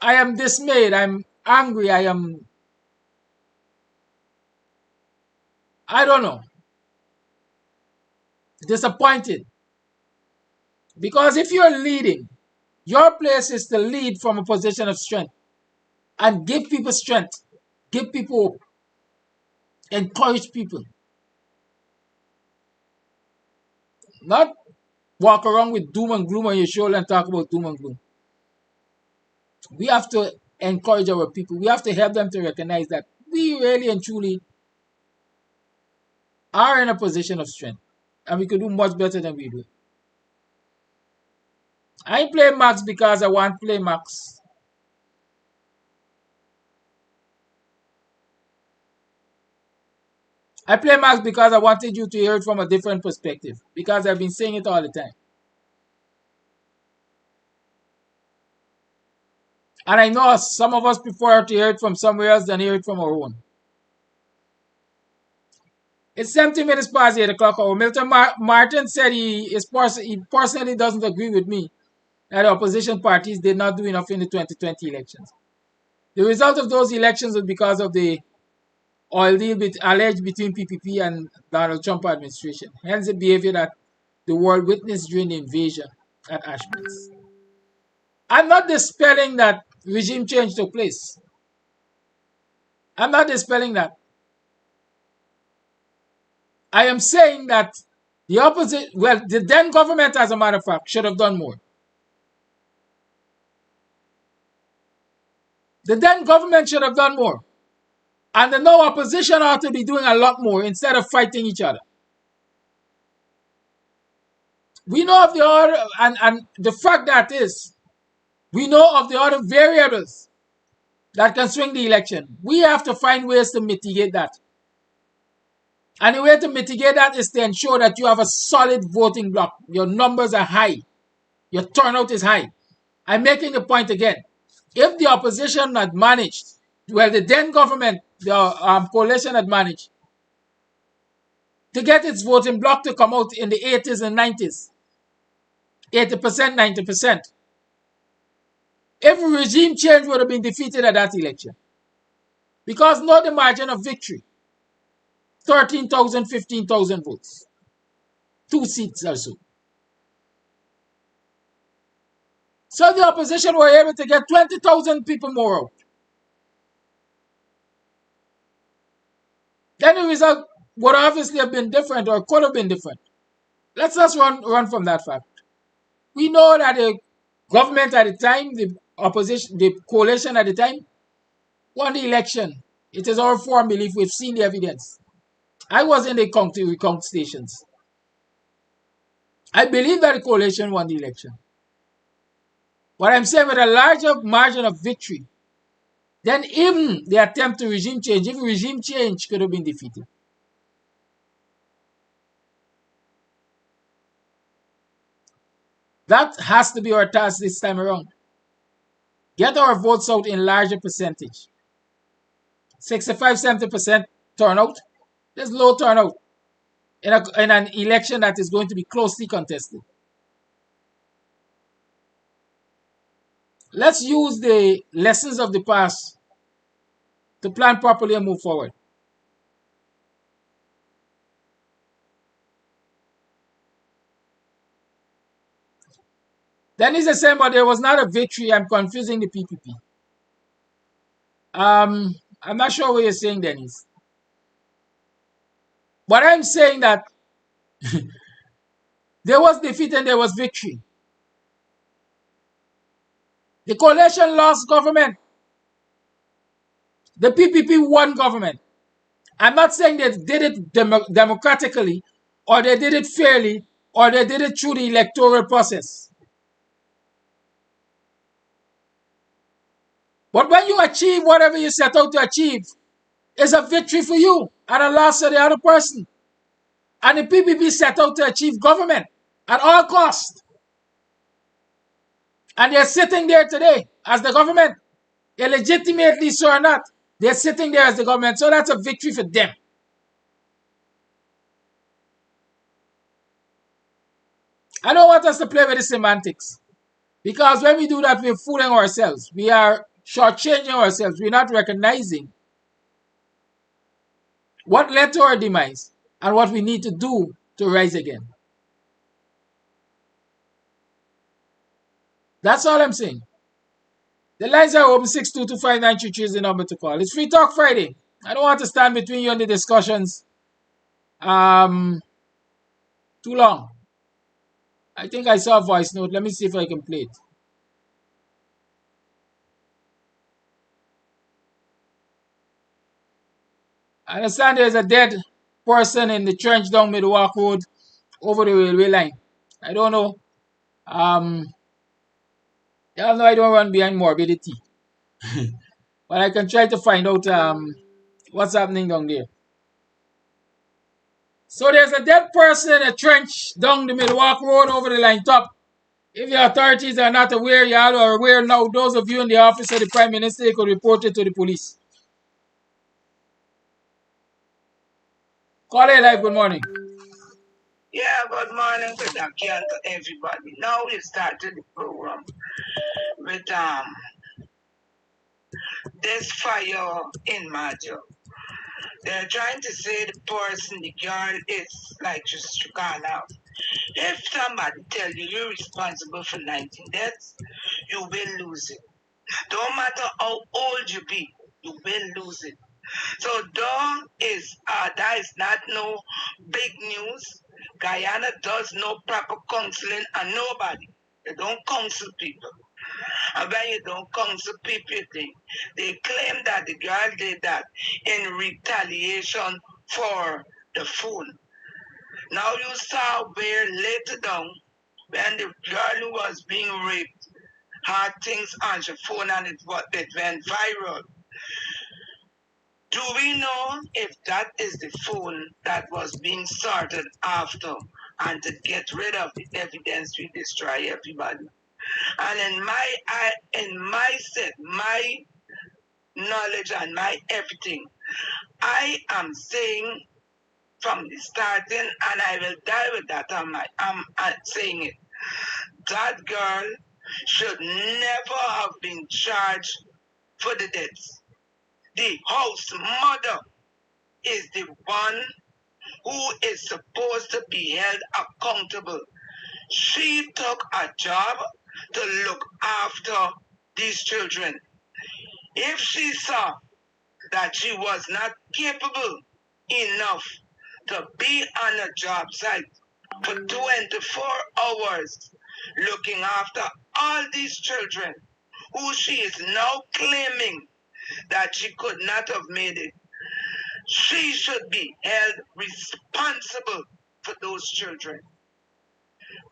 Speaker 8: I am dismayed, I'm angry, I don't know, disappointed. Because if you're leading, your place is to lead from a position of strength and give people strength, give people hope, encourage people. Not walk around with doom and gloom on your shoulder and talk about doom and gloom. We have to encourage our people. We have to help them to recognize that we really and truly are in a position of strength and we could do much better than we do. I ain't playing Max because I want to play Max. I play Max because I wanted you to hear it from a different perspective, because I've been saying it all the time. And I know some of us prefer to hear it from somewhere else than hear it from our own. It's 17 minutes past 8 o'clock. Milton Martin said he personally doesn't agree with me that the opposition parties did not do enough in the 2020 elections. The result of those elections was because of the oil deal alleged between PPP and Donald Trump administration. Hence the behavior that the world witnessed during the invasion at Ashbridge. I'm not dispelling that regime change took place. I'm not dispelling that. I am saying that the opposite, well, the then government, as a matter of fact, should have done more. The then government should have done more. And the now opposition ought to be doing a lot more instead of fighting each other. We know of the other, and the fact that is, we know of the other variables that can swing the election. We have to find ways to mitigate that. And the way to mitigate that is to ensure that you have a solid voting bloc. Your numbers are high. Your turnout is high. I'm making the point again. If the opposition had managed, well, the then government, the coalition had managed to get its voting bloc to come out in the 80s and 90s, 80%, 90%. If regime change would have been defeated at that election, because not the margin of victory, 13,000, 15,000 votes, 2 seats or so. So the opposition were able to get 20,000 people more out. Then the result would obviously have been different or could have been different. Let's just run from that fact. We know that the government at the time, the opposition, the coalition at the time, won the election. It is our firm belief. We've seen the evidence. I was in the recount stations. I believe that the coalition won the election. But I'm saying with a larger margin of victory, then even the attempt to regime change, if regime change could have been defeated. That has to be our task this time around. Get our votes out in larger percentage. 65, 70% turnout. There's low turnout in an election that is going to be closely contested. Let's use the lessons of the past to plan properly and move forward. Dennis is saying, but there was not a victory. I'm confusing the PPP. I'm not sure what you're saying, Dennis. But I'm saying that there was defeat and there was victory. The coalition lost government. The PPP won government. I'm not saying they did it democratically, or they did it fairly, or they did it through the electoral process. But when you achieve whatever you set out to achieve, it's a victory for you and a loss for the other person. And the PPP set out to achieve government at all costs. And they're sitting there today as the government, illegitimately so or not. They're sitting there as the government, so that's a victory for them. I don't want us to play with the semantics. Because when we do that, we're fooling ourselves. We are shortchanging ourselves. We're not recognizing what led to our demise and what we need to do to rise again. That's all I'm saying. The lines are open. 6225933 is the number to call. It's Free Talk Friday. I don't want to stand between you and the discussions too long. I think I saw a voice note. Let me see if I can play it. I understand there's a dead person in the trench down Midwalk Road over the railway line. I don't know. Y'all know I don't run behind morbidity. But I can try to find out what's happening down there. So there's a dead person in a trench down the Midwalk Road over the line top. If the authorities are not aware, y'all are aware now. Those of you in the office of the Prime Minister could report it to the police. Call it live. Good morning.
Speaker 12: Yeah, good morning to Dr. and to everybody. Now we started the program with this fire in Majo. They're trying to say the person, the girl, is like just gone out. If somebody tell you you're responsible for 19 deaths, you will lose it. Don't matter how old you be, you will lose it. So that is not no big news. Guyana does no proper counseling and nobody. They don't counsel people. And when you don't counsel people, they claim that the girl did that in retaliation for the food. Now you saw where later down, when the girl who was being raped had things on your phone and it went viral. Do we know if that is the phone that was being sorted after and to get rid of the evidence we destroy everybody? And in my set, my knowledge and my everything, I am saying from the starting, and I will die with that. I'm saying it. That girl should never have been charged for the deaths. The house mother is the one who is supposed to be held accountable. She took a job to look after these children. If she saw that she was not capable enough to be on a job site for 24 hours looking after all these children, who she is now claiming that she could not have made it, she should be held responsible for those children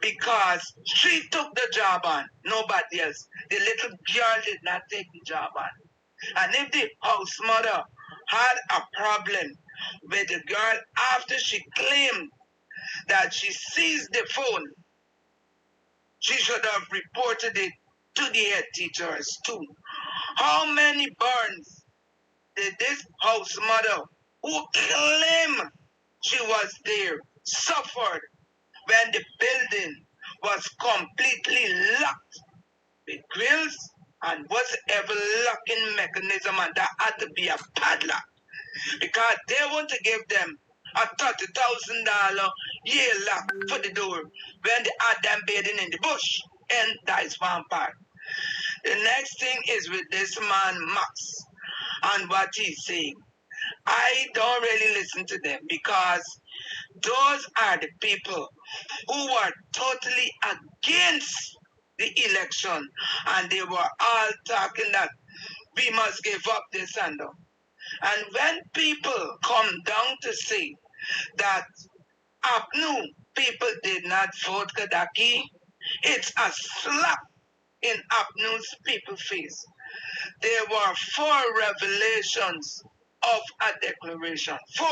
Speaker 12: because she took the job on, nobody else. The little girl did not take the job on. And if the house mother had a problem with the girl after she claimed that she seized the phone, she should have reported it to the head teachers too. How many burns did this house mother, who claimed she was there, suffered when the building was completely locked with grills and whatever locking mechanism, and that had to be a padlock because they want to give them a $30,000 year lock for the door when they had them bathing in the bush in Dice Farm Park. The next thing is with this man Max and what he's saying. I don't really listen to them because those are the people who were totally against the election, and they were all talking that we must give up this and that. And when people come down to say that APNU people did not vote Kadaki, it's a slap in APNU's people face. There were 4 revelations of a declaration. 4.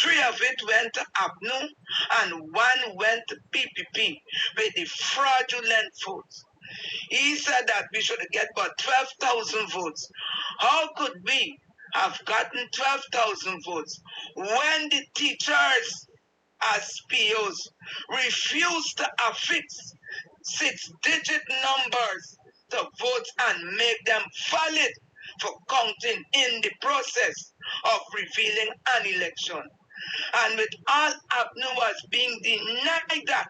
Speaker 12: 3 of it went to APNU and 1 went to PPP with the fraudulent votes. He said that we should get about 12,000 votes. How could we have gotten 12,000 votes when the teachers as POs refused to affix 6-digit numbers to votes and make them valid for counting in the process of revealing an election? And with all APNU was being denied that,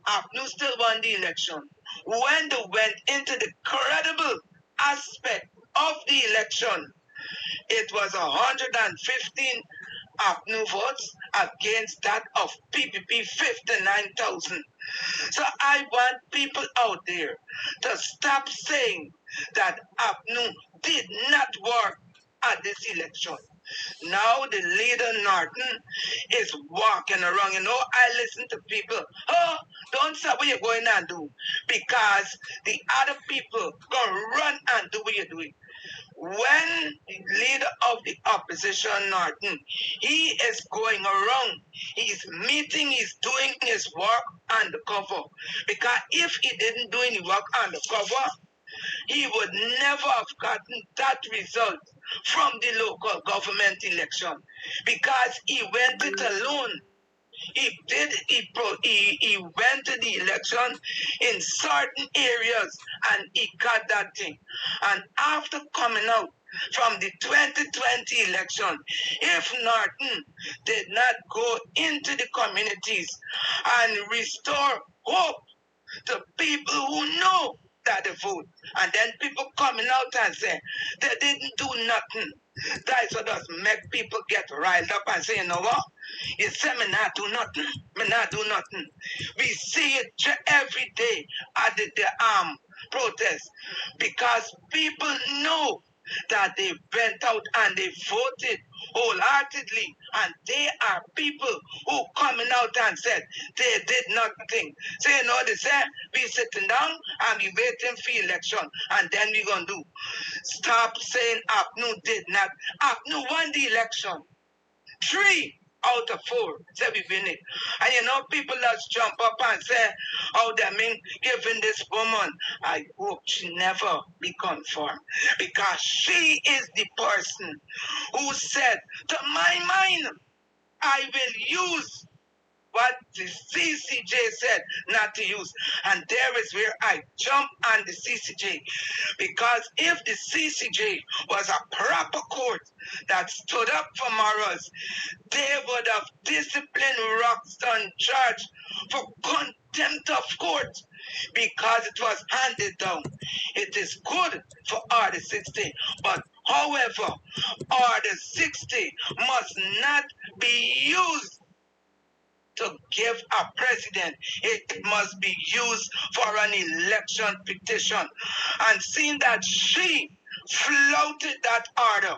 Speaker 12: APNU still won the election. When they went into the credible aspect of the election, it was 115 APNU votes against that of PPP 59,000. So I want people out there to stop saying that APNU did not work at this election. Now the leader Norton is walking around. I listen to people. Oh, don't say what you're going and do because the other people gonna run and do what you're doing. When the leader of the opposition, Norton, he is going around, he's meeting, he's doing his work undercover. Because if he didn't do any work undercover, he would never have gotten that result from the local government election because he went it alone. He went to the election in certain areas and he got that thing. And after coming out from the 2020 election, if Norton did not go into the communities and restore hope to people who know that they vote, and then people coming out and say they didn't do nothing, that's what does make people get riled up and say, you know what? You say me not do nothing, me not do nothing. We see it every day at the protest because people know that they went out and they voted wholeheartedly, and they are people who coming out and said they did nothing. So you know they say we sitting down and we waiting for election, and then we gonna do. Stop saying APNU did not. APNU won the election. 3 out of 4 say we win it. And you know, people just jump up and say, oh, they mean giving this woman. I hope she never be confirmed. Because she is the person who said, to my mind, I will use what the CCJ said not to use. And there is where I jump on the CCJ. Because if the CCJ was a proper court that stood up for morals, they would have disciplined Roxton Church for contempt of court because it was handed down. It is good for Order 60, but however, Order 60 must not be used to give a president. It must be used for an election petition. And seeing that she flouted that order,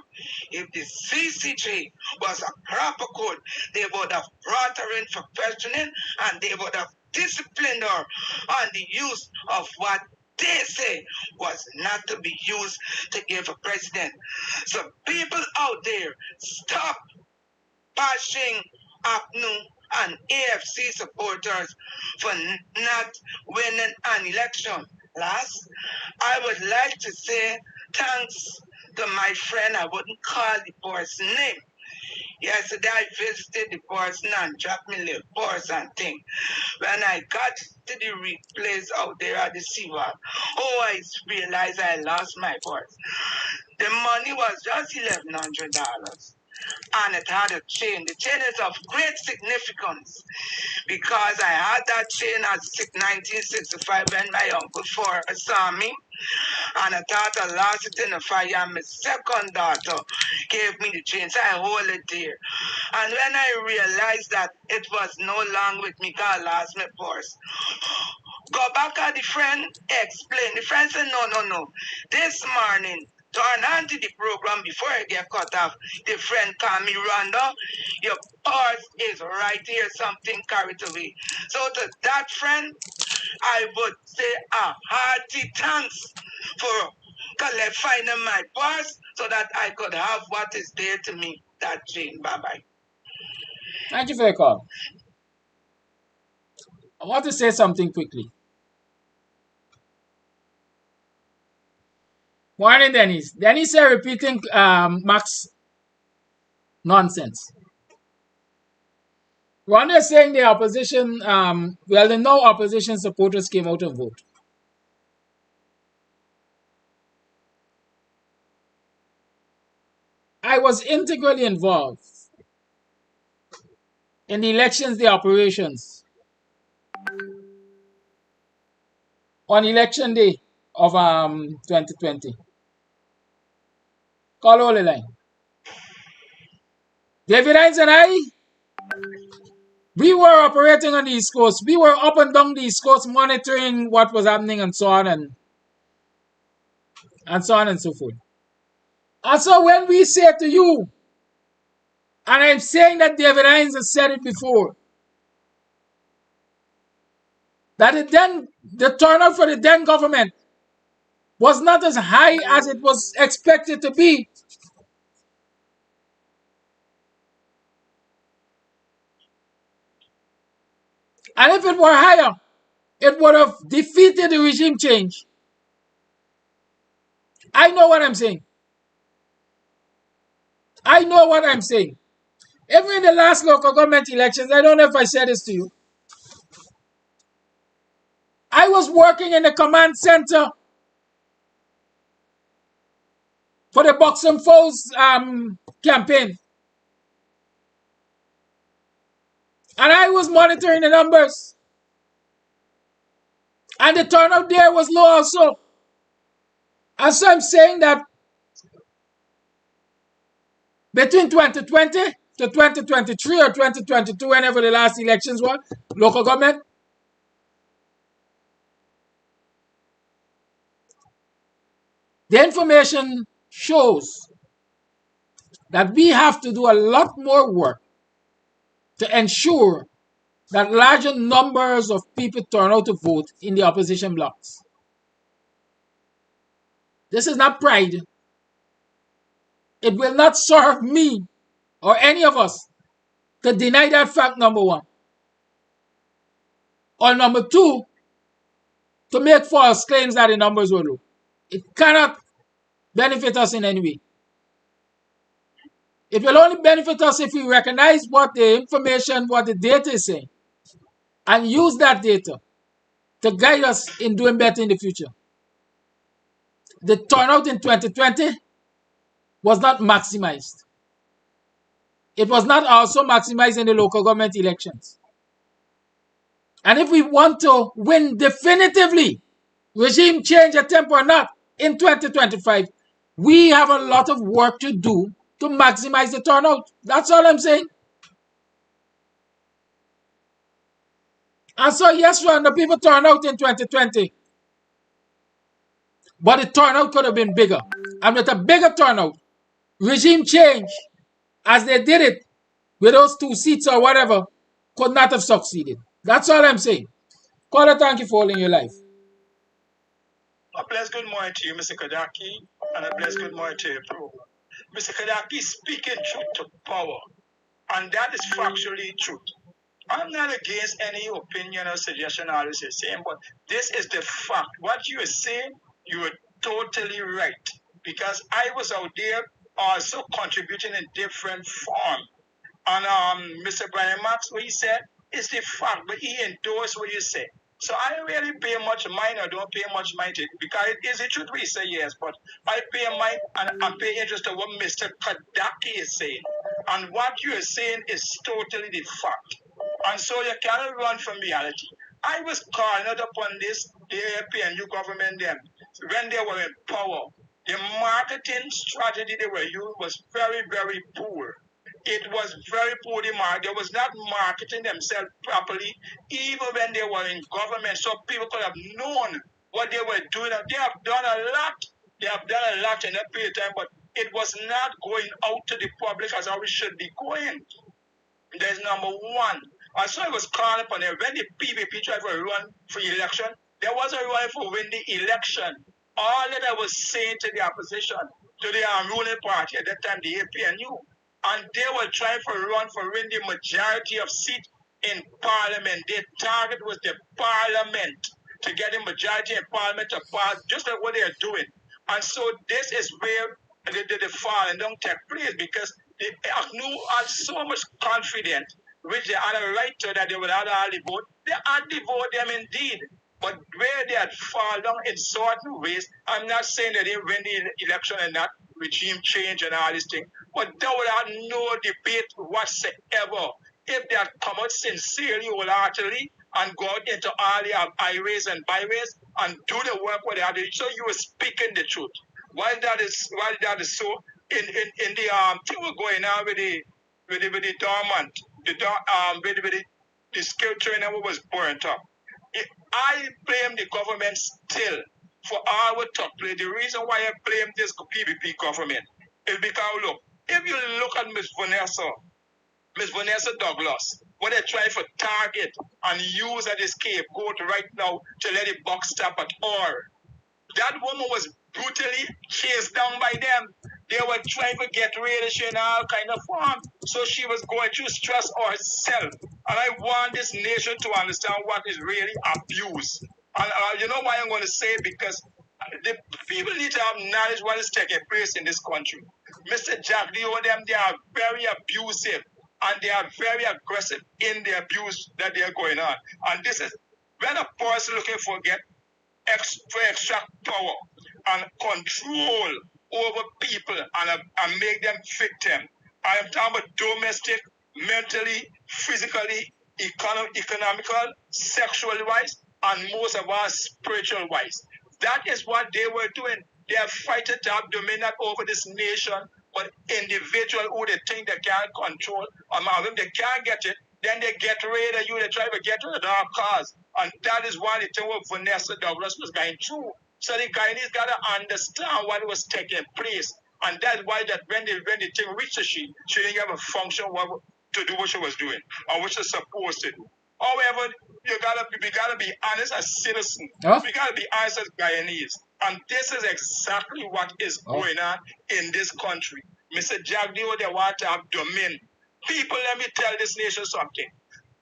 Speaker 12: if the CCJ was a proper court, they would have brought her in for questioning and they would have disciplined her on the use of what they say was not to be used to give a president. So people out there, stop bashing APNU and AFC supporters for not winning an election. Last, I would like to say thanks to my friend. I wouldn't call the person's name. Yesterday I visited the person and dropped me little purse and thing. When I got to the replace out there at the seawall, oh, I realized I lost my purse. The money was just $1,100. And it had a chain. The chain is of great significance because I had that chain at 1965 when my uncle Forrest saw me, and I thought I lost it in the fire, and my second daughter gave me the chain, so I hold it there. And when I realized that it was no longer with me, God lost my purse. Go back at the friend, explain. The friend said, no. This morning, turn on to the program before I get cut off. The friend called me, Rhonda, your purse is right here, something carried away. So to that friend, I would say a hearty thanks for finding my purse so that I could have what is there to me, that chain. Bye-bye.
Speaker 8: Thank you for your call. I want to say something quickly. Morning, Dennis. Dennis is repeating Max nonsense. One is saying the opposition, the no opposition supporters came out and vote. I was integrally involved in the elections, the operations on election day of 2020. Call all the line. David Hines and I, we were operating on the East Coast. We were up and down the East Coast monitoring what was happening and so on and so on and so forth. And so when we say to you, and I'm saying that David Hines has said it before, that the turnout for the then government was not as high as it was expected to be. And if it were higher, it would have defeated the regime change. I know what I'm saying. I know what I'm saying. Even in the last local government elections, I don't know if I said this to you, I was working in the command center for the Buxom Falls campaign. And I was monitoring the numbers. And the turnout there was low also. And so I'm saying that between 2020 to 2023 or 2022, whenever the last elections were, local government, the information shows that we have to do a lot more work to ensure that larger numbers of people turn out to vote in the opposition blocks. This is not pride. It will not serve me or any of us to deny that fact, number one. Or number two, to make false claims that the numbers were low. It cannot benefit us in any way. It will only benefit us if we recognize what the information, what the data is saying, and use that data to guide us in doing better in the future. The turnout in 2020 was not maximized. It was not also maximized in the local government elections. And if we want to win definitively, regime change attempt or not, in 2025, we have a lot of work to do to maximize the turnout. That's all I'm saying. And so, yes, Ron, the people turned out in 2020. But the turnout could have been bigger. And with a bigger turnout, regime change, as they did it with those 2 seats or whatever, could not have succeeded. That's all I'm saying. Caller, thank you for holding your life.
Speaker 5: A blessed good morning to you, Mr. Kadaki, and a blessed good morning to your program. Mr. Kadaki speaking truth to power, and that is factually truth. I'm not against any opinion or suggestion others are saying, but this is the fact. What you are saying, you are totally right. Because I was out there also contributing in different form. And Mr. Brian Marks, what he said is the fact, but he endorsed what you said. So I don't really pay much mind or don't pay much mind to it because it is the truth we say yes, but I pay mind and I pay interest to what Mr. Kadaki is saying. And what you are saying is totally the fact. And so you cannot run from reality. I was calling out upon this, the APNU government then, when they were in power. The marketing strategy they were using was very, very poor. It was very poorly marketed. They was not marketing themselves properly, even when they were in government, so people could have known what they were doing. They have done a lot. They have done a lot in that period of time, but it was not going out to the public as how it should be going. There's number one. And so I was calling upon them. When the PPP tried to run for election, there wasn't running for win the election. All that I was saying to the opposition, to the ruling party at that time, the APNU, and they were trying to run for win the majority of seats in parliament. Their target was the parliament, to get the majority in parliament to pass, just like what they are doing. And so this is where the fall and don't take place, because the APNU had so much confidence, which they had a right to, that they would have all the vote. They had the vote them indeed. But where they had fallen in certain ways, I'm not saying that they win the election and not regime change and all these things, but they would have no debate whatsoever if they had come out sincerely, wholeheartedly, and go out into all the highways and byways and do the work what they had to do. So you were speaking the truth. While that is so, in the thing we're going on with the dormant, the skill training was burnt up. I blame the government still for all what took place. The reason why I blame this PPP government is because, look, if you look at Miss Vanessa Douglas, what they're trying to target and use as a scapegoat right now to let the buck stop at all. That woman was brutally chased down by them. They were trying to get rid of her in all kind of form. So she was going through stress herself. And I want this nation to understand what is really abuse. And you know why I'm going to say it? Because the people need to have knowledge what is taking place in this country. Mr. Jack Leo, them, they are very abusive and they are very aggressive in the abuse that they are going on. And this is when a person looking for to extract power and control over people and make them victim. I am talking about domestic, mentally, physically, economical, sexual wise, and most of us spiritual wise. That is what they were doing. They are fighting to have dominion over this nation, but individual who they think they can't control, or if they can't get it, then they get rid of you, they try to get rid of our cause. And that is why the thing with Vanessa Douglas was going through. So the Guyanese got to understand what was taking place. And that's why that when the thing reached she didn't have a function to do what she was doing or what she's supposed to do. However, we gotta be honest as citizens.
Speaker 8: Huh?
Speaker 5: We gotta be honest as Guyanese. And this is exactly what is going on in this country. Mr. Jack Dio, they want to have dominion. People, let me tell this nation something.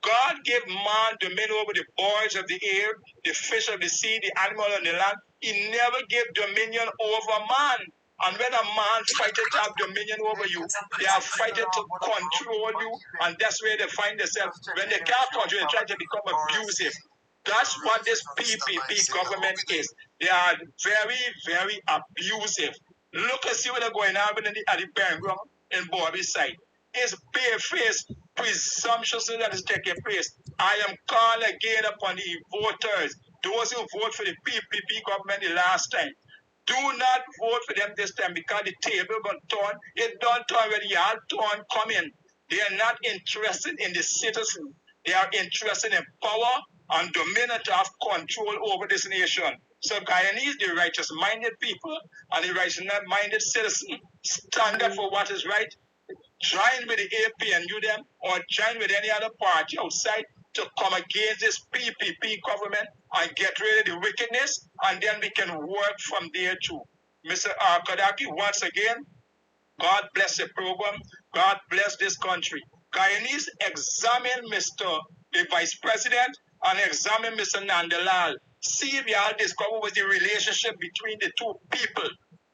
Speaker 5: God gave man dominion over the birds of the air, the fish of the sea, the animal on the land. He never gave dominion over man. And when a man fighting to have dominion over you, they are fighting to control you, and that's where they find themselves. When they can't control, they try to become abusive. That's what this PPP government is. They are very, very abusive. Look and see what they're going on at the Birmingham in Bobby's side. It's barefaced presumptions that is taking place. I am calling again upon the voters, those who vote for the PPP government the last time. Do not vote for them this time because the table got torn. It don't turn when the hard turn coming. They are not interested in the citizen. They are interested in power and dominion to have control over this nation. So Guyanese, the righteous-minded people and the righteous-minded citizen, stand up for what is right. Join with the APNU them or join with any other party outside to come against this PPP government and get rid of the wickedness, and then we can work from there too. Mr. Kadaki, once again, God bless the program. God bless this country. Guyanese, examine Mr. the Vice President and examine Mr. Nandalal. See if you all discover what the relationship between the two people.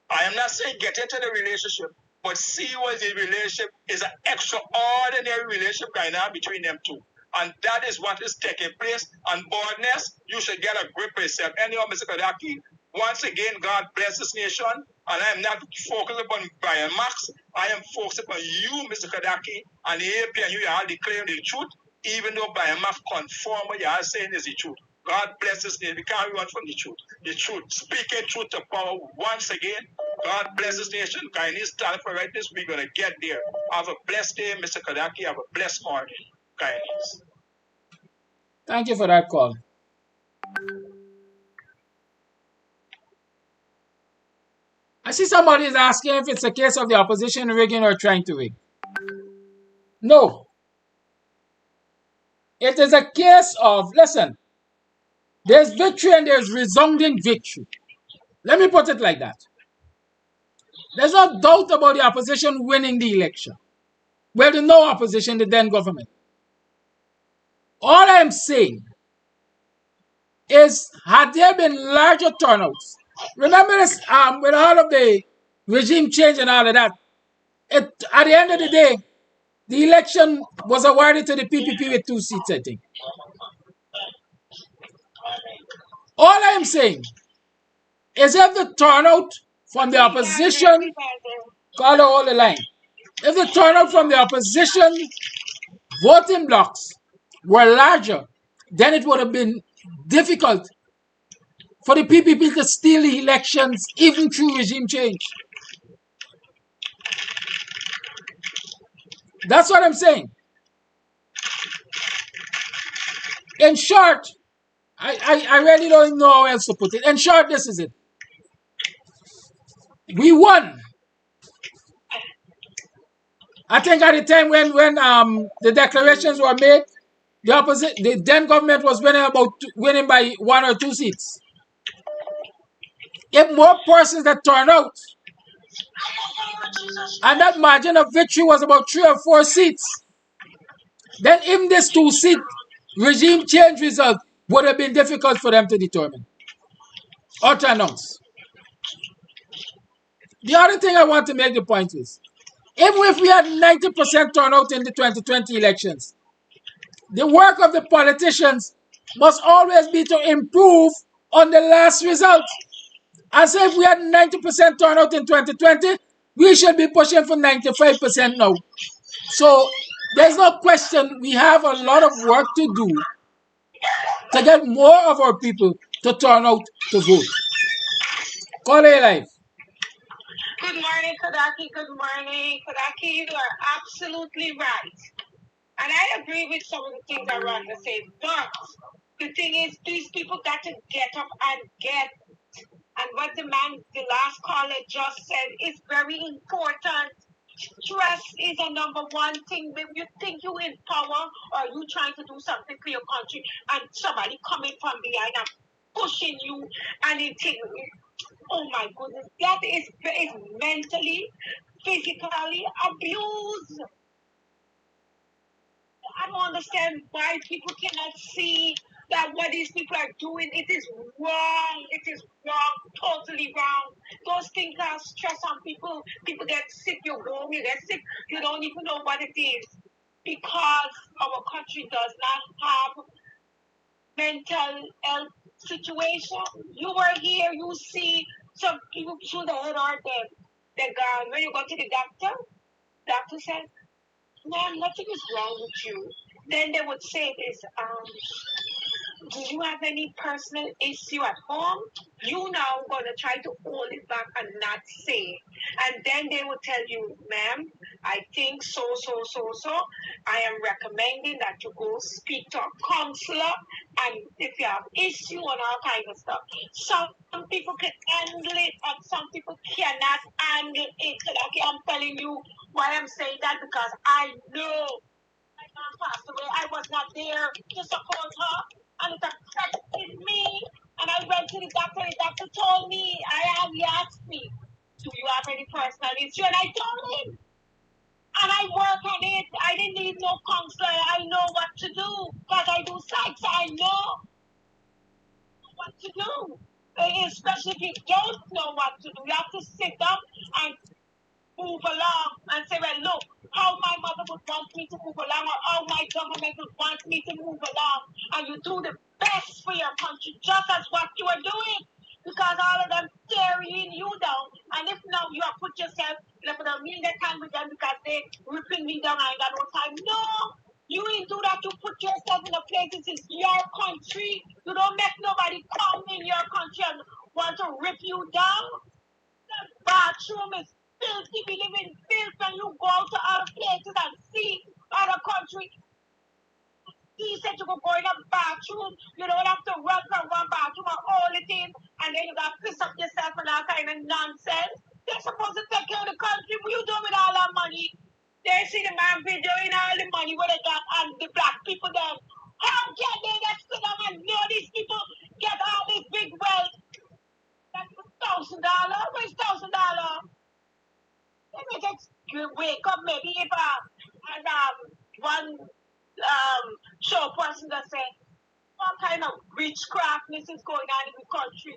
Speaker 5: I am not saying get into the relationship, but see what the relationship is, an extraordinary relationship going on between them two. And that is what is taking place. And boldness, you should get a grip of yourself. Anyhow, Mr. Kadaki, once again, God bless this nation. And I am not focused upon Brian Max. I am focused upon you, Mr. Kadaki, and the AP, and you are declaring the truth, even though Brian Max confirm what you are saying is the truth. God bless this nation. We can't run from the truth. The truth. Speaking truth to power once again. God bless this nation. Guyanese stand for rightness. We're going to get there. Have a blessed day, Mr. Kadaki. Have a blessed morning, Guyanese.
Speaker 8: Thank you for that call. I see somebody is asking if it's a case of the opposition rigging or trying to rig. No. It is a case of, listen, there's victory and there's resounding victory. Let me put it like that. There's no doubt about the opposition winning the election. Well, there's no opposition, the then government. All I'm saying is, had there been larger turnouts, remember this, with all of the regime change and all of that, at the end of the day, the election was awarded to the PPP with 2 seats, I think. All I'm saying is if the turnout from the opposition, call all the line, if the turnout from the opposition voting blocks were larger, then it would have been difficult for the PPP to steal the elections even through regime change. That's what I'm saying. In short, I really don't know how else to put it. In short, this is it. We won. I think at the time when the declarations were made, the then government was winning by 1 or 2 seats. If more persons that turned out, and that margin of victory was about 3 or 4 seats, then even this 2-seat regime change result would have been difficult for them to determine or to announce. The other thing I want to make the point is, even if we had 90% turnout in the 2020 elections, the work of the politicians must always be to improve on the last result. As if we had 90% turnout in 2020, we should be pushing for 95% now. So there's no question we have a lot of work to do to get more of our people to turn out to vote. Call A Live.
Speaker 12: Good morning, Kadaki. Good morning, Kadaki. You are absolutely right. And I agree with some of the things that Rhonda said. But the thing is, these people got to get up and get And what the last caller just said is very important. Stress is a number one thing. When you think you in power or you trying to do something for your country and somebody coming from behind and pushing you and it take, oh my goodness, that is mentally, physically abuse. I don't understand why people cannot see that what these people are doing, it is wrong. It is wrong, totally wrong. Those things are stress on people. People get sick, you go home, you get sick, you don't even know what it is. Because our country does not have mental health situation. You were here, you see some people through the head or they're gone. When you go to the doctor says, ma'am, nothing is wrong with you. Then they would say this, do you have any personal issue at home? You now going to try to hold it back and not say it. And then they will tell you, ma'am, I think so. I am recommending that you go speak to a counselor and if you have issue and all kinds of stuff. Some people can handle it and some people cannot handle it. Okay, I'm telling you why I'm saying that because I know my mom passed away. I was not there to support her, and it affected me. And I went to the doctor. The doctor told me, he asked me, do you have any personal issue? And I told him. And I work on it. I didn't need no counselor. I know what to do because I do psych, so I know what to do. Especially if you don't know what to do, you have to sit down and move along and say, well, look, how my mother would want me to move along or how my government would want me to move along. And you do the best for your country, just as what you are doing. Because all of them carrying you down. And if now you have put yourself, put a mean that time with them because they ripping me down, I ain't got no time. No! You ain't do that. You put yourself in a place, this is your country. You don't make nobody come in your country and want to rip you down. The bathroom is filthy. We live in filth and you go to other places and see other countries. He said you could go in a bathroom. You don't have to run from one bathroom and all it in and then you got to piss up yourself and all kind of nonsense. They're supposed to take care of the country. What you doing with all that money? They see the man videoing all the money what they got and the black people then. How can they just sit down and know these people get all this big wealth? That's $1,000. Where's $1,000? Let me just wake up maybe if one show person that say what kind of witchcraftness is going on in the country?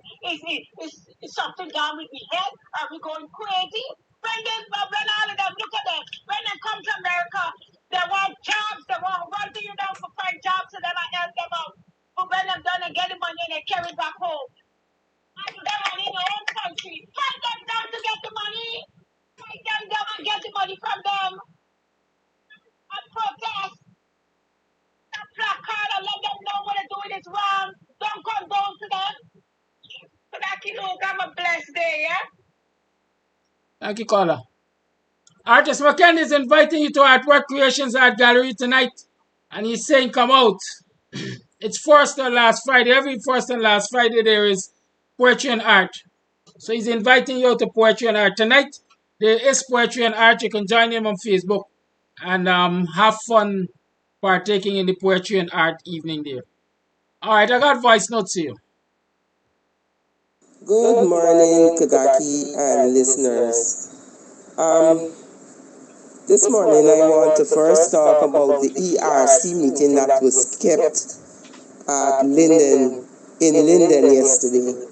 Speaker 12: Is something down with the head? Are we going crazy? When all of them look at them, when they come to America, they want jobs, they want run to you down for find jobs so then I help them out. But when they're done and get the money and they carry it back home. And them money in their own country. Find them down to get the money. Find them down and get the money from them. And protest. That placard and let them know what they're doing is wrong. Don't come down to them. So that you know, have a blessed day, yeah?
Speaker 8: Thank you, caller. Artist McKenna is inviting you to Artwork Creations Art Gallery tonight. And he's saying come out. It's first and last Friday. Every first and last Friday there is poetry and art. So he's inviting you to poetry and art. Tonight there is poetry and art. You can join him on Facebook and have fun partaking in the poetry and art evening there. Alright, I got voice notes here.
Speaker 10: Good morning, Kadaki and listeners. This morning I want to first talk about the ERC meeting that was kept at Linden, in Linden yesterday.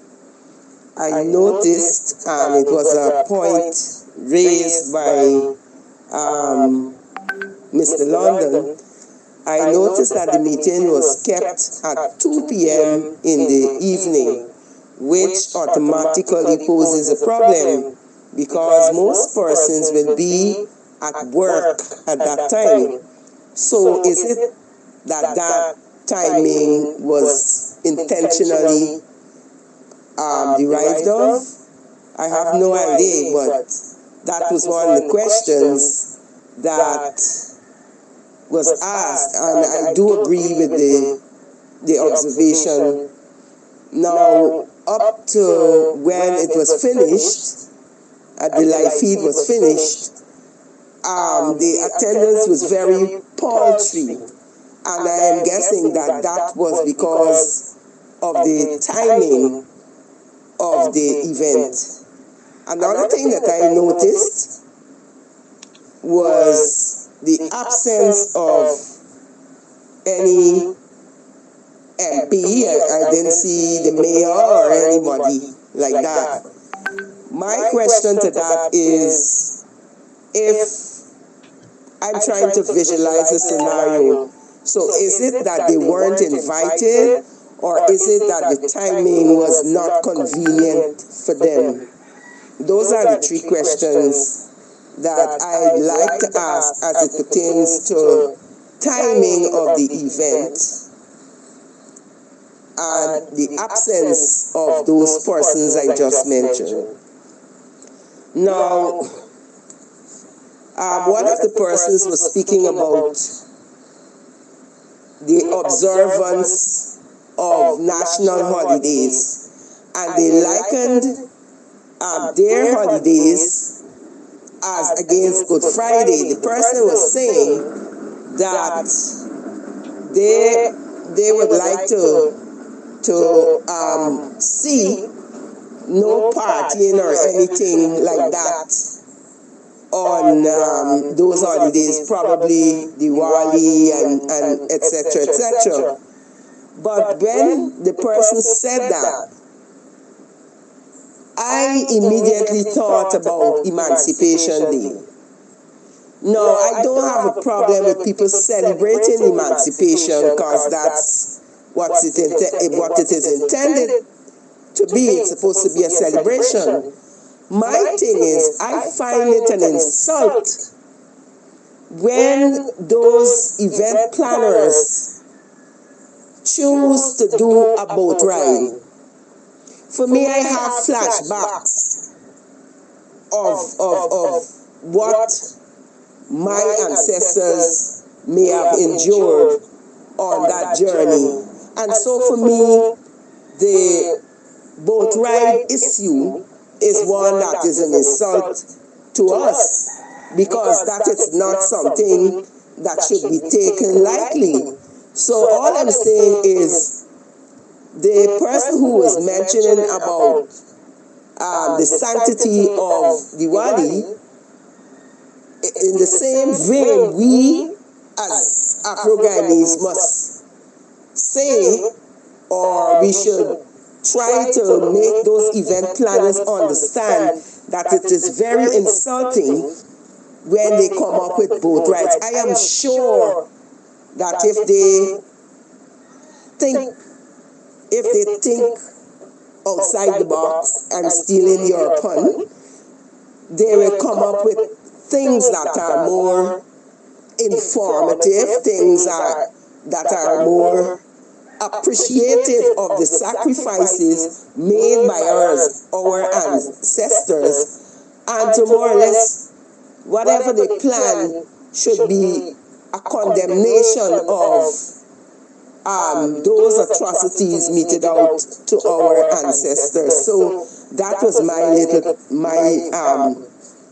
Speaker 10: I noticed, and it was a point raised by Mr. London, I noticed that the meeting was kept at 2 p.m. in the evening, which automatically poses a problem because most persons will be at work at that time. So is it that that timing was intentionally derived of? I have no idea, but that was one of the questions that was asked, and I do agree with the observation. Now, up to when it was finished, the live feed was finished, the attendance was very paltry, and I am guessing that that was because of the timing of the event. Another thing that I noticed was the absence of any MP. I didn't see the mayor or anybody like that. My question to that is, if I'm trying to visualize a scenario, so is it that they weren't invited, or is it that the timing was not convenient for them? Those are the three questions that I'd like to ask as it pertains to timing of the event and the absence of those persons I just mentioned. Now, one of the persons was speaking about the observance of national holidays, and they likened their holidays as against Good Friday. The person was saying that they would like to see no partying or anything like that on those holidays, probably Diwali and etc. etc. But when the person said that, I immediately thought about Emancipation Day. No, I don't have a problem with people celebrating emancipation, because that's what it is intended to be. It's supposed to be a celebration. My thing is, I find it an insult when those event planners choose to do a boat ride. For me, I have flashbacks of what my ancestors may have endured on that journey. And so for me, the boat ride issue is one that is an insult to us, because that is not something that should be taken lightly. So all I'm saying is, the person who was mentioning about the sanctity of Diwali, in the same vein, we as Afro-Guyanese must say, or we should try to make those event planners understand that it is very insulting when they come up with boat rides. I am sure that if they think outside the box and stealing your pun, they will come up with things that are more informative, things that are more appreciative of the sacrifices made by our ancestors, and to more or less whatever they plan should be a condemnation of those atrocities meted out to our ancestors. So that was my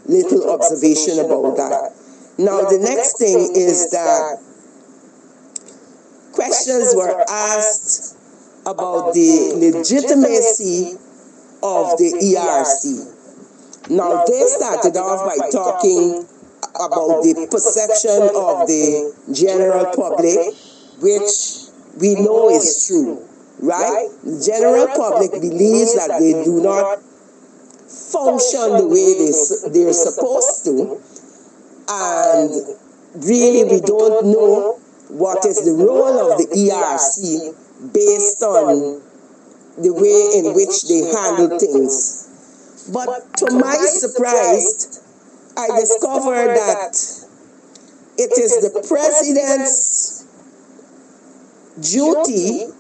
Speaker 10: little observation about that. Now the next thing is that questions were asked about the legitimacy of the ERC. Now they started off by talking about the perception of the general public, which we know is true, right? The general public believes that they do not function the way they're supposed to, and really we don't know what is the role of the ERC based on the way in which they handle things. But to my surprise, I discovered that it is the president's duty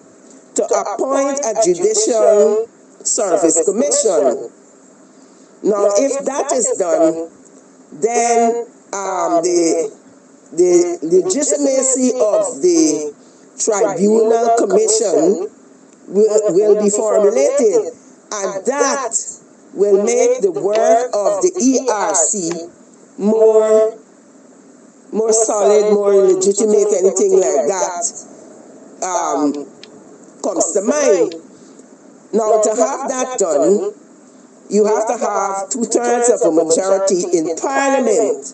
Speaker 10: to appoint a judicial service commission. Now, if that is done, then the legitimacy of the tribunal commission will be formulated. and that will make the work of the ERC more solid, more legitimate, anything like that comes to mind. Now, to have that done, you have to have 2/3 of a majority in Parliament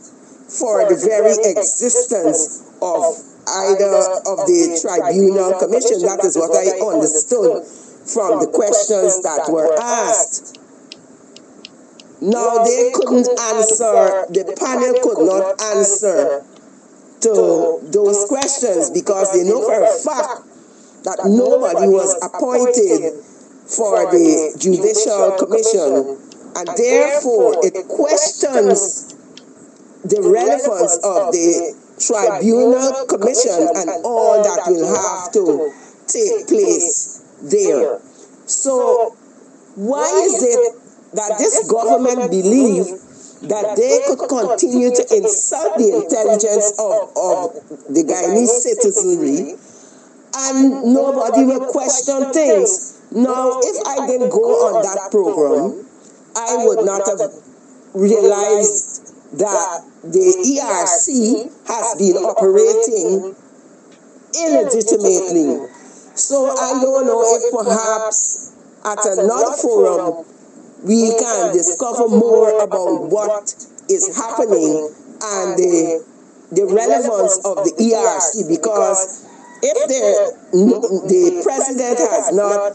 Speaker 10: for the very existence of either of the tribunal commission. That is what I understood from the questions that were asked. Now, they couldn't answer, the panel could not answer to those questions because they know for a fact that nobody was appointed for the Judicial Commission, and therefore it questions the relevance of the Tribunal Commission and all that will have to take place there. So why is it that this government believes that they could continue to insult the intelligence of the Guyanese citizenry and nobody will question things? Now, if I didn't go on that program, I would not have realized that the ERC has been operating illegitimately. So I don't know if perhaps at another forum we can discover more about what is happening and the relevance of the ERC, because if the president has not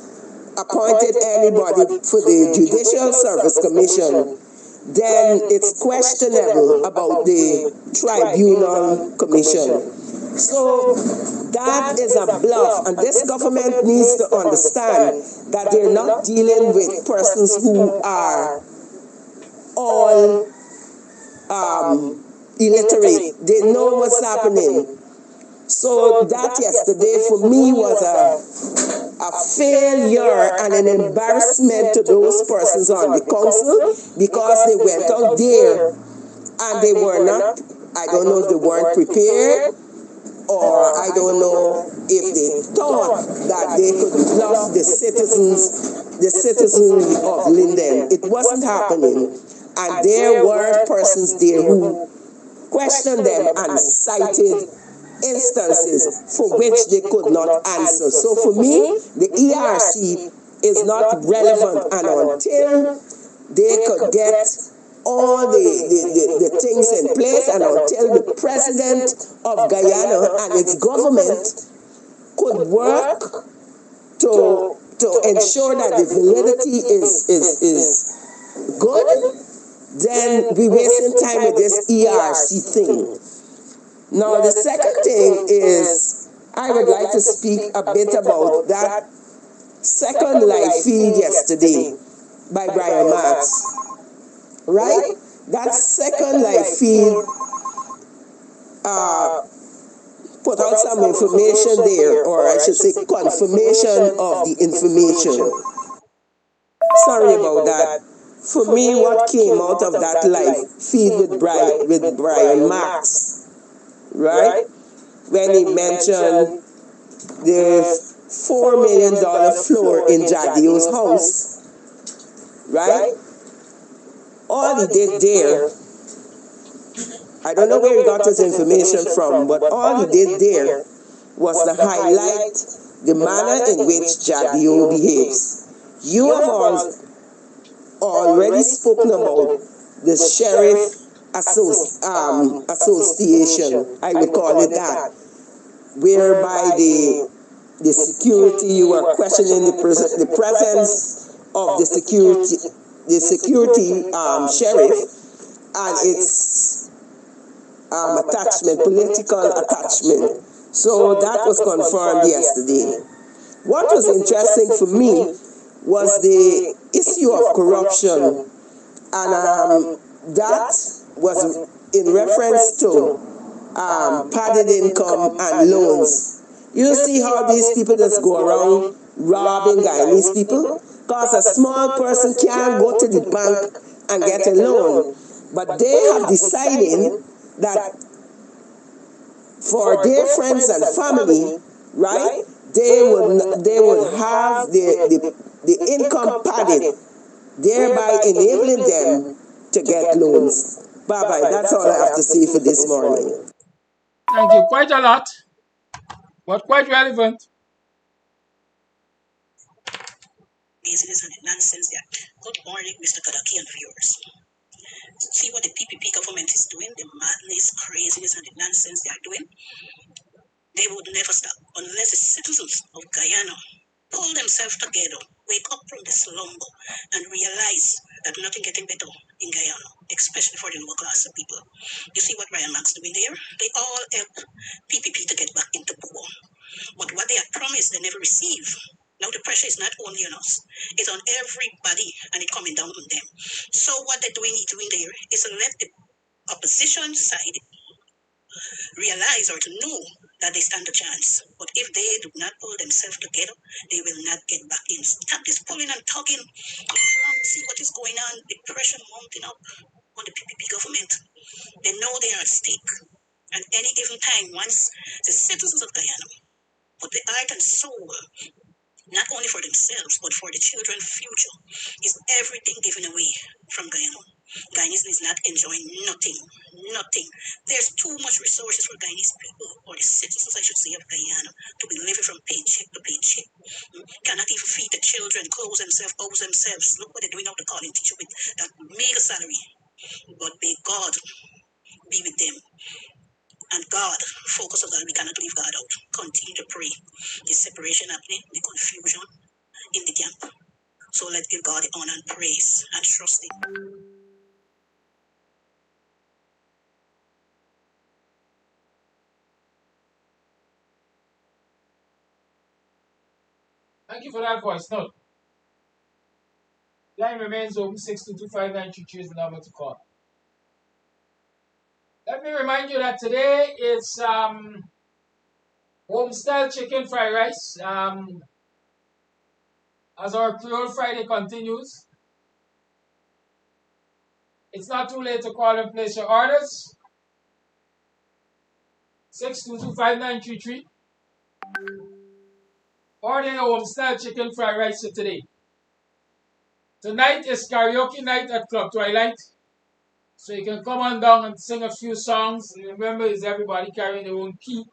Speaker 10: appointed anybody for the Judicial Service Commission, then it's questionable about the Tribunal Commission. So that is a bluff, and this government needs to understand that they're not dealing with persons who are all illiterate. They know what's happening. So that yesterday for me was a failure and an embarrassment to those persons on the council, because they went out there and they were not, I don't know if they weren't prepared, or I don't know if they thought that they could bluff the citizenry of Linden. It wasn't happening, and there were persons there who questioned them and cited instances for which they could not answer. So for me, the ERC is not relevant, and until they could get all the things in place, and until the president of Guyana and its government could work to ensure that the validity is good, then we're wasting time with this ERC thing. Now, the second thing is, I would like to speak a bit about that second live feed yesterday by Brian Marks. Right? That second live feed put out some information there, or I should say confirmation of the information. Sorry about that. For me, what came out of that live feed with Brian Marks, right, when he mentioned the $4 million floor in Jadio's house, right? All he did there, I don't know where he got his information from, but all he did there was to highlight the manner in which Jadio behaves. You have already spoken about the Sheriff Association, I would call it that, whereby the security, you were questioning the presence of the security sheriff and its attachment, political attachment. So that was confirmed yesterday. What was interesting for me was the issue of corruption, and that was in reference to padded income and loans. You see how these people just go around robbing Guyanese people? Because a small person can't go to the bank and get a loan. But they have decided that for their friends and family, right, they would have the the income padded, thereby enabling them to get loans. Bye-bye. That's all I have to say for this morning.
Speaker 8: Thank you. Quite a lot, but quite relevant.
Speaker 13: Business and the nonsense there. Good morning, Mr. Kadaki and viewers. See what the PPP government is doing, the madness, craziness, and the nonsense they are doing. They would never stop unless the citizens of Guyana pull themselves together, wake up from the slumber, and realize that nothing getting better in Guyana, especially for the lower class of people. You see what Ryan Max doing there? They all help PPP to get back into power. But what they had promised, they never receive. Now the pressure is not only on us, it's on everybody, and it's coming down on them. So what they're doing there is to let the opposition side realize or to know that they stand a chance. But if they do not pull themselves together, they will not get back in. Stop this pulling and tugging. See what is going on. The pressure mounting up on the PPP government. They know they are at stake. And any given time, once the citizens of Guyana put the heart and soul, not only for themselves, but for the children's future, is everything given away from Guyana. Guyanese is not enjoying nothing, nothing. There's too much resources for Guyanese people, or the citizens, I should say, of Guyana, to be living from paycheck to paycheck. Cannot even feed the children, clothes themselves, house themselves. Look what they're doing now, the calling teacher with that mega salary. But may God be with them. And God, focus on God. We cannot leave God out. Continue to pray. The separation happening, the confusion in the camp. So let's give God the honor and praise and trust Him.
Speaker 8: Thank you for that voice note. Line remains open. 6225922 is the number to call. Let me remind you that today is home style chicken fried rice. As our Creole Friday continues, it's not too late to call and place your orders. 6225933. Order your home style chicken fried rice for today. Tonight is karaoke night at Club Twilight. So you can come on down and sing a few songs. Remember, is everybody carrying their own key.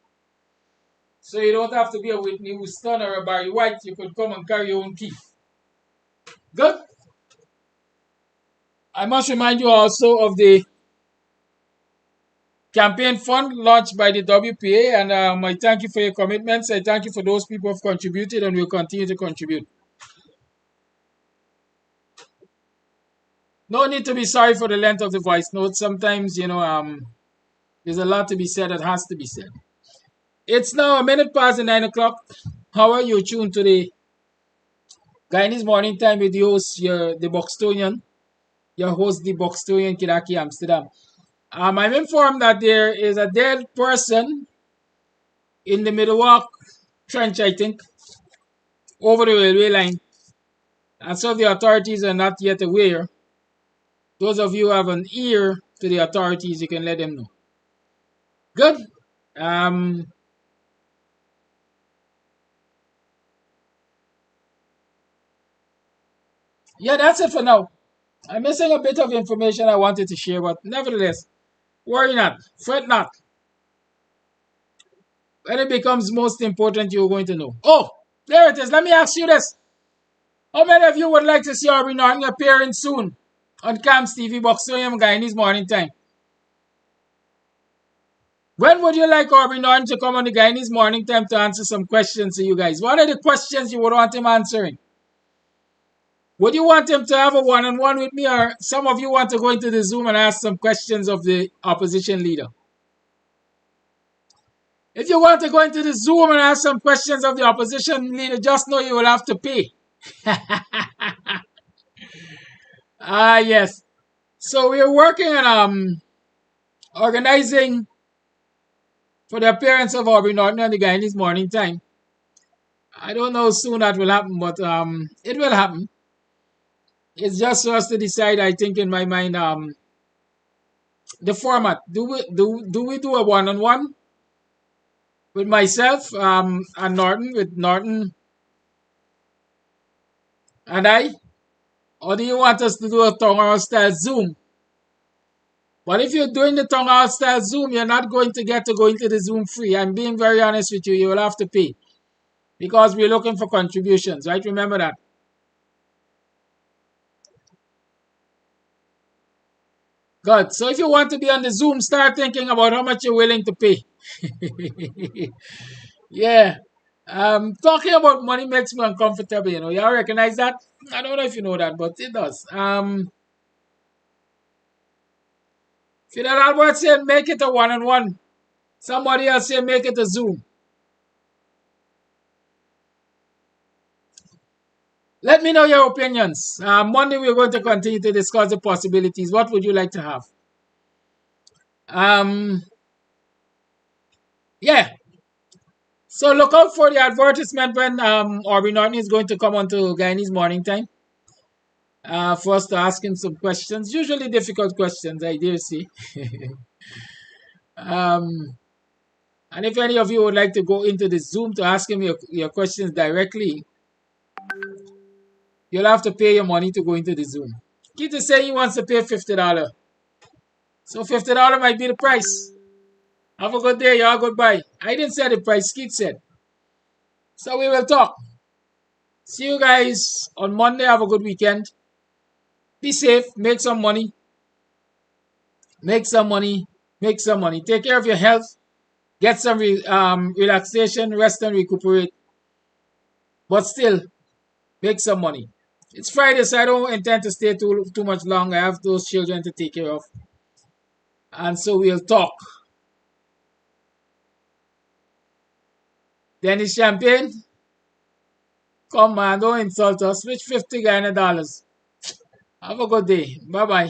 Speaker 8: So you don't have to be a Whitney Houston or a Barry White. You could come and carry your own key. Good. I must remind you also of the campaign fund launched by the WPA, and I thank you for your commitments. I thank you for those people who have contributed and will continue to contribute. No need to be sorry for the length of the voice note. Sometimes, there's a lot to be said that has to be said. It's now a minute past 9 o'clock. How are you tuned to the Guyanese Morning Time with the host, the Buxtonian, your host, the Buxtonian Kidaki Amsterdam. I'm informed that there is a dead person in the Middlewalk Trench, I think, over the railway line. And so the authorities are not yet aware. Those of you who have an ear to the authorities, you can let them know. Good. Yeah, that's it for now. I'm missing a bit of information I wanted to share, but nevertheless, worry not, fret not. When it becomes most important, you're going to know. Oh, there it is. Let me ask you this. How many of you would like to see Aubrey Norton appearing soon on Kams Tv, Buxtonian Guyanese Morning Time? When would you like Aubrey Norton to come on the Guyanese Morning Time to answer some questions to you guys? What are the questions you would want him answering? Would you want him to have a one-on-one with me, or some of you want to go into the Zoom and ask some questions of the opposition leader? If you want to go into the Zoom and ask some questions of the opposition leader, just know you will have to pay. Yes. So we are working on organizing for the appearance of Aubrey Norton on the Guyanese Morning Time. I don't know how soon that will happen, but it will happen. It's just for us to decide, I think, in my mind, the format. Do we do a one-on-one with myself and Norton, with Norton And or do you want us to do a Tonga style Zoom? But if you're doing the Tonga style Zoom, you're not going to get to go into the Zoom free. I'm being very honest with you. You will have to pay because we're looking for contributions, right? Remember that. Good. So if you want to be on the Zoom, start thinking about how much you're willing to pay. Yeah. Talking about money makes me uncomfortable, you know. Y'all recognize that? I don't know if you know that, but it does. Fidel Albert said make it a one-on-one. Somebody else said make it a Zoom. Let me know your opinions. Monday we're going to continue to discuss the possibilities. What would you like to have? Yeah. So look out for the advertisement when Aubrey Norton is going to come on to Guyanese Morning Time. For us to ask him some questions, usually difficult questions, I dare say. And if any of you would like to go into the Zoom to ask him your questions directly, you'll have to pay your money to go into the Zoom. Keith is saying he wants to pay $50. So $50 might be the price. Have a good day, y'all. Goodbye. I didn't say the price, Keith said. So we will talk. See you guys on Monday. Have a good weekend. Be safe. Make some money. Make some money. Make some money. Take care of your health. Get some relaxation, rest and recuperate. But still, make some money. It's Friday, so I don't intend to stay too much long. I have those children to take care of. And so we'll talk. Dennis Champagne, come man, don't insult us. Which $50 Guyana? Have a good day. Bye-bye.